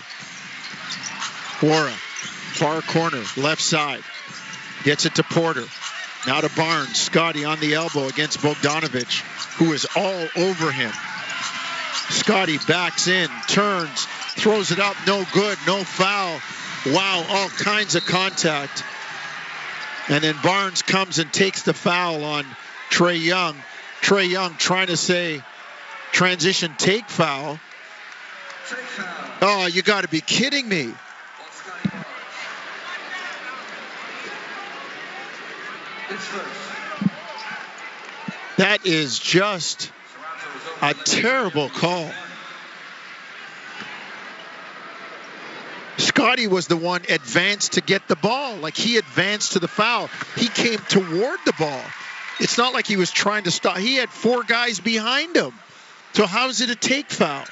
[SPEAKER 9] Wara, far corner, left side. Gets it to Porter. Now to Barnes. Scotty on the elbow against Bogdanovic, who is all over him. Scotty backs in, turns, throws it up, no good, no foul. Wow, all kinds of contact. And then Barnes comes and takes the foul on Trae Young. Trae Young trying to say transition take foul. Oh, you got to be kidding me. That is just a terrible call. Scotty was the one advanced to get the ball. Like, he advanced to the foul. He came toward the ball. It's not like he was trying to stop. He had 4 guys behind him. So how is it a take foul?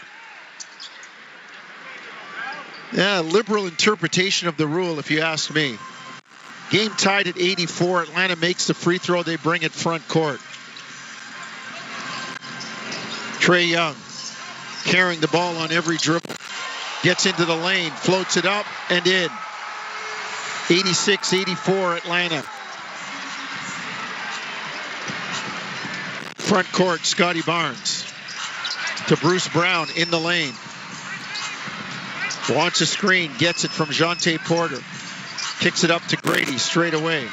[SPEAKER 9] Yeah, liberal interpretation of the rule, if you ask me. Game tied at 84. Atlanta makes the free throw. They bring it front court. Trae Young carrying the ball on every dribble. Gets into the lane, floats it up and in. 86-84 Atlanta. Front court, Scotty Barnes to Bruce Brown in the lane. Wants a screen, gets it from Jonte Porter. Kicks it up to Grady straight away.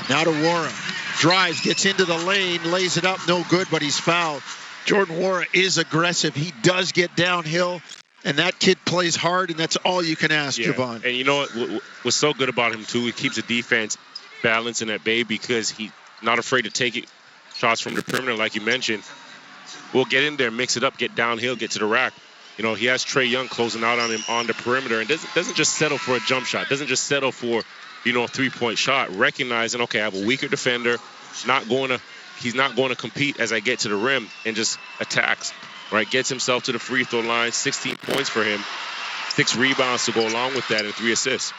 [SPEAKER 9] Now to Wara. Drives, gets into the lane, lays it up, no good, but he's fouled. Jordan Wara is aggressive. He does get downhill, and that kid plays hard, and that's all you can ask, Javon.
[SPEAKER 10] And you know what's so good about him, too? He keeps the defense balanced in that bay because he's not afraid to take it. Shots from the perimeter, like you mentioned. We'll get in there, mix it up, get downhill, get to the rack. You know, he has Trae Young closing out on him on the perimeter and doesn't just settle for a jump shot. Doesn't just settle for, a three-point shot. Recognizing, okay, I have a weaker defender. He's not going to compete as I get to the rim, and just attacks. Right? Gets himself to the free throw line. 16 points for him. 6 rebounds to go along with that, and 3 assists.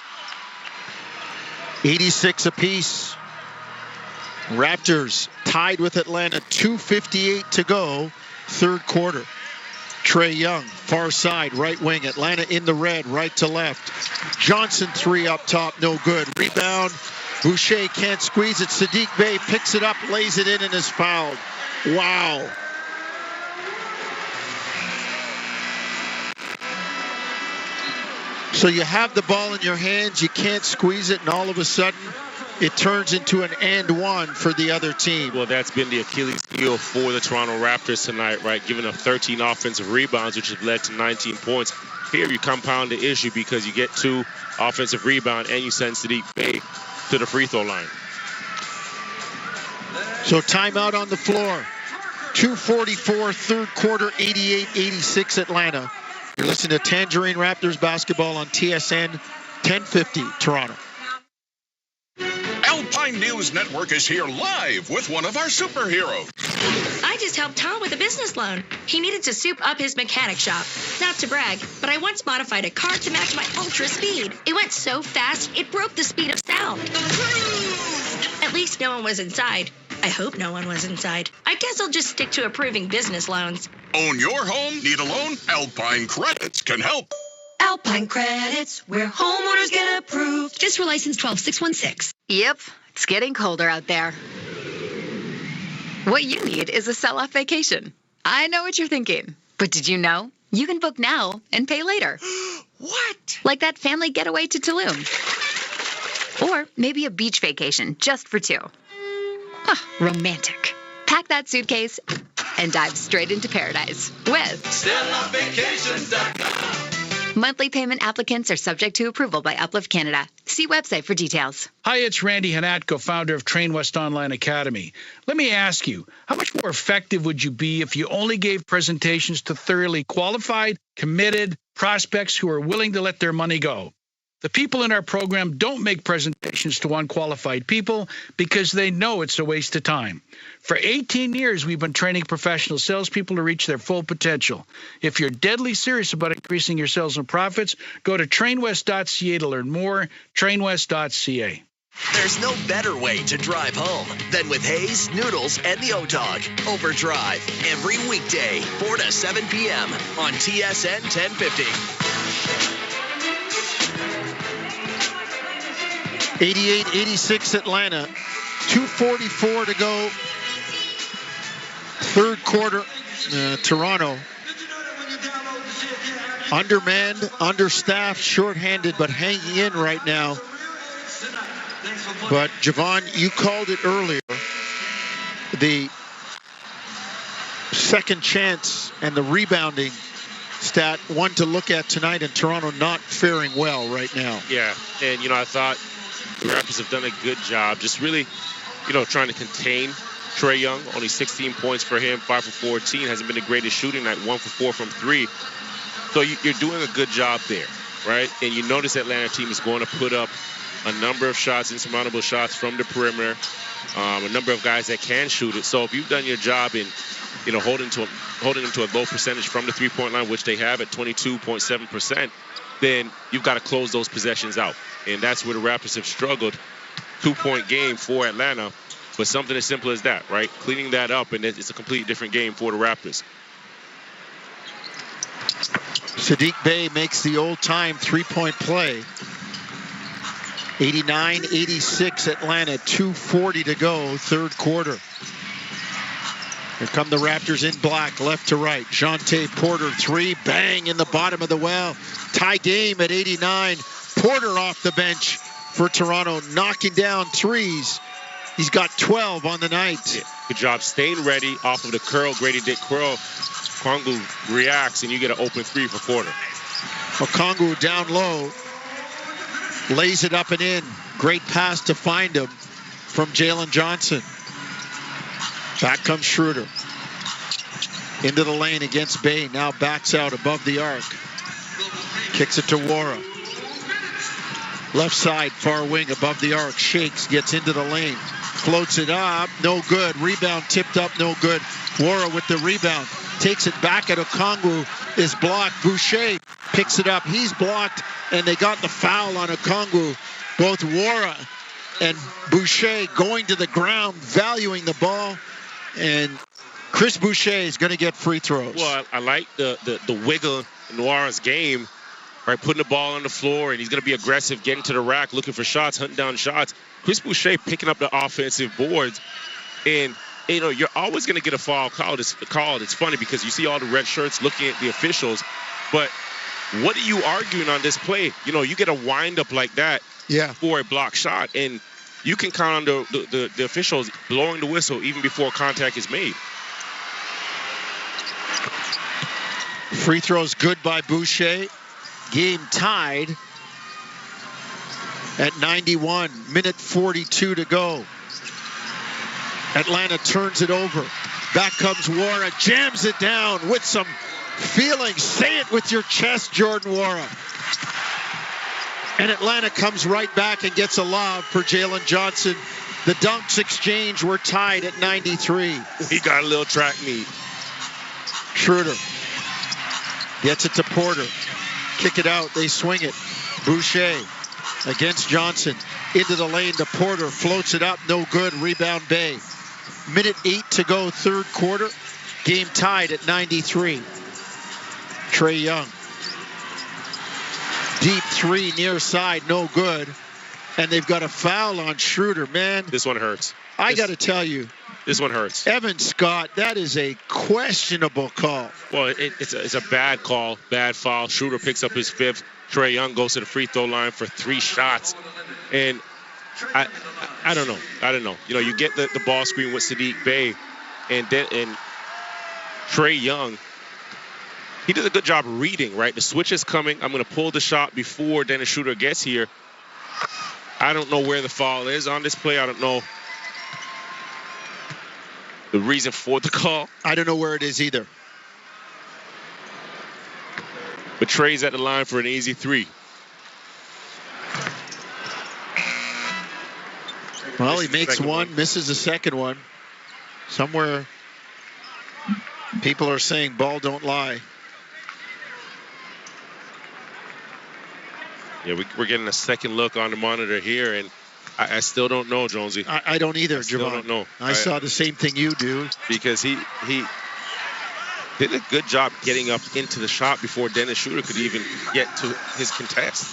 [SPEAKER 9] 86 apiece. Raptors tied with Atlanta. 2:58 to go. Third quarter. Trae Young, far side, right wing. Atlanta in the red, right to left. Johnson 3 up top, no good. Rebound. Boucher can't squeeze it. Sadiq Bey picks it up, lays it in, and is fouled. Wow. So you have the ball in your hands, you can't squeeze it, and all of a sudden it turns into an and one for the other team.
[SPEAKER 10] Well, that's been the Achilles heel for the Toronto Raptors tonight, right? Giving up 13 offensive rebounds, which has led to 19 points. Here you compound the issue because you get 2 offensive rebounds and you send Saddiq Bey to the free throw line.
[SPEAKER 9] So timeout on the floor. 2:44, third quarter, 88-86 Atlanta. You're listening to Tangerine Raptors basketball on TSN 1050 Toronto.
[SPEAKER 3] Alpine News Network is here live with one of our superheroes.
[SPEAKER 2] I just helped Tom with a business loan. He needed to soup up his mechanic shop. Not to brag, but I once modified a car to match my ultra speed. It went so fast, it broke the speed of sound. At least no one was inside. I hope no one was inside. I guess I'll just stick to approving business loans.
[SPEAKER 3] Own your home? Need a loan? Alpine Credits can help.
[SPEAKER 22] Alpine Credits, where homeowners get approved.
[SPEAKER 18] Just for license 12616.
[SPEAKER 1] Yep, it's getting colder out there. What you need is a sell-off vacation. I know what you're thinking, but did you know? You can book now and pay later.
[SPEAKER 3] What?
[SPEAKER 1] Like that family getaway to Tulum. Or maybe a beach vacation just for 2. Romantic. Pack that suitcase and dive straight into paradise with SellOffVacations.com. Monthly payment applicants are subject to approval by Uplift Canada. See website for details.
[SPEAKER 12] Hi, it's Randy Hanatko, founder of Train West Online Academy. Let me ask you, how much more effective would you be if you only gave presentations to thoroughly qualified, committed prospects who are willing to let their money go? The people in our program don't make presentations to unqualified people because they know it's a waste of time. For 18 years, we've been training professional salespeople to reach their full potential. If you're deadly serious about increasing your sales and profits, go to trainwest.ca to learn more, trainwest.ca.
[SPEAKER 13] There's no better way to drive home than with Hayes, Noodles, and the O-Dog. Overdrive every weekday, 4 to 7 p.m. on TSN 1050.
[SPEAKER 9] 88-86 Atlanta. 2:44 to go. Third quarter. Toronto. Undermanned, understaffed, shorthanded, but hanging in right now. But Javon, you called it earlier. The second chance and the rebounding stat, one to look at tonight, and Toronto not faring well right now.
[SPEAKER 10] Yeah, and I thought the Raptors have done a good job just really, trying to contain Trae Young. Only 16 points for him, 5 for 14. Hasn't been the greatest shooting night, 1 for 4 from 3. So you're doing a good job there, right? And you notice the Atlanta team is going to put up a number of shots, insurmountable shots from the perimeter, a number of guys that can shoot it. So if you've done your job in, holding them to a low percentage from the three-point line, which they have at 22.7%, then you've got to close those possessions out. And that's where the Raptors have struggled. 2-point game for Atlanta, but something as simple as that, right? Cleaning that up, and it's a completely different game for the Raptors.
[SPEAKER 9] Saddiq Bey makes the old-time three-point play. 89-86 Atlanta, 2:40 to go, third quarter. Here come the Raptors in black, left to right. Jonte Porter, 3, bang in the bottom of the well. Tie game at 89. Porter off the bench for Toronto, knocking down threes. He's got 12 on the night.
[SPEAKER 10] Yeah, good job staying ready off of the curl, Grady Dick curl. Kongu reacts, and you get an open 3 for Porter.
[SPEAKER 9] Kongu down low, lays it up and in. Great pass to find him from Jalen Johnson. Back comes Schroeder. Into the lane against Bey. Now backs out above the arc. Kicks it to Wara. Left side, far wing above the arc. Shakes, gets into the lane. Floats it up, no good. Rebound tipped up, no good. Wara with the rebound. Takes it back at Okongwu. Is blocked. Boucher picks it up. He's blocked, and they got the foul on Okongwu. Both Wara and Boucher going to the ground, valuing the ball. And Chris Boucher is going to get free throws.
[SPEAKER 10] Well, I like the wiggle in Wara's game, right? Putting the ball on the floor, and he's going to be aggressive, getting to the rack, looking for shots, hunting down shots. Chris Boucher picking up the offensive boards, and you're always going to get a foul called. It's funny because you see all the red shirts looking at the officials, but what are you arguing on this play? You know, you get a wind-up like that for a block shot, and you can count on the officials blowing the whistle even before contact is made.
[SPEAKER 9] Free throws good by Boucher. Game tied at 91. Minute 42 to go. Atlanta turns it over. Back comes Wara, jams it down with some feeling. Say it with your chest, Jordan Wara. And Atlanta comes right back and gets a lob for Jalen Johnson. The dunks exchange, we're tied at 93.
[SPEAKER 10] He got a little track meet.
[SPEAKER 9] Schroeder gets it to Porter. Kick it out, they swing it. Boucher against Johnson. Into the lane to Porter, floats it up, no good. Rebound Bay. Minute 8 to go, third quarter. Game tied at 93. Trae Young. Deep three near side, no good. And they've got a foul on Schroeder, man.
[SPEAKER 10] This one hurts.
[SPEAKER 9] I got to tell you.
[SPEAKER 10] This one hurts.
[SPEAKER 9] Evan Scott, that is a questionable call.
[SPEAKER 10] Well, it's a bad call, bad foul. Schroeder picks up his fifth. Trae Young goes to the free throw line for 3 shots. And I don't know. You know, you get the ball screen with Saddiq Bey, and Trae Young, he does a good job reading, right? The switch is coming. I'm going to pull the shot before Dennis Schroeder gets here. I don't know where the foul is on this play. I don't know the reason for the call.
[SPEAKER 9] I don't know where it is either.
[SPEAKER 10] But Trae's at the line for an easy 3.
[SPEAKER 9] Well, he makes one, misses the second one. Somewhere people are saying ball don't lie.
[SPEAKER 10] Yeah, we're getting a second look on the monitor here, and I still don't know, Jonesy.
[SPEAKER 9] I don't either, Javon.
[SPEAKER 10] Still don't know.
[SPEAKER 9] I saw the same thing you do.
[SPEAKER 10] Because he did a good job getting up into the shot before Dennis Schroeder could even get to his contest.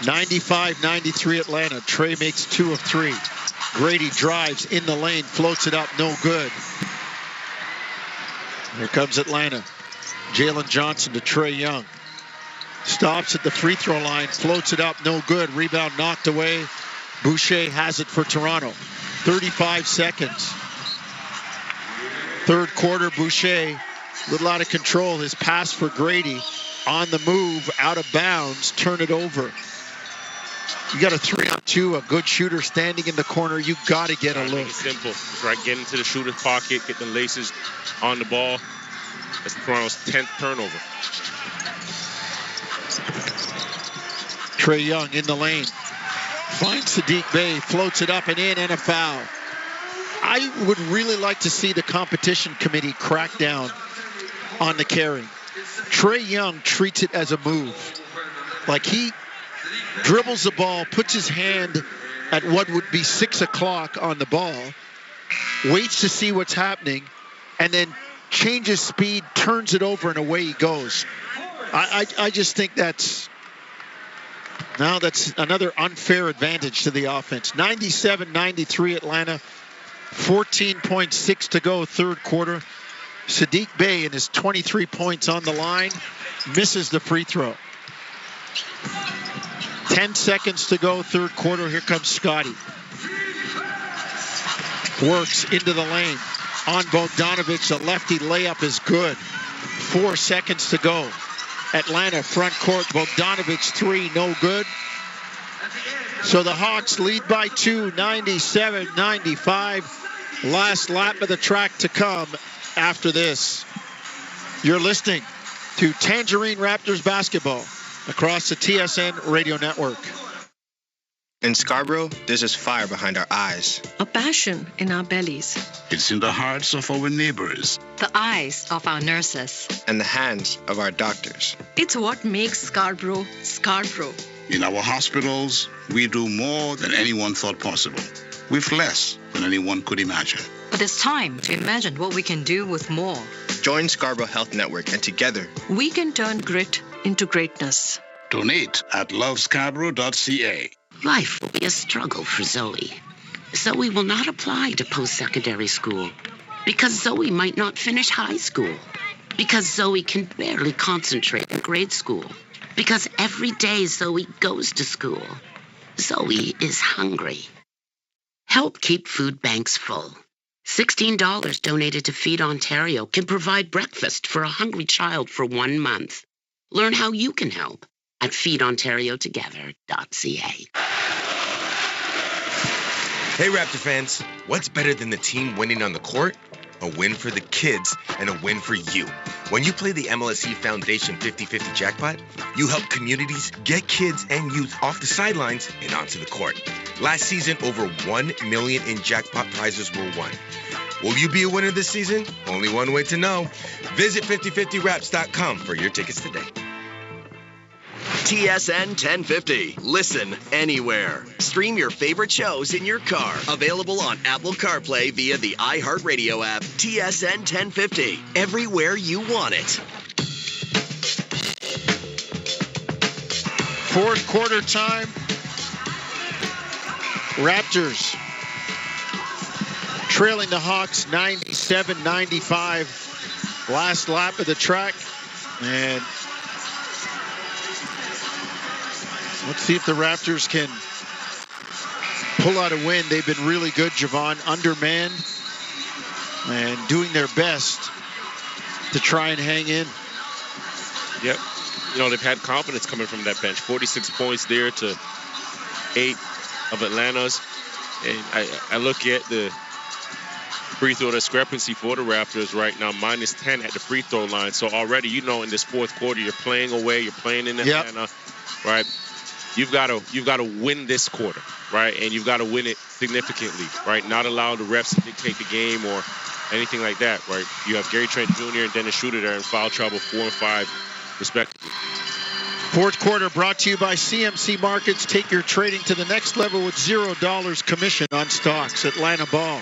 [SPEAKER 9] 95-93 Atlanta. Trae makes 2 of 3. Grady drives in the lane, floats it up, no good. Here comes Atlanta. Jalen Johnson to Trae Young. Stops at the free throw line, floats it up, no good. Rebound knocked away. Boucher has it for Toronto. 35 seconds. Third quarter, Boucher, a little out of control. His pass for Grady on the move, out of bounds, turn it over. You got a 3-on-2, a good shooter standing in the corner. You got to get a look.
[SPEAKER 10] It's simple. Right, get into the shooter's pocket, get the laces on the ball. That's Toronto's 10th turnover.
[SPEAKER 9] Trae Young in the lane. Finds Saddiq Bey, floats it up and in, and a foul. I would really like to see the competition committee crack down on the carrying. Trae Young treats it as a move. Like he dribbles the ball, puts his hand at what would be 6 o'clock on the ball, waits to see what's happening, and then changes speed, turns it over, and away he goes. I just think that's another unfair advantage to the offense. 97-93 Atlanta. 14.6 to go, third quarter. Saddiq Bey and his 23 points on the line misses the free throw. 10 seconds to go, third quarter. Here comes Scotty. Works into the lane. On Bogdanovich, the lefty layup is good. 4 seconds to go. Atlanta front court. Bogdanovich 3, no good. So the Hawks lead by 2, 97-95. Last lap of the track to come after this. You're listening to Tangerine Raptors basketball across the TSN radio network.
[SPEAKER 5] In Scarborough, there's this fire behind our eyes.
[SPEAKER 2] A passion in our bellies.
[SPEAKER 15] It's in the hearts of our neighbors.
[SPEAKER 20] The eyes of our nurses.
[SPEAKER 5] And the hands of our doctors.
[SPEAKER 2] It's what makes Scarborough, Scarborough.
[SPEAKER 15] In our hospitals, we do more than anyone thought possible, with less than anyone could imagine.
[SPEAKER 20] But it's time to imagine what we can do with more.
[SPEAKER 5] Join Scarborough Health Network, and together,
[SPEAKER 2] we can turn grit into greatness.
[SPEAKER 15] Donate at lovescarborough.ca.
[SPEAKER 24] Life will be a struggle for Zoe. Zoe will not apply to post-secondary school because Zoe might not finish high school. Because Zoe can barely concentrate in grade school. Because every day Zoe goes to school. Zoe is hungry. Help keep food banks full. $16 donated to Feed Ontario can provide breakfast for a hungry child for 1 month. Learn how you can help at feedontariotogether.ca.
[SPEAKER 6] Hey, Raptor fans, what's better than the team winning on the court? A win for the kids and a win for you. When you play the MLSE Foundation 50-50 jackpot, you help communities get kids and youth off the sidelines and onto the court. Last season, over $1 million in jackpot prizes were won. Will you be a winner this season? Only one way to know. Visit 5050raps.com for your tickets today.
[SPEAKER 13] TSN 1050. Listen anywhere. Stream your favorite shows in your car. Available on Apple CarPlay via the iHeartRadio app. TSN 1050. Everywhere you want it.
[SPEAKER 9] Fourth quarter time. Raptors trailing the Hawks 97-95. Last lap of the track. And let's see if the Raptors can pull out a win. They've been really good, Javon, undermanned and doing their best to try and hang in.
[SPEAKER 10] Yep. You know, they've had confidence coming from that bench. 46 points there to 8 of Atlanta's. And I look at the free throw discrepancy for the Raptors right now, minus 10 at the free throw line. So already, you know, in this fourth quarter, you're playing away, you're playing in Atlanta, right? You've got to win this quarter, right? And you've got to win it significantly, right? Not allow the refs to dictate the game or anything like that, right? You have Gary Trent Jr. and Dennis Schroeder there in foul trouble, 4 and 5, respectively.
[SPEAKER 9] Fourth quarter brought to you by CMC Markets. Take your trading to the next level with $0 commission on stocks. Atlanta ball.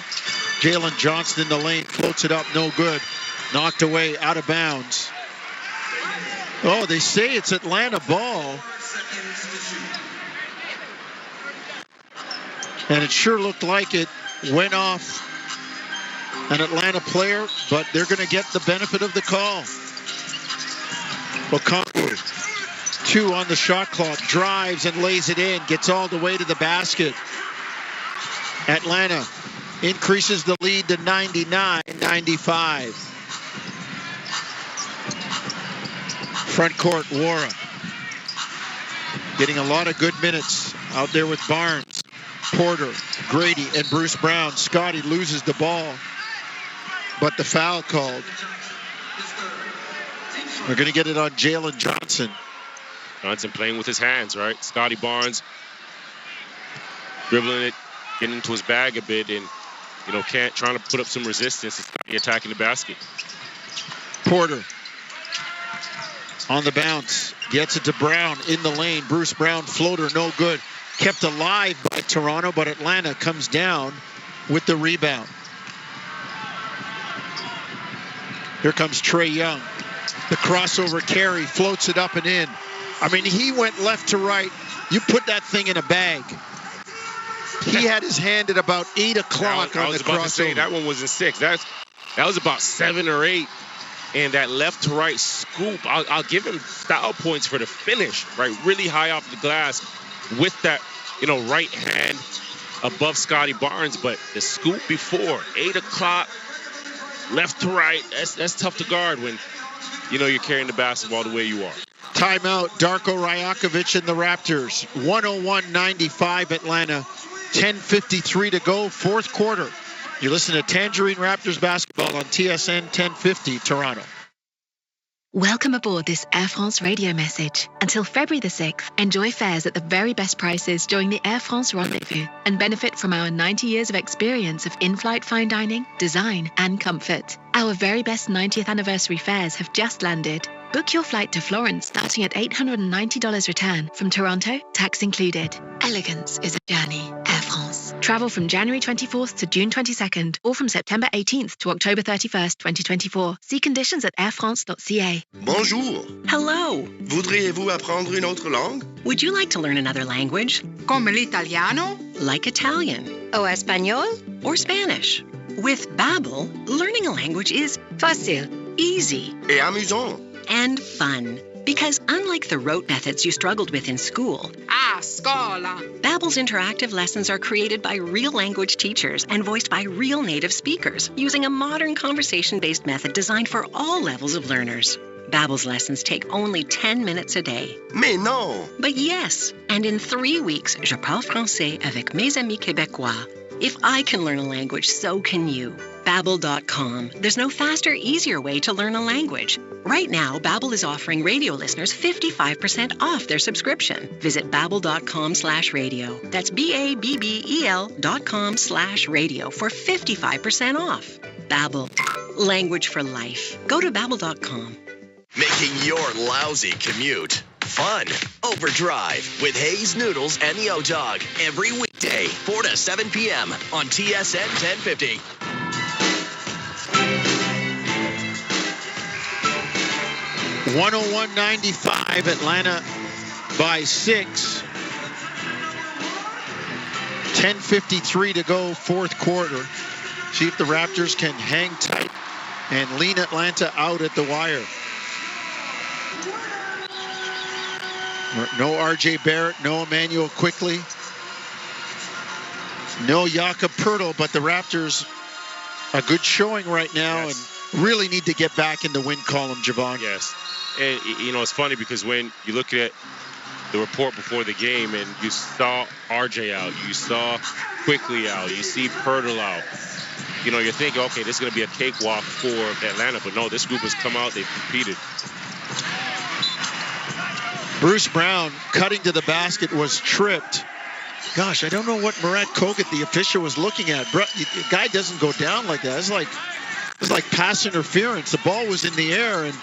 [SPEAKER 9] Jalen Johnson in the lane, floats it up, no good. Knocked away, out of bounds. Oh, they say it's Atlanta ball. And it sure looked like it went off an Atlanta player, but they're going to get the benefit of the call. Okongwu, 2 on the shot clock, drives and lays it in, gets all the way to the basket. Atlanta increases the lead to 99-95. Front court, Wara getting a lot of good minutes out there with Barnes, Porter, Grady, and Bruce Brown. Scotty loses the ball, but the foul called. We're going to get it on Jalen Johnson.
[SPEAKER 10] Johnson playing with his hands, right? Scotty Barnes dribbling it, getting into his bag a bit, and trying to put up some resistance. Scotty attacking the basket.
[SPEAKER 9] Porter on the bounce, gets it to Brown in the lane. Bruce Brown floater, no good. Kept alive by Toronto, but Atlanta comes down with the rebound. Here comes Trae Young. The crossover carry, floats it up and in. I mean, he went left to right. You put that thing in a bag. He had his hand at about 8 o'clock on the crossover.
[SPEAKER 10] I was about to say, that one was in 6. That was about 7 or 8. And that left to right scoop, I'll give him style points for the finish, right? Really high off the glass with that, right hand above Scotty Barnes. But the scoop before, 8 o'clock, left to right, that's tough to guard when, you're carrying the basketball the way you are.
[SPEAKER 9] Timeout, Darko Rajakovic and the Raptors. 101-95 Atlanta. 10:53 to go, fourth quarter. You listen to Tangerine Raptors basketball on TSN 1050 Toronto.
[SPEAKER 16] Welcome aboard this Air France radio message. Until February the 6th, enjoy fares at the very best prices during the Air France Rendezvous and benefit from our 90 years of experience of in-flight fine dining, design, and comfort. Our very best 90th anniversary fares have just landed. Book your flight to Florence starting at $890 return from Toronto, tax included. Elegance is a journey. Air France. Travel from January 24th to June 22nd or from September 18th to October 31st, 2024. See conditions at airfrance.ca.
[SPEAKER 4] Bonjour.
[SPEAKER 2] Hello.
[SPEAKER 4] Voudriez-vous apprendre une autre langue?
[SPEAKER 2] Would you like to learn another language?
[SPEAKER 7] Como l'italiano?
[SPEAKER 2] Like Italian.
[SPEAKER 7] O español?
[SPEAKER 2] Or Spanish. With Babbel, learning a language is
[SPEAKER 7] fácil. easy,
[SPEAKER 4] et amusant.
[SPEAKER 7] and fun. Because unlike the rote methods you struggled with in school,
[SPEAKER 22] scola.
[SPEAKER 7] Babbel's interactive lessons are created by real language teachers and voiced by real native speakers using a modern conversation-based method designed for all levels of learners. Babbel's lessons take only 10 minutes a day.
[SPEAKER 4] Mais non!
[SPEAKER 7] But yes, and in 3 weeks, je parle français avec mes amis québécois. If I can learn a language, so can you. Babbel.com. There's no faster, easier way to learn a language. Right now, Babbel is offering radio listeners 55% off their subscription. Visit babbel.com/radio. That's BABBEL.com/radio for 55% off. Babbel. Language for life. Go to babbel.com.
[SPEAKER 13] Making your lousy commute fun. Overdrive with Hayes Noodles and the O-Dog every weekday, 4 to 7 p.m. on TSN 1050.
[SPEAKER 9] .101.95, Atlanta by 6. 10:53 to go, fourth quarter. See if the Raptors can hang tight and lean Atlanta out at the wire. No R.J. Barrett, no Emmanuel Quickly, no Jakob Poeltl, but the Raptors a good showing right now, and really need to get back in the win column, Javon.
[SPEAKER 10] Yes. And, you know, it's funny because when you look at the report before the game and you saw RJ out, you saw Quickly out, you see Poeltl out, you know, you're thinking, okay, this is going to be a cakewalk for Atlanta. But no, this group has come out, they've competed.
[SPEAKER 9] Bruce Brown cutting to the basket was tripped. Gosh, I don't know what Murat Kogut, the official, was looking at. The guy doesn't go down like that. It's like pass interference. The ball was in the air, and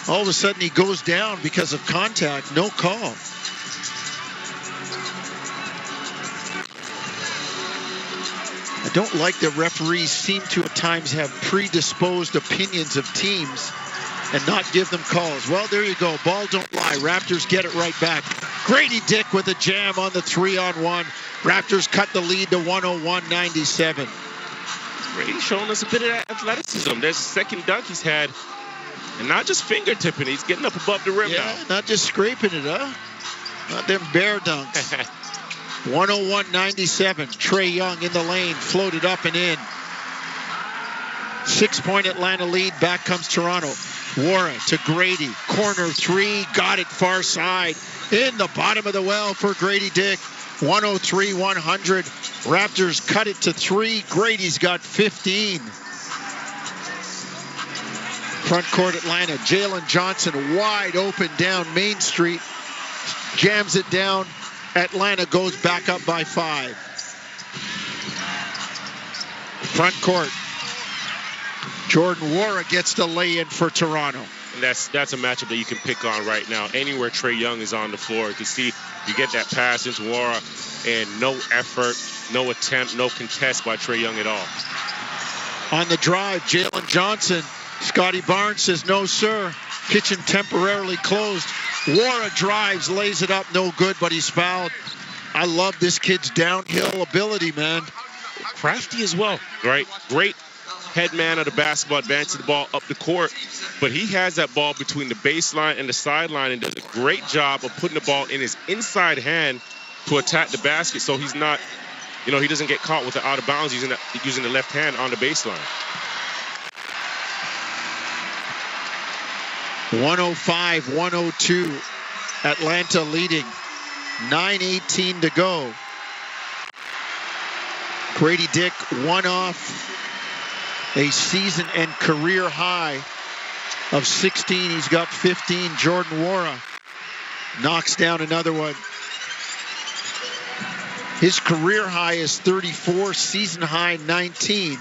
[SPEAKER 9] all of a sudden he goes down because of contact. No call. I don't like that referees seem to at times have predisposed opinions of teams and not give them calls. Well, there you go. Ball don't lie. Raptors get it right back. Grady Dick with a jam on the 3-on-1. Raptors cut the lead to 101-97.
[SPEAKER 10] Grady's showing us a bit of that athleticism. There's a second dunk he's had, and not just fingertipping. He's getting up above the rim now.
[SPEAKER 9] Not just scraping it, huh? Not them bear dunks. 101-97. Trae Young in the lane, floated up and in. 6-point Atlanta lead. Back comes Toronto. Wara to Grady. Corner three. Got it far side. In the bottom of the well for Grady Dick. 103-100. Raptors cut it to 3. Grady's got 15. Front court Atlanta. Jalen Johnson wide open down Main Street. Jams it down. Atlanta goes back up by 5. Front court. Jordan Wara gets the lay-in for Toronto.
[SPEAKER 10] And that's a matchup that you can pick on right now. Anywhere Trae Young is on the floor, you can see you get that pass into Wara, and no effort, no attempt, no contest by Trae Young at all.
[SPEAKER 9] On the drive, Jalen Johnson. Scotty Barnes says, no, sir. Kitchen temporarily closed. Wara drives, lays it up, no good, but he's fouled. I love this kid's downhill ability, man.
[SPEAKER 10] Crafty as well. Great head man of the basketball, advancing the ball up the court. But he has that ball between the baseline and the sideline and does a great job of putting the ball in his inside hand to attack the basket, so he's not, he doesn't get caught with the out of bounds using the left hand on the baseline.
[SPEAKER 9] 105-102. Atlanta leading. 9:18 to go. Grady Dick one off a season and career high of 16. He's got 15. Jordan Wara knocks down another one. His career high is 34, season high 19.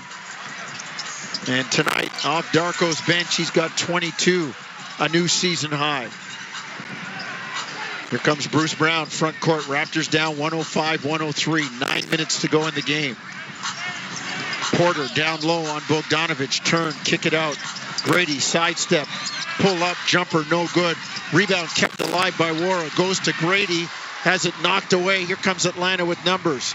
[SPEAKER 9] And tonight, off Darko's bench, he's got 22, a new season high. Here comes Bruce Brown, front court. Raptors down 105-103. 9 minutes to go in the game. Porter down low on Bogdanovic. Turn, kick it out. Grady, sidestep, pull up, jumper, no good. Rebound kept alive by Wara. Goes to Grady, has it knocked away. Here comes Atlanta with numbers.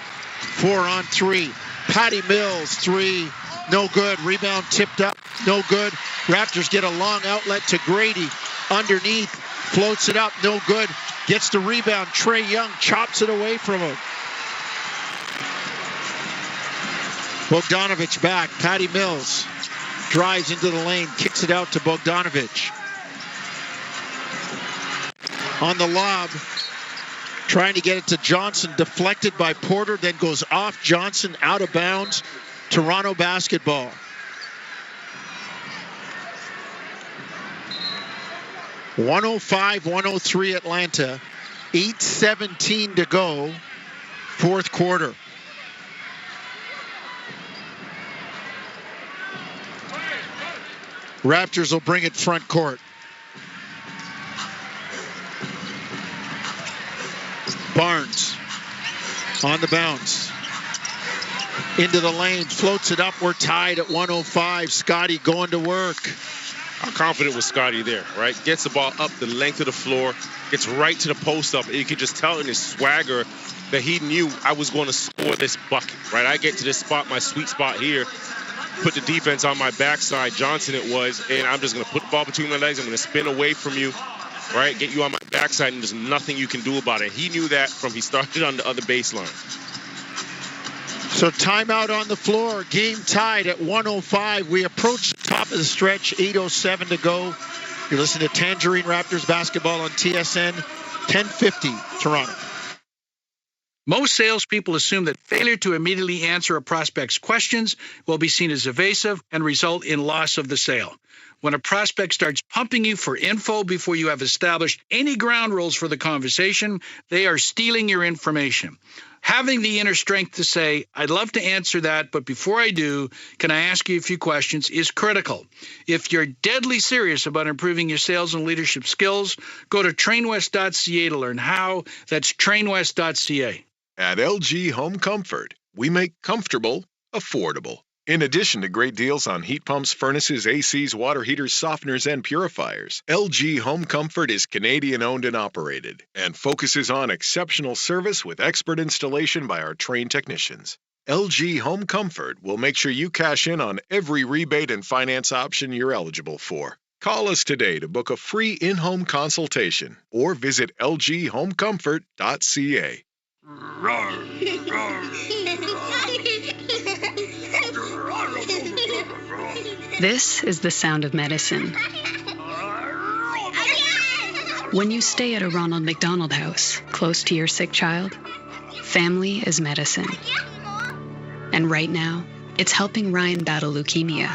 [SPEAKER 9] 4 on 3. Patty Mills, 3, no good. Rebound tipped up, no good. Raptors get a long outlet to Grady. Underneath, floats it up, no good. Gets the rebound. Trae Young chops it away from him. Bogdanovic back. Patty Mills drives into the lane, kicks it out to Bogdanovic. On the lob, trying to get it to Johnson, deflected by Porter, then goes off Johnson, out of bounds. Toronto basketball. (105-103) Atlanta. 8:17 to go, fourth quarter. Raptors will bring it front court. Barnes on the bounce. Into the lane, floats it up. We're tied at 105. Scotty going to work.
[SPEAKER 10] How confident was Scotty there, right? Gets the ball up the length of the floor, gets right to the post up. You could just tell in his swagger that he knew I was going to score this bucket, right? I get to this spot, my sweet spot here, put the defense on my backside, Johnson it was, and I'm just going to put the ball between my legs. I'm going to spin away from you, right? Get you on my backside, and there's nothing you can do about it. He knew that from he started on the other baseline.
[SPEAKER 9] So timeout on the floor, game tied at 105. We approach the top of the stretch, 8:07 to go. You're listening to Tangerine Raptors basketball on TSN, 1050 Toronto.
[SPEAKER 12] Most salespeople assume that failure to immediately answer a prospect's questions will be seen as evasive and result in loss of the sale. When a prospect starts pumping you for info before you have established any ground rules for the conversation, they are stealing your information. Having the inner strength to say, I'd love to answer that, but before I do, can I ask you a few questions, is critical. If you're deadly serious about improving your sales and leadership skills, go to trainwest.ca to learn how. That's trainwest.ca.
[SPEAKER 8] At LG Home Comfort, we make comfortable affordable. In addition to great deals on heat pumps, furnaces, ACs, water heaters, softeners, and purifiers, LG Home Comfort is Canadian-owned and operated and focuses on exceptional service with expert installation by our trained technicians. LG Home Comfort will make sure you cash in on every rebate and finance option you're eligible for. Call us today to book a free in-home consultation or visit lghomecomfort.ca.
[SPEAKER 14] This is the sound of medicine. When you stay at a Ronald McDonald House, close to your sick child, family is medicine. And right now, it's helping Ryan battle leukemia.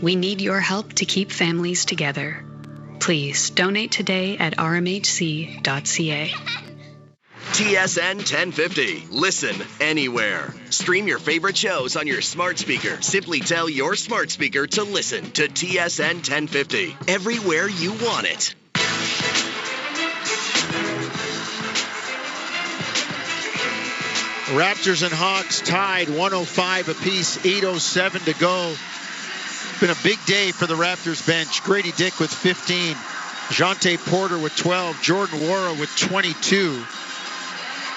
[SPEAKER 14] We need your help to keep families together. Please donate today at rmhc.ca.
[SPEAKER 13] TSN 1050. Listen anywhere. Stream your favorite shows on your smart speaker. Simply tell your smart speaker to listen to TSN 1050 everywhere you want it.
[SPEAKER 9] Raptors and Hawks tied 105 apiece, 8:07 to go. It's been a big day for the Raptors bench. Grady Dick with 15, Jonte Porter with 12, Jordan Nwora with 22.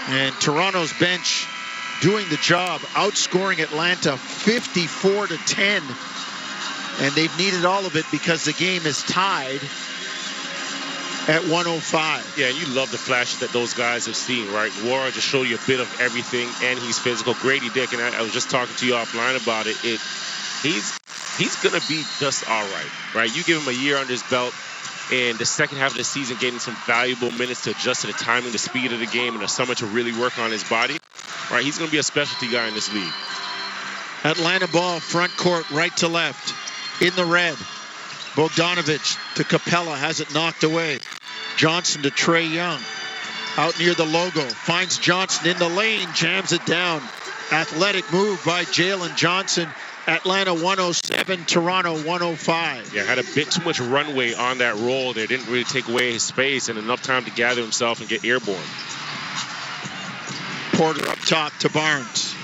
[SPEAKER 9] And Toronto's bench doing the job, outscoring Atlanta 54-10. And they've needed all of it because the game is tied at 105.
[SPEAKER 10] Yeah, and you love the flashes that those guys have seen, right? Nwora just showed you a bit of everything, and he's physical. Grady Dick, and I was just talking to you offline about it. He's going to be just all right? You give him a year under his belt, and the second half of the season getting some valuable minutes to adjust to the timing, the speed of the game, and the summer to really work on his body, right? He's going to be a specialty guy in this league.
[SPEAKER 9] Atlanta ball, front court, right to left. In the red, Bogdanovic to Capella, has it knocked away. Johnson to Trae Young. Out near the logo, finds Johnson in the lane, jams it down. Athletic move by Jalen Johnson. Atlanta 107, Toronto 105.
[SPEAKER 10] Yeah, had a bit too much runway on that roll there. Didn't really take away his space and enough time to gather himself and get airborne.
[SPEAKER 9] Porter up top to Barnes.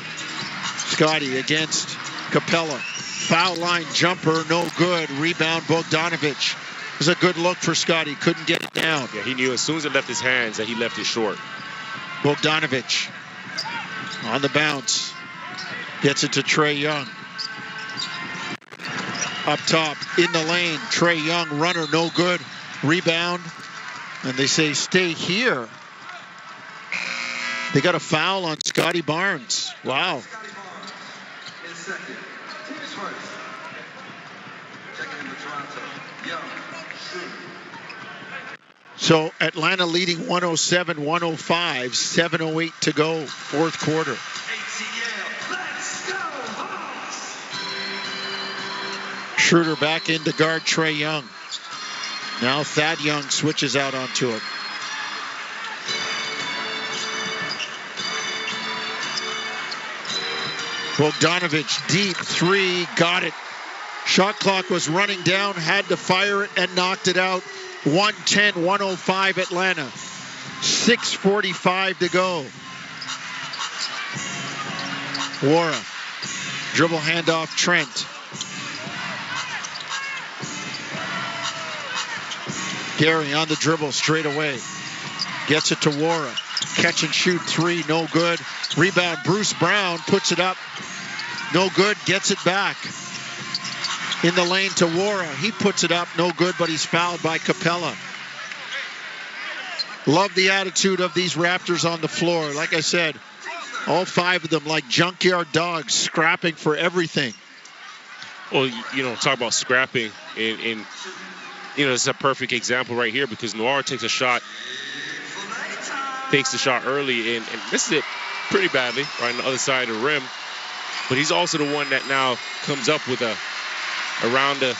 [SPEAKER 9] Scotty against Capella. Foul line jumper, no good. Rebound Bogdanovic. It was a good look for Scotty. Couldn't get it down.
[SPEAKER 10] Yeah, he knew as soon as it left his hands that he left it short.
[SPEAKER 9] Bogdanovic on the bounce. Gets it to Trae Young. up top in the lane. Trae Young, runner, no good. Rebound. And they say stay here. They got a foul on Scotty Barnes. Wow. So Atlanta leading 107-105, 7:08 to go, fourth quarter. Schroeder back in to guard Trae Young. Now Thad Young switches out onto it. Bogdanovich, deep three, got it. Shot clock was running down, had to fire it and knocked it out. 110-105 Atlanta. 6:45 to go. Wara, dribble handoff Trent. Gary on the dribble straight away. Gets it to Wara. Catch and shoot three, no good. Rebound, Bruce Brown puts it up. No good, gets it back. In the lane to Wara. He puts it up, no good, but he's fouled by Capella. Love the attitude of these Raptors on the floor. Like I said, all five of them like junkyard dogs, scrapping for everything.
[SPEAKER 10] Well, talk about scrapping. And this is a perfect example right here because Noir takes the shot early and misses it pretty badly right on the other side of the rim. But he's also the one that now comes up with a around the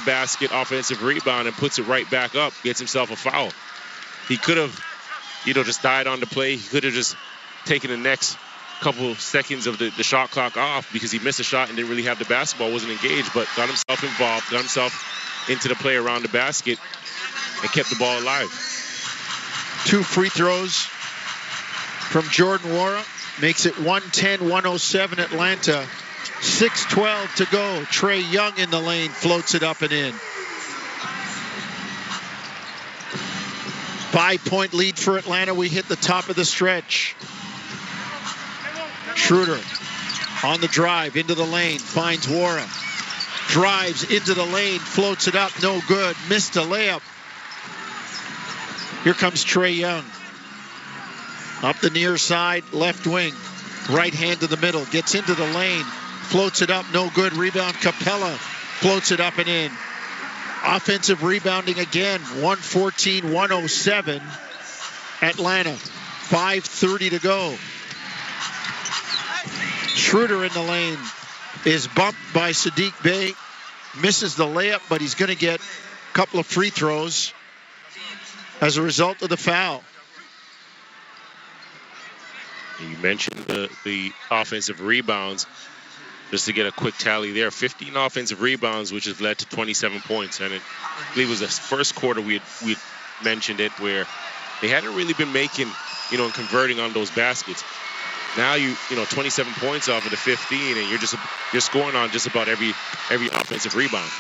[SPEAKER 10] basket offensive rebound and puts it right back up, gets himself a foul. He could have, just died on the play. He could have just taken the next couple seconds of the shot clock off because he missed a shot and didn't really have the basketball, wasn't engaged, but got himself involved, got himself into the play around the basket and kept the ball alive.
[SPEAKER 9] 2 free throws from Jordan Wara. Makes it 110-107 Atlanta. 6:12 to go. Trae Young in the lane, floats it up and in. 5-point lead for Atlanta. We hit the top of the stretch. Schroeder on the drive into the lane, finds Wara. Drives into the lane, floats it up, no good. Missed a layup. Here comes Trae Young. Up the near side, left wing. Right hand to the middle, gets into the lane. Floats it up, no good. Rebound, Capella floats it up and in. Offensive rebounding again, 114-107. Atlanta, 5:30 to go. Schroeder in the lane is bumped by Sadiq Bey. Misses the layup, but he's going to get a couple of free throws as a result of the foul.
[SPEAKER 10] You mentioned the offensive rebounds. Just to get a quick tally there, 15 offensive rebounds, which has led to 27 points. And I believe it was the first quarter we had mentioned it where they hadn't really been making, and converting on those baskets. Now 27 points off of the 15, and you're scoring on just about every offensive rebound.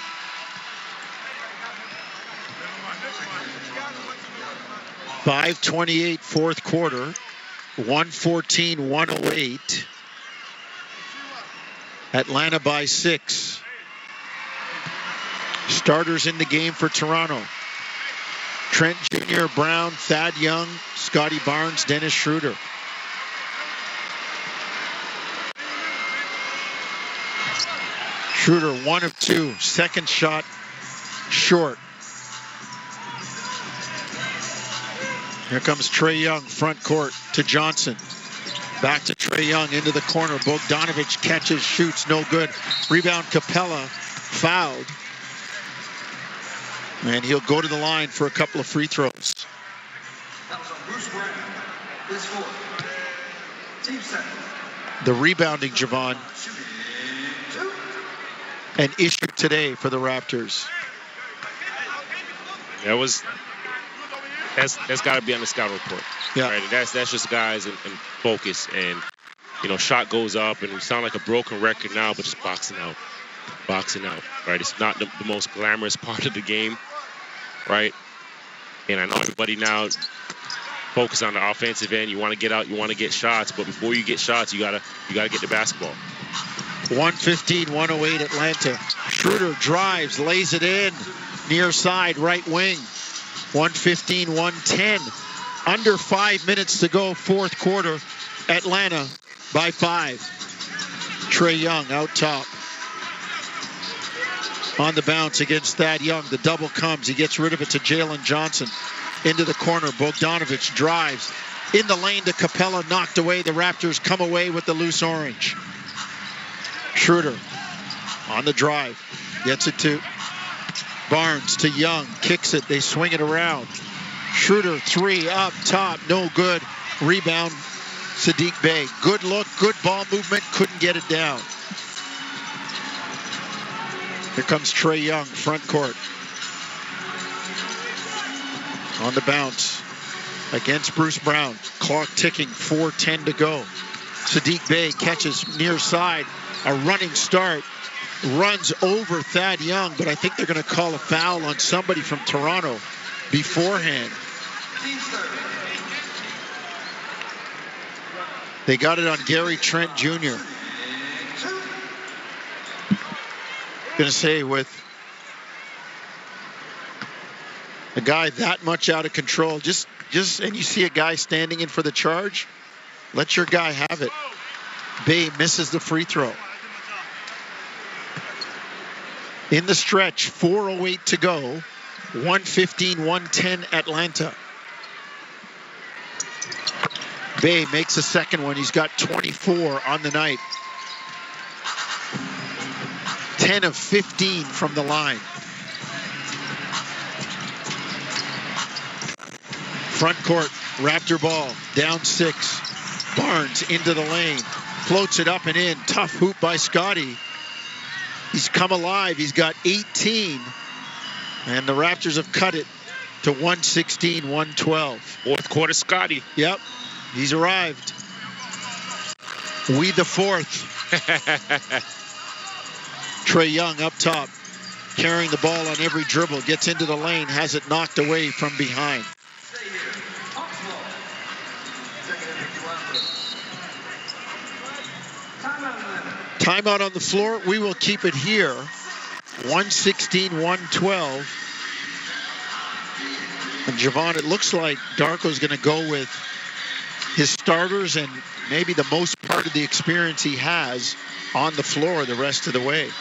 [SPEAKER 9] .528 fourth quarter, 114-108. Atlanta by 6. Starters in the game for Toronto. Trent Jr., Brown, Thad Young, Scotty Barnes, Dennis Schroeder. Schroeder 1 of 2. Second shot short. Here comes Trae Young, front court to Johnson. Back to Trae Young into the corner. Bogdanovich catches, shoots, no good. Rebound, Capella, fouled. And he'll go to the line for a couple of free throws. The rebounding, Javon, an issue today for the Raptors.
[SPEAKER 10] That's got to be on the scout report.
[SPEAKER 9] Yeah.
[SPEAKER 10] Right? That's just guys and focus. And, shot goes up, and we sound like a broken record now, but just boxing out. Right? It's not the most glamorous part of the game, right? And I know everybody now focus on the offensive end. You want to get out, you want to get shots, but before you get shots, you gotta get the basketball.
[SPEAKER 9] 115-108 Atlanta. Schroeder drives, lays it in. Near side, right wing. 1:15-1:10. Under 5 minutes to go, fourth quarter. Atlanta by 5. Trae Young out top. On the bounce against Thad Young. The double comes. He gets rid of it to Jalen Johnson. Into the corner. Bogdanovich drives. In the lane to Capella. Knocked away. The Raptors come away with the loose orange. Schroeder on the drive. Gets it to Barnes to Young. Kicks it. They swing it around. Schroeder, 3 up top. No good. Rebound. Sadiq Bey. Good look. Good ball movement. Couldn't get it down. Here comes Trae Young, front court. On the bounce against Bruce Brown. Clock ticking, 4:10 to go. Sadiq Bey catches near side. A running start. Runs over Thad Young, but I think they're going to call a foul on somebody from Toronto beforehand. They got it on Gary Trent Jr. Going to say with a guy that much out of control, just and you see a guy standing in for the charge, let your guy have it. Bey misses the free throw. In the stretch, 4:08 to go, 1:15-1:10 Atlanta. Bey makes a second one. He's got 24 on the night. 10 of 15 from the line. Front court, Raptor ball, down 6. Barnes into the lane, floats it up and in. Tough hoop by Scotty. He's come alive. He's got 18. And the Raptors have cut it to 116-112.
[SPEAKER 10] Fourth quarter, Scotty.
[SPEAKER 9] Yep, he's arrived. We the fourth. Trae Young up top, carrying the ball on every dribble, gets into the lane, has it knocked away from behind. Timeout on the floor. We will keep it here. 116-112. And Javon, it looks like Darko's going to go with his starters and maybe the most part of the experience he has on the floor the rest of the way.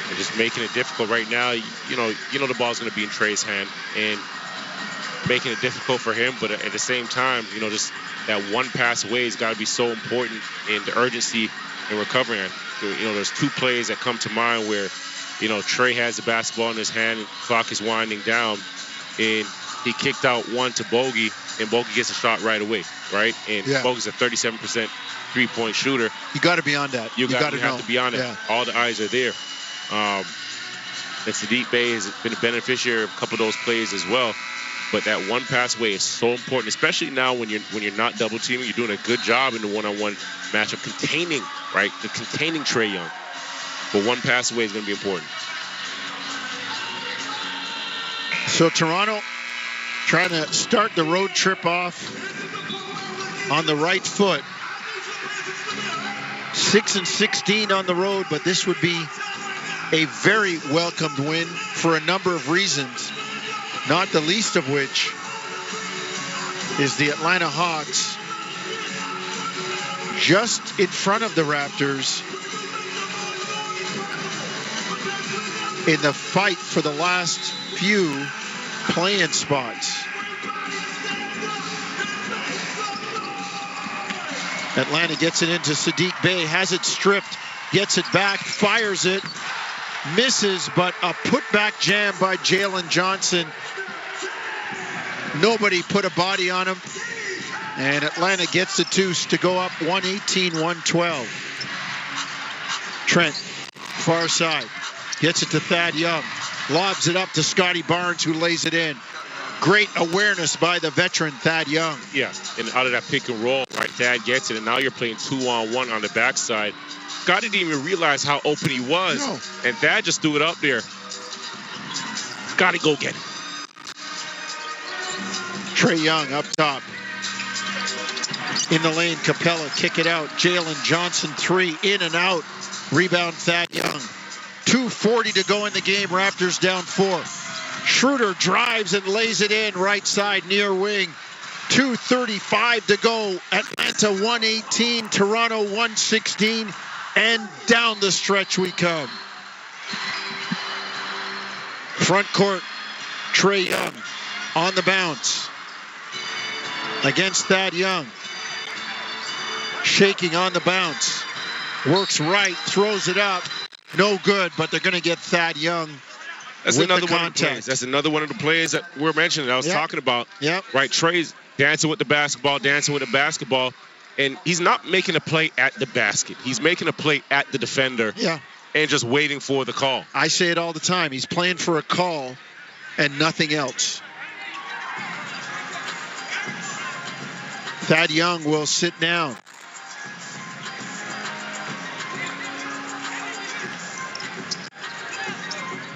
[SPEAKER 10] They're just making it difficult right now. You know the ball's going to be in Trae's hand and making it difficult for him. But at the same time, just that one pass away has got to be so important in the urgency in recovering. There's 2 plays that come to mind where, Trae has the basketball in his hand, and the clock is winding down, and he kicked out one to Bogey, and Bogey gets a shot right away, right? And Bogey's a 37% three-point shooter.
[SPEAKER 9] You got to be on that. You got to
[SPEAKER 10] have to be on it.
[SPEAKER 9] Yeah.
[SPEAKER 10] All the eyes are there. And Sadiq Bey has been a beneficiary of a couple of those plays as well. But that one pass away is so important, especially now when you're not double teaming. You're doing a good job in the one-on-one matchup, containing Trae Young. But one pass away is going to be important.
[SPEAKER 9] So Toronto trying to start the road trip off on the right foot. 6-16 on the road, but this would be a very welcomed win for a number of reasons, not the least of which is the Atlanta Hawks just in front of the Raptors in the fight for the last few play-in spots. Atlanta gets it into Sadiq Bey, has it stripped, gets it back, fires it, misses, but a putback jam by Jalen Johnson. Nobody put a body on him, and Atlanta gets the deuce to go up 118-112. Trent, far side, gets it to Thad Young, lobs it up to Scotty Barnes, who lays it in. Great awareness by the veteran Thad Young.
[SPEAKER 10] Yeah, and out of that pick and roll, right, Thad gets it, and now you're playing 2-on-1 on the backside. Scotty didn't even realize how open he was, and Thad just threw it up there. Scotty, go get it.
[SPEAKER 9] Trae Young up top. In the lane, Capella, kick it out. Jalen Johnson, 3, in and out. Rebound, Thad Young. 2:40 to go in the game. Raptors down 4. Schroeder drives and lays it in. Right side, near wing. 2:35 to go. Atlanta 118, Toronto 116. And down the stretch we come. Front court, Trae Young on the bounce. Against Thad Young. Shaking on the bounce. Works right, throws it up. No good, but they're going to get Thad Young.
[SPEAKER 10] That's
[SPEAKER 9] with
[SPEAKER 10] another
[SPEAKER 9] the
[SPEAKER 10] one of the plays.
[SPEAKER 9] contact.
[SPEAKER 10] That's another one of the plays that we're mentioning. I was talking about. Right, Trae's dancing with the basketball, and he's not making a play at the basket. He's making a play at the defender.
[SPEAKER 9] Yeah.
[SPEAKER 10] And just waiting for the call.
[SPEAKER 9] I say it all the time. He's playing for a call and nothing else. Thad Young will sit down.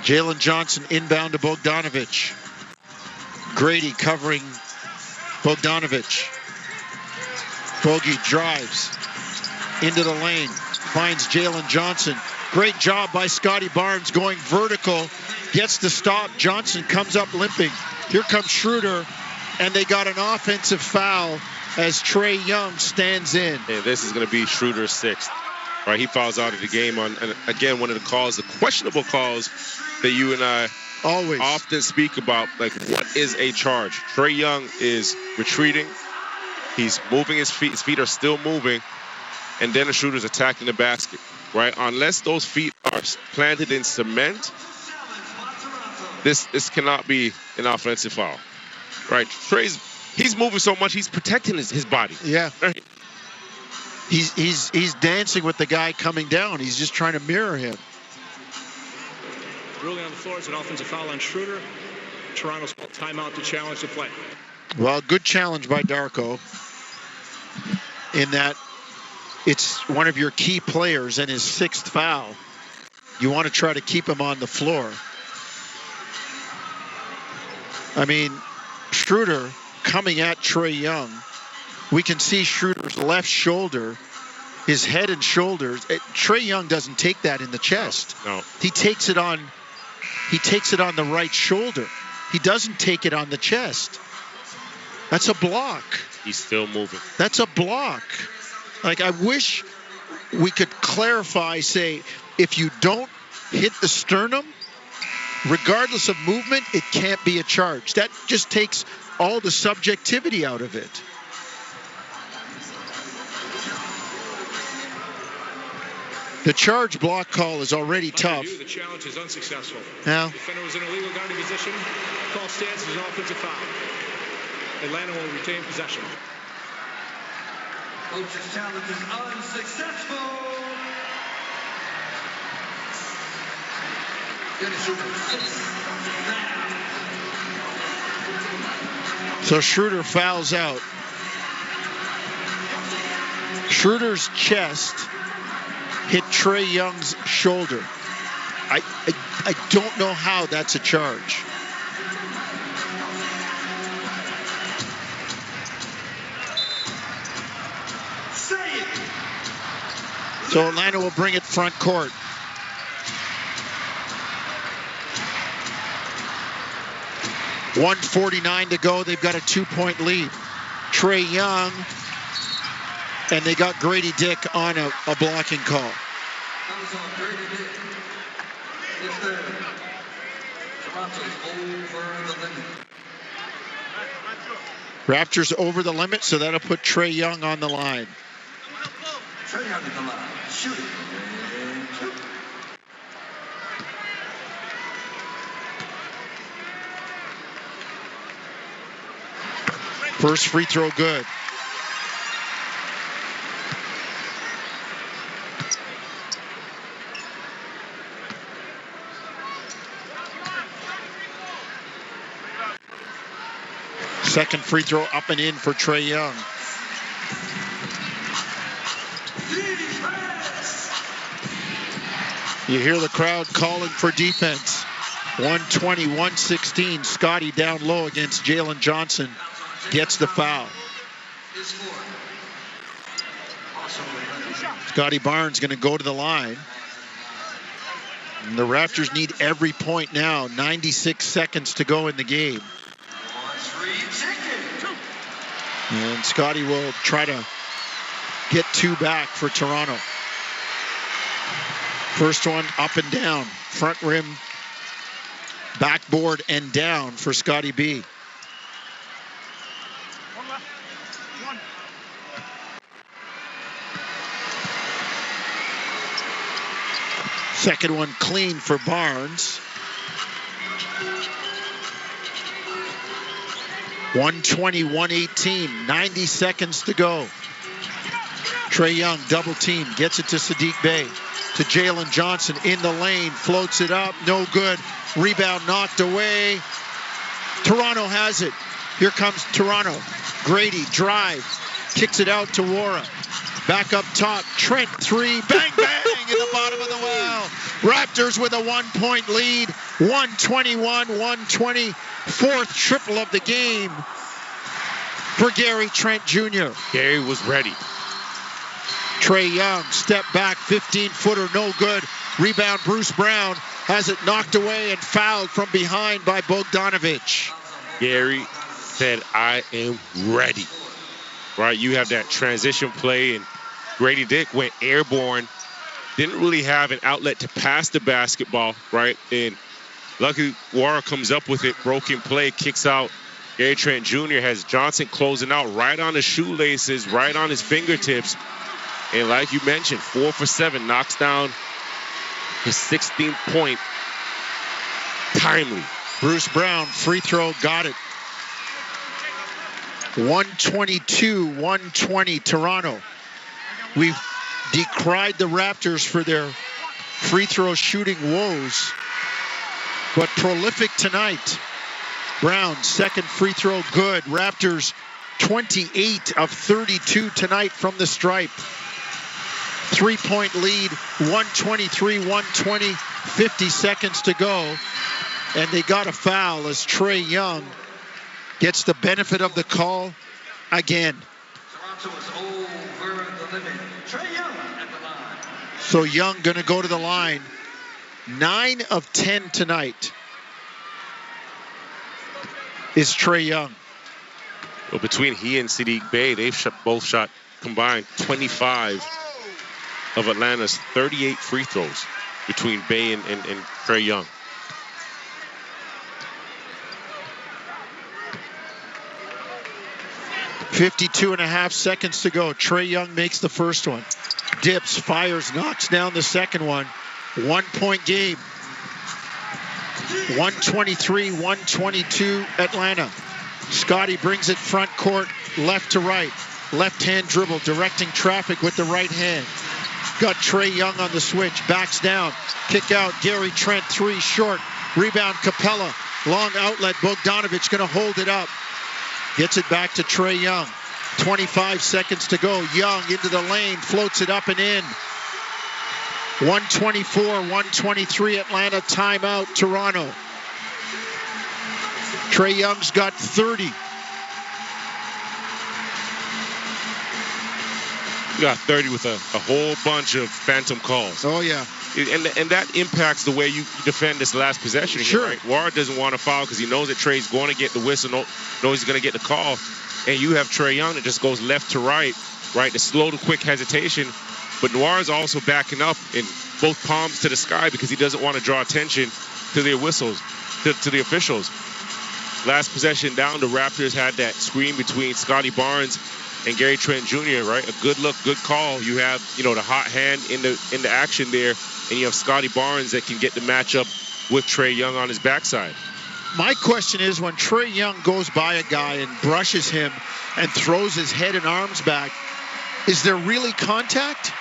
[SPEAKER 9] Jalen Johnson inbound to Bogdanovic. Grady covering Bogdanovic. Bogey drives into the lane. Finds Jalen Johnson. Great job by Scotty Barnes going vertical. Gets the stop. Johnson comes up limping. Here comes Schroeder. And they got an offensive foul as Trae Young stands in.
[SPEAKER 10] And this is going to be Schroeder's 6th. Right, he fouls out of the game on, and again, one of the calls, the questionable calls that you and I
[SPEAKER 9] always
[SPEAKER 10] often speak about, like what is a charge? Trae Young is retreating. He's moving his feet. His feet are still moving. And then the Schroeder's attacking the basket, right? Unless those feet are planted in cement, this cannot be an offensive foul, right? He's moving so much, he's protecting his body.
[SPEAKER 9] Yeah.
[SPEAKER 10] Right?
[SPEAKER 9] He's dancing with the guy coming down. He's just trying to mirror him.
[SPEAKER 17] Ruling on the floor is an offensive foul on Schroeder. Toronto's called timeout to challenge the play.
[SPEAKER 9] Well, good challenge by Darko in that it's one of your key players and his 6th foul. You want to try to keep him on the floor. I mean, Schroeder coming at Trae Young. We can see Schroeder's left shoulder, his head and shoulders. Trae Young doesn't take that in the chest.
[SPEAKER 10] No.
[SPEAKER 9] He takes it on the right shoulder. He doesn't take it on the chest. That's a block.
[SPEAKER 10] He's still moving.
[SPEAKER 9] That's a block. Like, I wish we could clarify, say, if you don't hit the sternum, regardless of movement, it can't be a charge. That just takes all the subjectivity out of it. The charge block call is already tough.
[SPEAKER 17] The challenge is unsuccessful.
[SPEAKER 9] Now,
[SPEAKER 17] Defender was in a legal guarding position. Call stands as an offensive foul. Atlanta will retain possession.
[SPEAKER 11] Coach's challenge is unsuccessful.
[SPEAKER 9] so Schroeder fouls out. Schroeder's chest hit Trae Young's shoulder. I don't know how that's a charge. So Atlanta will bring it front court. .149 to go. They've got a 2-point lead. Trae Young, and they got Grady Dick on a blocking call. Raptors over the limit, so that'll put Trae Young on the line. First free throw good. Second free throw up and in for Trae Young. You hear the crowd calling for defense. 120-116. Scotty down low against Jalen Johnson. Gets the foul. Scotty Barnes going to go to the line. And the Raptors need every point now. 96 seconds to go in the game. And Scotty will try to get 2 back for Toronto. First one up and down. Front rim, backboard, and down for Scotty B. Second one clean for Barnes. 120-118, 90 seconds to go. Trae Young double team, gets it to Sadiq Bey, to Jalen Johnson in the lane, floats it up, no good. Rebound knocked away. Toronto has it. Here comes Toronto. Grady drive, kicks it out to Wara. Back up top, Trent 3, bang, bang, in the bottom of the well. Raptors with a 1-point lead, 121-120, fourth triple of the game for Gary Trent Jr.
[SPEAKER 10] Gary was ready.
[SPEAKER 9] Trae Young, step back, 15-footer, no good. Rebound, Bruce Brown has it knocked away and fouled from behind by Bogdanovic.
[SPEAKER 10] Gary said, I am ready. Right, you have that transition play, and Grady Dick went airborne. Didn't really have an outlet to pass the basketball, right? And luckily, Wara comes up with it, broken play, kicks out. Gary Trent Jr. has Johnson closing out right on his shoelaces, right on his fingertips. And like you mentioned, 4 for 7, knocks down his 16th point. Timely.
[SPEAKER 9] Bruce Brown, free throw, got it. 122-120 Toronto. We've decried the Raptors for their free throw shooting woes, but prolific tonight. Brown, second free throw, good. Raptors 28 of 32 tonight from the stripe. 3-point lead, 123-120, 50 seconds to go. And they got a foul as Trae Young gets the benefit of the call again. So Young going to go to the line. 9 of 10 tonight is Trae Young.
[SPEAKER 10] Well, between he and Sadiq Bey, they've both shot combined 25 of Atlanta's 38 free throws between Bey and Trae Young.
[SPEAKER 9] .52.5 seconds to go. Trae Young makes the first one. Dips, fires, knocks down the second one. 1-point game. 123-122 Atlanta. Scotty brings it front court, left to right. Left-hand dribble, directing traffic with the right hand. Got Trae Young on the switch, backs down. Kick out, Gary Trent, 3 short. Rebound, Capella. Long outlet, Bogdanovic going to hold it up. Gets it back to Trae Young. 25 seconds to go. Young into the lane, floats it up and in. 124-123 Atlanta, timeout Toronto. Trae Young's got 30.
[SPEAKER 10] You got 30 with a whole bunch of phantom calls.
[SPEAKER 9] Oh, yeah.
[SPEAKER 10] And that impacts the way you defend this last possession.
[SPEAKER 9] Sure.
[SPEAKER 10] Here, right? Ward doesn't want to foul because he knows that Trae's going to get the whistle, knows he's going to get the call. And you have Trae Young that just goes left to right, the slow to quick hesitation. But Noir's also backing up in both palms to the sky because he doesn't want to draw attention to their whistles, to the officials. Last possession down, the Raptors had that screen between Scotty Barnes and Gary Trent Jr., right? A good look, good call. You have, the hot hand in the action there, and you have Scotty Barnes that can get the matchup with Trae Young on his backside.
[SPEAKER 9] My question is, when Trae Young goes by a guy and brushes him and throws his head and arms back, is there really contact?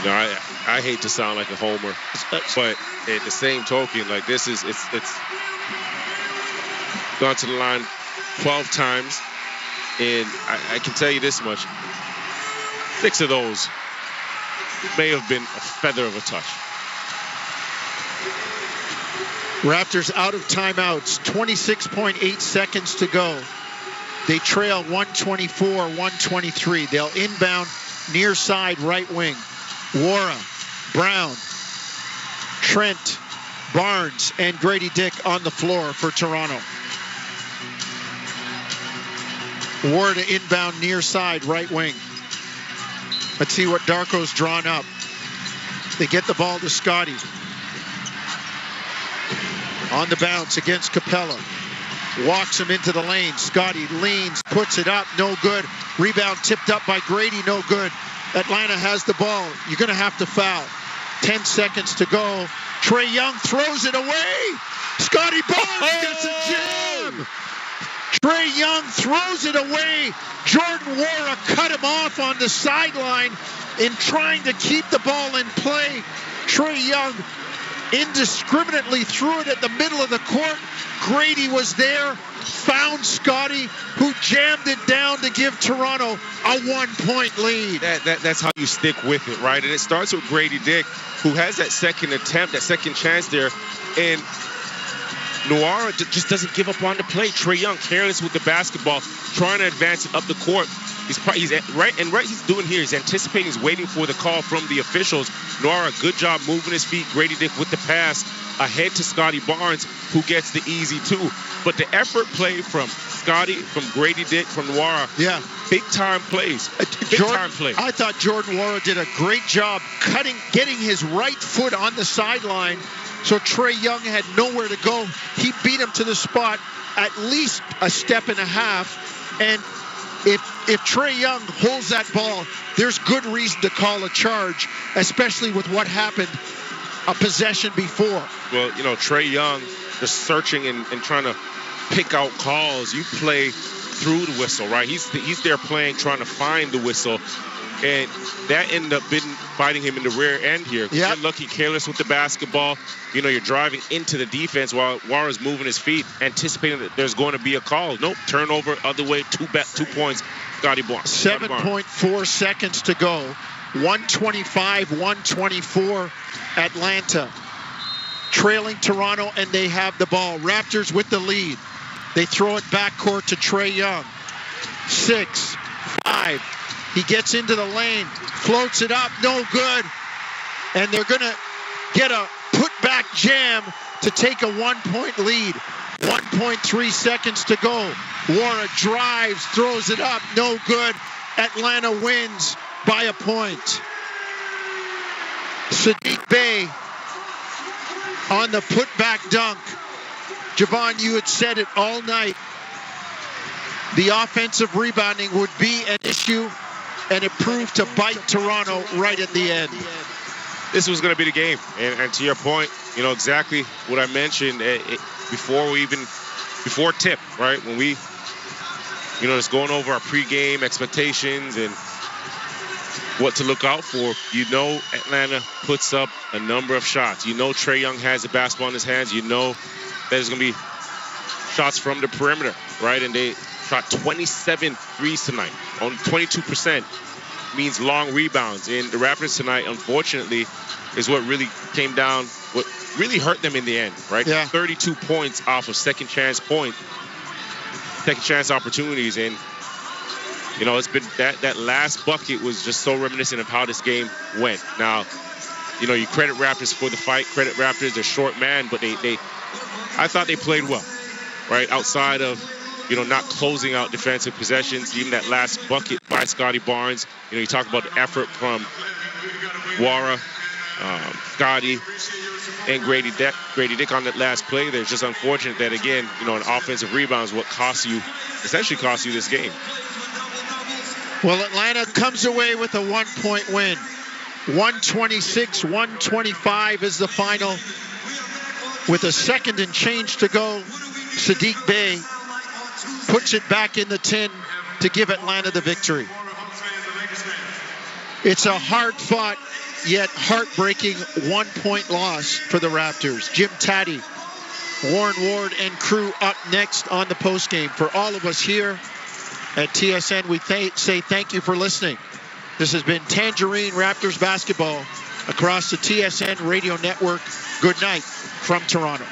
[SPEAKER 10] I hate to sound like a homer, but at the same token, like it's gone to the line 12 times, and I can tell you this much: 6 of those may have been a feather of a touch.
[SPEAKER 9] Raptors out of timeouts, 26.8 seconds to go. They trail 124-123. They'll inbound near side right wing. Wara Brown, Trent, Barnes, and Grady Dick on the floor for Toronto. Ward inbound near side, right wing. Let's see what Darko's drawn up. They get the ball to Scotty. On the bounce against Capella. Walks him into the lane. Scotty leans, puts it up, no good. Rebound tipped up by Grady, no good. Atlanta has the ball. You're going to have to foul. 10 seconds to go. Trae Young throws it away. Scotty Barnes gets a jam. Trae Young throws it away. Jordan Nwora cut him off on the sideline in trying to keep the ball in play. Trae Young indiscriminately threw it at the middle of the court. Grady was there, found Scotty, who jammed it down to give Toronto a 1-point lead.
[SPEAKER 10] That's how you stick with it, right? And it starts with Grady Dick, who has that second attempt, that second chance there. And Nwora just doesn't give up on the play. Trae Young, careless with the basketball, trying to advance it up the court. He's doing here. He's anticipating, he's waiting for the call from the officials. Nwora, good job moving his feet. Grady Dick with the pass ahead to Scotty Barnes, who gets the easy two. But the effort play from Scotty, from Grady Dick, from Nwora, big time plays. Time play.
[SPEAKER 9] I thought Jordan Nwora did a great job getting his right foot on the sideline. So Trae Young had nowhere to go. He beat him to the spot at least a step and a half. And if Trae Young holds that ball, there's good reason to call a charge, especially with what happened a possession before.
[SPEAKER 10] Well, Trae Young just searching and trying to pick out calls. You play through the whistle, right? He's there playing, trying to find the whistle. And that ended up biting him in the rear end here. Yep. Lucky, careless with the basketball. You're driving into the defense while Nwara's moving his feet, anticipating that there's going to be a call. Nope, turnover, other way, 2 points. Scotty Barnes.
[SPEAKER 9] 7.4 seconds to go. 125-124 Atlanta. Trailing Toronto, and they have the ball. Raptors with the lead. They throw it backcourt to Trae Young. 6, 5. He gets into the lane, floats it up, no good. And they're going to get a put-back jam to take a 1-point lead. 1.3 seconds to go. Nwora drives, throws it up, no good. Atlanta wins by a point. Saddiq Bey on the put-back dunk. Javon, you had said it all night. The offensive rebounding would be an issue, and it proved to bite Toronto right at the end.
[SPEAKER 10] This was going to be the game. And to your point, exactly what I mentioned before tip, right? When we, just going over our pregame expectations and what to look out for, Atlanta puts up a number of shots. Trae Young has the basketball in his hands. That there's going to be shots from the perimeter, right? And they shot 27 threes tonight, on 22%. Means long rebounds. And the Raptors tonight, unfortunately, is what really came down, what really hurt them in the end, right?
[SPEAKER 9] Yeah.
[SPEAKER 10] 32 points off of second chance opportunities. And, it's been that last bucket was just so reminiscent of how this game went. Now, you credit Raptors for the fight, credit Raptors, they're short man, but I thought they played well, right? Outside of, not closing out defensive possessions, even that last bucket by Scotty Barnes. You talk about the effort from Nwora, Scotty, and Grady Dick on that last play. It's just unfortunate that, again, an offensive rebound is what essentially cost you this game.
[SPEAKER 9] Well, Atlanta comes away with a 1-point win. 126-125 is the final. With a second and change to go, Saddiq Bey puts it back in the tin to give Atlanta the victory. It's a hard-fought, yet heartbreaking 1-point loss for the Raptors. Jim Taddy, Warren Ward, and crew up next on the postgame. For all of us here at TSN, we say thank you for listening. This has been Tangerine Raptors basketball across the TSN radio network. Good night from Toronto.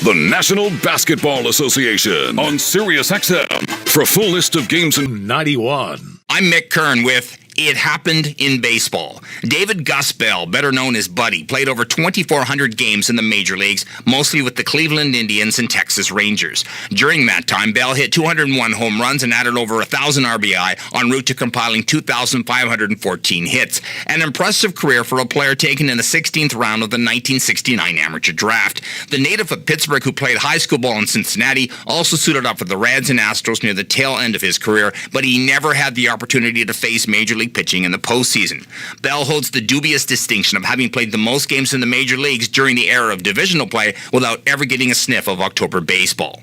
[SPEAKER 18] The National Basketball Association on Sirius XM. For a full list of games in 91.
[SPEAKER 19] I'm Mick Kern with
[SPEAKER 3] It happened in baseball. David Gus Bell, better known as Buddy, played over 2,400 games in the major leagues, mostly with the Cleveland Indians and Texas Rangers. During that time, Bell hit 201 home runs and added over 1,000 RBI, en route to compiling 2,514 hits. An impressive career for a player taken in the 16th round of the 1969 amateur draft. The native of Pittsburgh, who played high school ball in Cincinnati, also suited up for the Reds and Astros near the tail end of his career, but he never had the opportunity to face major league pitching in the postseason. Bell holds the dubious distinction of having played the most games in the major leagues during the era of divisional play without ever getting a sniff of October baseball.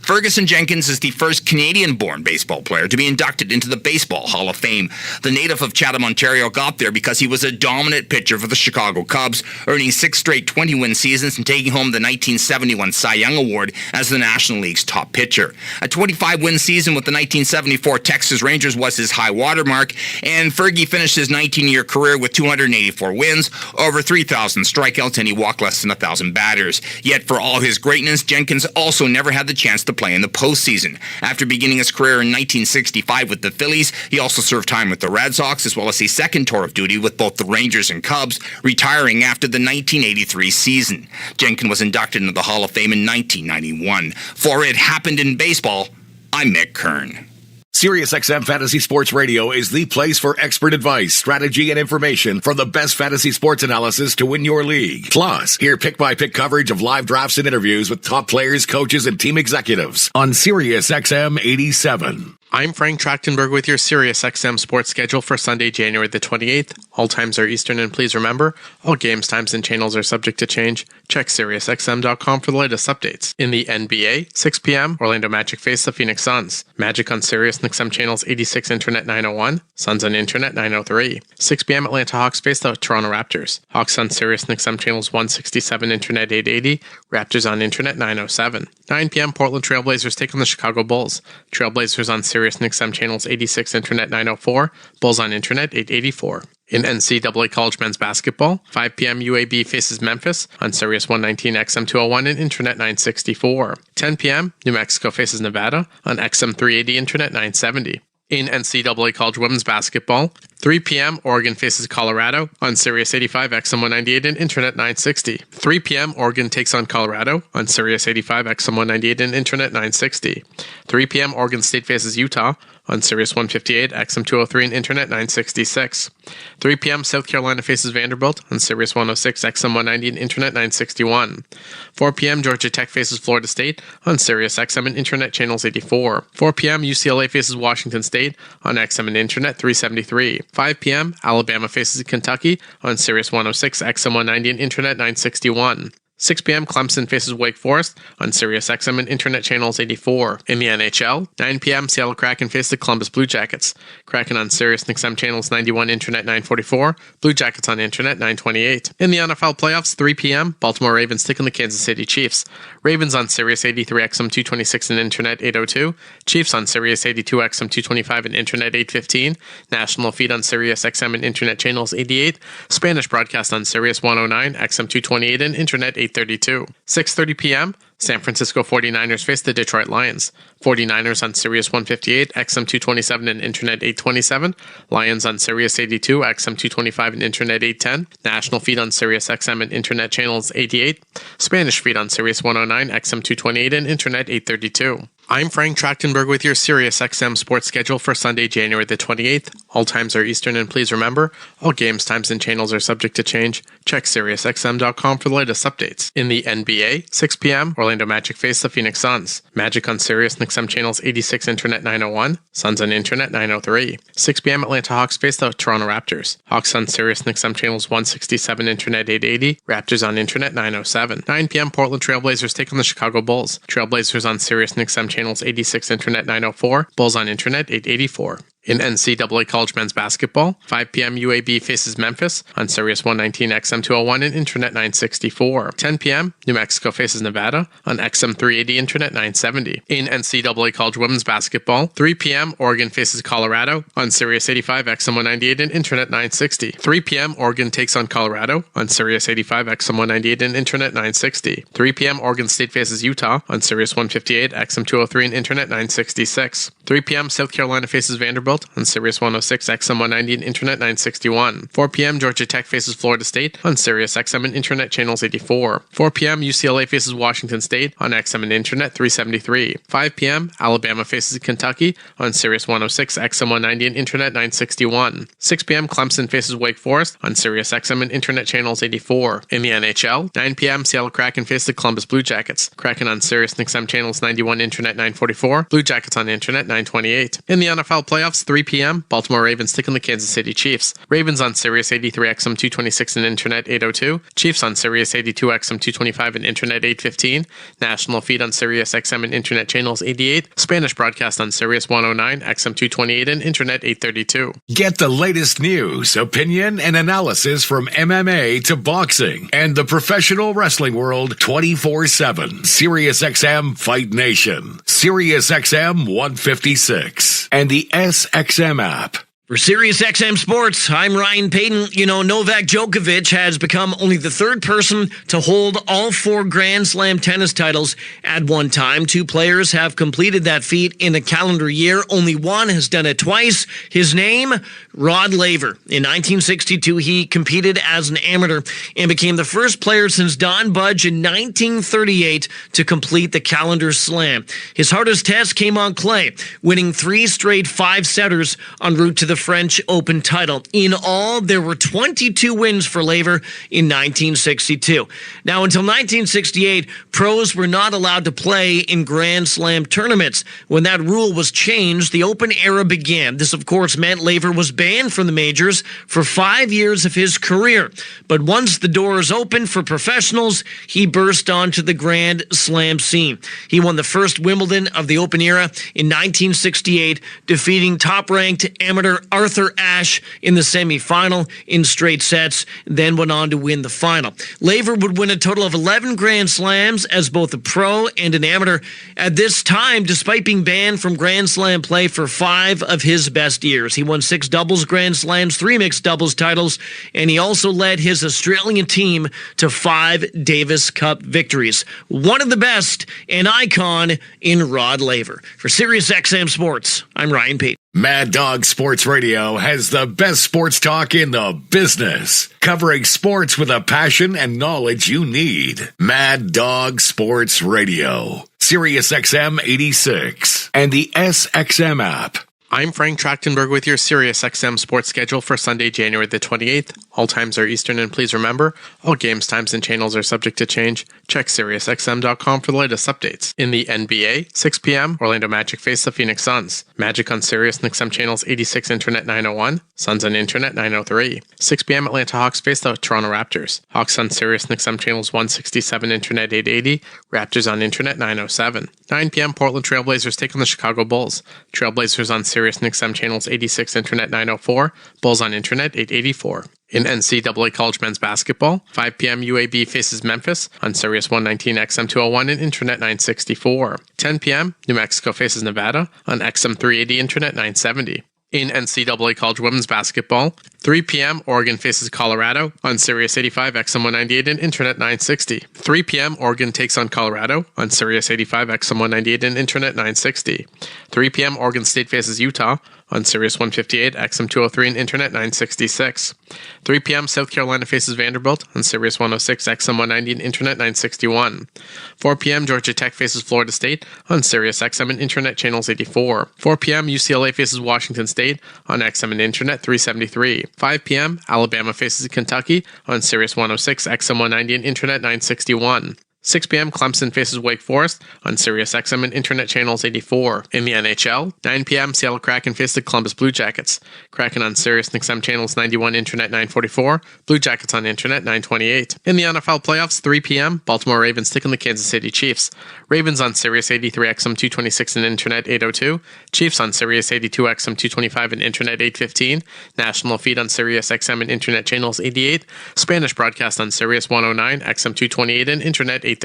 [SPEAKER 3] Ferguson Jenkins is the first Canadian-born baseball player to be inducted into the Baseball Hall of Fame. The native of Chatham, Ontario got there because he was a dominant pitcher for the Chicago Cubs, earning 6 straight 20-win seasons and taking home the 1971 Cy Young Award as the National League's top pitcher. A 25-win season with the 1974 Texas Rangers was his high watermark, and Fergie finished his 19-year career with 284 wins, over 3,000 strikeouts, and he walked less than 1,000 batters. Yet for all his greatness, Jenkins also never had the chance to play in the postseason. After beginning his career in 1965 with the Phillies, he also served time with the Red Sox, as well as a second tour of duty with both the Rangers and Cubs, retiring after the 1983 season. Jenkins was inducted into the Hall of Fame in 1991. For It Happened in Baseball, I'm Mick Kern.
[SPEAKER 18] SiriusXM Fantasy Sports Radio is the place for expert advice, strategy, and information from the best fantasy sports analysis to win your league. Plus, hear pick-by-pick coverage of live drafts and interviews with top players, coaches, and team executives on SiriusXM 87.
[SPEAKER 19] I'm Frank Trachtenberg with your SiriusXM sports schedule for Sunday, January the 28th. All times are Eastern, and please remember, all games, times, and channels are subject to change. Check SiriusXM.com for the latest updates. In the NBA, 6 p.m., Orlando Magic face the Phoenix Suns. Magic on SiriusXM channels 86 Internet 901, Suns on Internet 903. 6 p.m., Atlanta Hawks face the Toronto Raptors. Hawks on SiriusXM channels 167 Internet 880, Raptors on Internet 907. 9 p.m., Portland Trailblazers take on the Chicago Bulls. Trailblazers on SiriusXM channels 86 Internet 904, Bulls on Internet 884. In NCAA College Men's Basketball, 5 p.m. UAB faces Memphis on Sirius 119 XM 201 and Internet 964. 10 p.m. New Mexico faces Nevada on XM 380 Internet 970. In NCAA College Women's Basketball, 3 p.m. Oregon faces Colorado on Sirius 85 XM 198 and Internet 960. 3 p.m. Oregon takes on Colorado on Sirius 85 XM 198 and Internet 960. 3 p.m. Oregon State faces Utah on Sirius 158 XM 203 and Internet 966. 3 p.m. South Carolina faces Vanderbilt on Sirius 106 XM 190 and Internet 961. 4 p.m. Georgia Tech faces Florida State on Sirius XM and Internet channels 84. 4 p.m. UCLA faces Washington State on XM and Internet 373. 5 p.m. Alabama faces Kentucky on Sirius 106 XM 190 and Internet 961. 6 p.m. Clemson faces Wake Forest on Sirius XM and Internet channels 84. In the NHL, 9 p.m. Seattle Kraken face the Columbus Blue Jackets. Kraken on Sirius XM channels 91, Internet 944. Blue Jackets on Internet 928. In the NFL playoffs, 3 p.m. Baltimore Ravens take on the Kansas City Chiefs. Ravens on Sirius 83 XM 226 and Internet 802. Chiefs on Sirius 82 XM 225 and Internet 815. National feed on Sirius XM and Internet channels 88. Spanish broadcast on Sirius 109 XM 228 and Internet 832. 6:30 p.m. San Francisco 49ers face the Detroit Lions. 49ers on Sirius 158, XM 227 and Internet 827. Lions on Sirius 82, XM 225 and Internet 810. National feed on Sirius XM and Internet channels 88. Spanish feed on Sirius 109, XM 228 and Internet 832. I'm Frank Trachtenberg with your Sirius XM sports schedule for Sunday, January the 28th. All times are Eastern, and please remember, all games, times, and channels are subject to change. Check SiriusXM.com for the latest updates. In the NBA, 6 p.m., Orlando Magic face the Phoenix Suns. Magic on Sirius XM channels 86 Internet 901, Suns on Internet 903. 6 p.m., Atlanta Hawks face the Toronto Raptors. Hawks on Sirius XM channels 167 Internet 880, Raptors on Internet 907. 9 p.m., Portland Trailblazers take on the Chicago Bulls. Trailblazers on Sirius XM channels 86 Internet 904, Bulls on Internet 884. In NCAA College Men's Basketball, 5 p.m. UAB faces Memphis on Sirius 119 XM 201 and Internet 964. 10 p.m. New Mexico faces Nevada on XM 380 Internet 970. In NCAA College Women's Basketball, 3 p.m. Oregon faces Colorado on Sirius 85 XM 198 and Internet 960. 3 p.m. Oregon takes on Colorado on Sirius 85 XM 198 and Internet 960. 3 p.m. Oregon State faces Utah on Sirius 158 XM 203 and Internet 966. 3 p.m. South Carolina faces Vanderbilt Vanderbilt on Sirius 106 XM 190 and Internet 961. 4 p.m. Georgia Tech faces Florida State on Sirius XM and Internet channels 84. 4 p.m. UCLA faces Washington State on XM and Internet 373. 5 p.m. Alabama faces Kentucky on Sirius 106 XM 190 and Internet 961. 6 p.m. Clemson faces Wake Forest on Sirius XM and Internet channels 84. In the NHL, 9 p.m. Seattle Kraken face the Columbus Blue Jackets. Kraken on Sirius XM channels 91, Internet 944. Blue Jackets on Internet 928. In the NFL playoffs, 3 p.m. Baltimore Ravens taking the Kansas City Chiefs. Ravens on Sirius 83 XM 226 and Internet 802. Chiefs on Sirius 82 XM 225 and Internet 815. National feed on Sirius XM and Internet channels 88. Spanish broadcast on Sirius 109 XM 228 and Internet 832.
[SPEAKER 18] Get the latest news, opinion, and analysis from MMA to boxing and the professional wrestling world 24/7. SiriusXM Fight Nation, SiriusXM 156, and the SXM app.
[SPEAKER 1] For SiriusXM Sports, I'm Ryan Payton. You know, Novak Djokovic has become only the third person to hold all 4 Grand Slam tennis titles at one time. 2 players have completed that feat in a calendar year. Only one has done it twice. His name, Rod Laver. In 1962, he competed as an amateur and became the first player since Don Budge in 1938 to complete the calendar slam. His hardest test came on clay, winning 3 straight 5-setters en route to the French Open title. In all, there were 22 wins for Laver in 1962. Now, until 1968, pros were not allowed to play in Grand Slam tournaments. When that rule was changed, the Open era began. This, of course, meant Laver was banned from the majors for 5 years of his career. But once the doors opened for professionals, he burst onto the Grand Slam scene. He won the first Wimbledon of the Open era in 1968, defeating top-ranked amateur Arthur Ashe in the semifinal in straight sets, then went on to win the final. Laver would win a total of 11 Grand Slams as both a pro and an amateur at this time, despite being banned from Grand Slam play for 5 of his best years. He won 6 doubles Grand Slams, 3 mixed doubles titles, and he also led his Australian team to 5 Davis Cup victories. One of the best, an icon in Rod Laver. For SiriusXM Sports, I'm Ryan Payton.
[SPEAKER 18] Mad Dog Sports Radio has the best sports talk in the business, covering sports with a passion and knowledge you need. Mad Dog Sports Radio, SiriusXM 86, and the SXM app.
[SPEAKER 19] I'm Frank Trachtenberg with your SiriusXM sports schedule for Sunday, January the 28th. All times are Eastern, and please remember, all games, times, and channels are subject to change. Check SiriusXM.com for the latest updates. In the NBA, 6 p.m., Orlando Magic face the Phoenix Suns. Magic on Sirius and XM channels 86, Internet 901, Suns on Internet 903. 6 p.m., Atlanta Hawks face the Toronto Raptors. Hawks on Sirius and XM channels 167, Internet 880, Raptors on Internet 907. 9 p.m., Portland Trailblazers take on the Chicago Bulls. Trailblazers on Sirius and XM channels 86, Internet 904, Bulls on Internet 884. In NCAA College Men's Basketball, 5 p.m. UAB faces Memphis on Sirius 119 XM 201 and Internet 964. 10 p.m. New Mexico faces Nevada on XM 380 Internet 970. In NCAA College Women's Basketball, 3 p.m. Oregon faces Colorado on Sirius 85 XM 198 and Internet 960. 3 p.m. Oregon takes on Colorado on Sirius 85 XM 198 and Internet 960. 3 p.m. Oregon State faces Utah on Sirius 158 XM 203 and Internet 966. 3 p.m. South Carolina faces Vanderbilt on Sirius 106 XM 190 and Internet 961. 4 p.m. Georgia Tech faces Florida State on Sirius XM and Internet channels 84. 4 p.m. UCLA faces Washington State on XM and Internet 373. 5 p.m. Alabama faces Kentucky on Sirius 106 XM 190 and Internet 961. 6 p.m. Clemson faces Wake Forest on Sirius XM and Internet channels 84. In the NHL, 9 p.m. Seattle Kraken face the Columbus Blue Jackets. Kraken on Sirius and XM channels 91, Internet 944. Blue Jackets on Internet 928. In the NFL playoffs, 3 p.m. Baltimore Ravens taking the Kansas City Chiefs. Ravens on Sirius 83 XM 226 and Internet 802. Chiefs on Sirius 82 XM 225 and Internet 815. National feed on Sirius XM and Internet channels 88. Spanish broadcast on Sirius 109 XM 228 and Internet 832.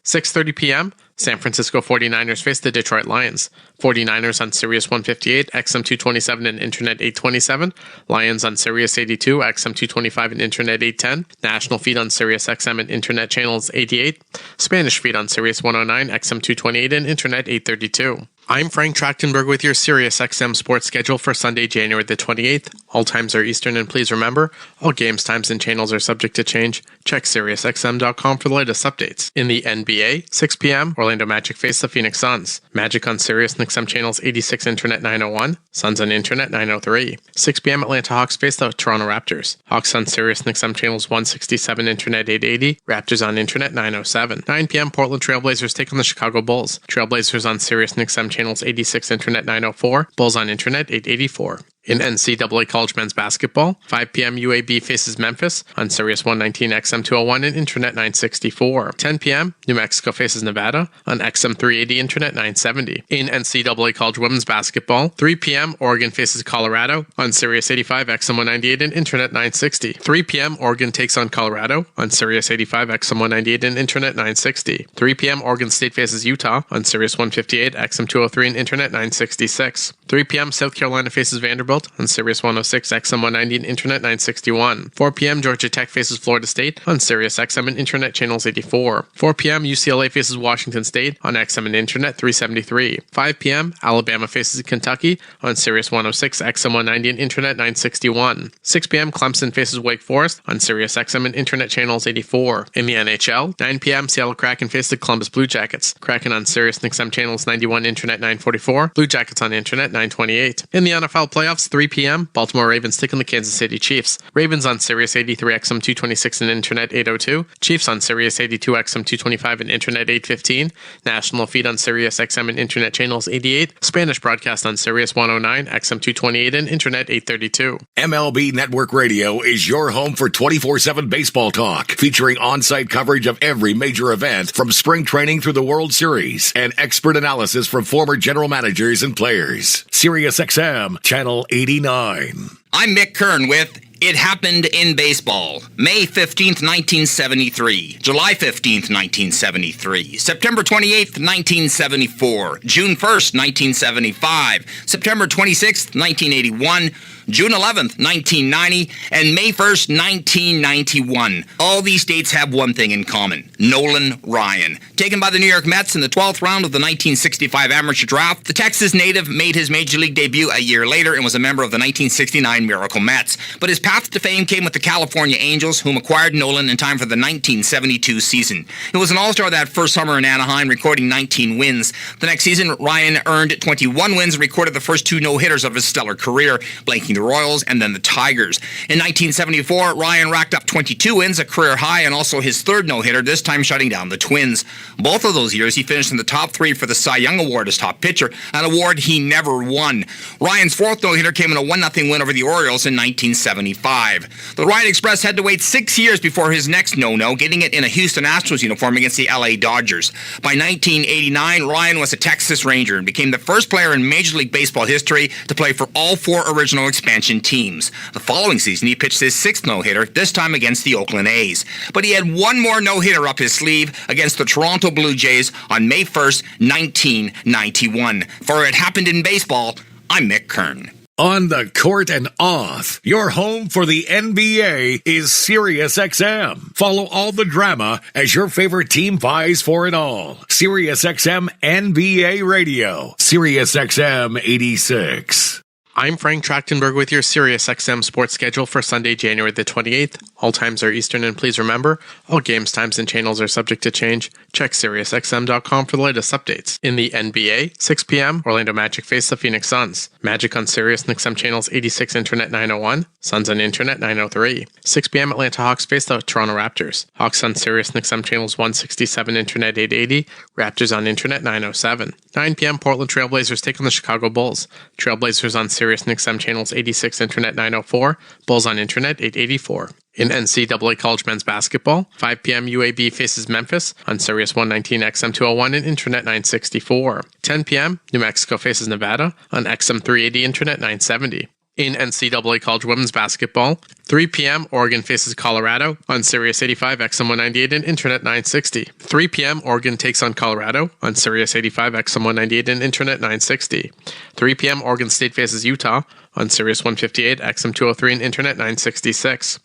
[SPEAKER 19] 6:30 p.m. San Francisco 49ers face the Detroit Lions. 49ers on Sirius 158, XM 227 and Internet 827. Lions on Sirius 82, XM 225 and Internet 810. National feed on Sirius XM and Internet channels 88. Spanish feed on Sirius 109, XM 228 and Internet 832. I'm Frank Trachtenberg with your Sirius XM sports schedule for Sunday, January the 28th. All times are Eastern, and please remember, all games, times, and channels are subject to change. Check SiriusXM.com for the latest updates. In the NBA, 6 p.m., Orlando Magic face the Phoenix Suns. Magic on Sirius and XM channels 86, Internet 901. Suns on Internet 903. 6 p.m., Atlanta Hawks face the Toronto Raptors. Hawks on Sirius and XM channels 167, Internet 880. Raptors on Internet 907. 9 p.m., Portland Trailblazers take on the Chicago Bulls. Trailblazers on Sirius and XM channels 86, Internet 904. Bulls on Internet 884. In NCAA College Men's Basketball, 5 p.m. UAB faces Memphis on Sirius 119, XM 201 and Internet 964. 10 p.m. New Mexico faces Nevada on XM 380, Internet 970. In NCAA College Women's Basketball, 3 p.m. Oregon faces Colorado on Sirius 85, XM 198 and Internet 960. 3 p.m. Oregon takes on Colorado on Sirius 85, XM 198 and Internet 960. 3 p.m. Oregon State faces Utah on Sirius 158, XM 203 and Internet 966. 3 p.m. South Carolina faces Vanderbilt on Sirius 106, XM 190 and Internet 961. 4 p.m. Georgia Tech faces Florida State on Sirius XM and Internet channels 84. 4 p.m. UCLA faces Washington State on XM and Internet 373. 5 p.m. Alabama faces Kentucky on Sirius 106, XM 190 and Internet 961. 6 p.m. Clemson faces Wake Forest on Sirius XM and Internet channels 84. In the NHL, 9 p.m. Seattle Kraken face the Columbus Blue Jackets. Kraken on Sirius and XM channels 91, Internet 944. Blue Jackets on Internet 928. In the NFL playoffs, 3 p.m., Baltimore Ravens take on the Kansas City Chiefs. Ravens on Sirius 83, XM 226 and Internet 802. Chiefs on Sirius 82, XM 225 and Internet 815. National feed on Sirius XM and Internet channels 88. Spanish broadcast on Sirius 109, XM 228 and Internet 832.
[SPEAKER 18] MLB Network Radio is your home for 24/7 baseball talk, featuring on-site coverage of every major event from spring training through the World Series and expert analysis from former general managers and players. Sirius XM, Channel 89.
[SPEAKER 3] I'm Mick Kern with It Happened in Baseball. May 15th, 1973. July 15th, 1973. September 28th, 1974. June 1st, 1975. September 26th, 1981. June 11th, 1990, and May 1st, 1991. All these dates have one thing in common. Nolan Ryan. Taken by the New York Mets in the 12th round of the 1965 amateur draft, the Texas native made his major league debut a year later and was a member of the 1969 Miracle Mets. But his path to fame came with the California Angels, whom acquired Nolan in time for the 1972 season. He was an all-star that first summer in Anaheim, recording 19 wins. The next season, Ryan earned 21 wins and recorded the first 2 no-hitters of his stellar career, blanking the Royals and then the Tigers. In 1974, Ryan racked up 22 wins, a career high, and also his third no-hitter, this time shutting down the Twins. Both of those years, he finished in the top 3 for the Cy Young Award as top pitcher, an award he never won. Ryan's fourth no-hitter came in a 1-0 win over the Orioles in 1975. The Ryan Express had to wait 6 years before his next no-no, getting it in a Houston Astros uniform against the LA Dodgers. By 1989, Ryan was a Texas Ranger and became the first player in Major League Baseball history to play for all 4 original expansion teams. The following season, he pitched his 6th no-hitter, this time against the Oakland A's. But he had one more no-hitter up his sleeve against the Toronto Blue Jays on May 1st, 1991. For It Happened in Baseball, I'm Mick Kern.
[SPEAKER 18] On the court and off, your home for the NBA is Sirius XM. Follow all the drama as your favorite team vies for it all. Sirius XM NBA Radio. Sirius XM 86.
[SPEAKER 19] I'm Frank Trachtenberg with your Sirius XM sports schedule for Sunday, January the 28th. All times are Eastern, and please remember, all games, times, and channels are subject to change. Check SiriusXM.com for the latest updates. In the NBA, 6 p.m., Orlando Magic face the Phoenix Suns. Magic on Sirius and XM channels 86, Internet 901. Suns on Internet 903. 6 p.m., Atlanta Hawks face the Toronto Raptors. Hawks on Sirius and XM channels 167, Internet 880. Raptors on Internet 907. 9 p.m., Portland Trailblazers take on the Chicago Bulls. Trailblazers on Sirius and XM channels 86, Internet 904. Bulls on Internet 884. In NCAA College Men's Basketball, 5 p.m. UAB faces Memphis on Sirius 119, XM 201 and Internet 964. 10 p.m. New Mexico faces Nevada on XM 380, Internet 970. In NCAA College Women's Basketball, 3 p.m. Oregon faces Colorado on Sirius 85 XM 198 and Internet 960. 3 p.m. Oregon takes on Colorado on Sirius 85 XM 198 and Internet 960. 3 p.m. Oregon State faces Utah on Sirius 158 XM 203 and Internet 966.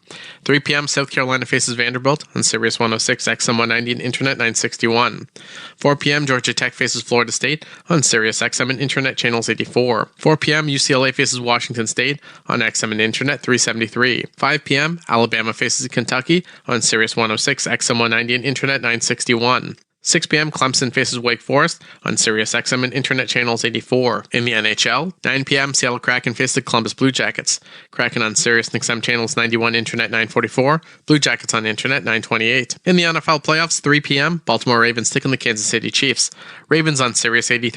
[SPEAKER 19] 3 p.m. South Carolina faces Vanderbilt on Sirius 106 XM 190 and Internet 961. 4 p.m. Georgia Tech faces Florida State on Sirius XM and Internet channels 84. 4 p.m. UCLA faces Washington State on XM and Internet 373. 5 p.m. Alabama faces Kentucky on Sirius 106 XM 190 and Internet 961. 6 p.m. Clemson faces Wake Forest on Sirius XM and Internet channels 84. In the NHL, 9 p.m. Seattle Kraken face the Columbus Blue Jackets. Kraken on Sirius XM channels 91, Internet 944. Blue Jackets on Internet 928. In the NFL playoffs, 3 p.m. Baltimore Ravens take on the Kansas City Chiefs. Ravens on Sirius 83.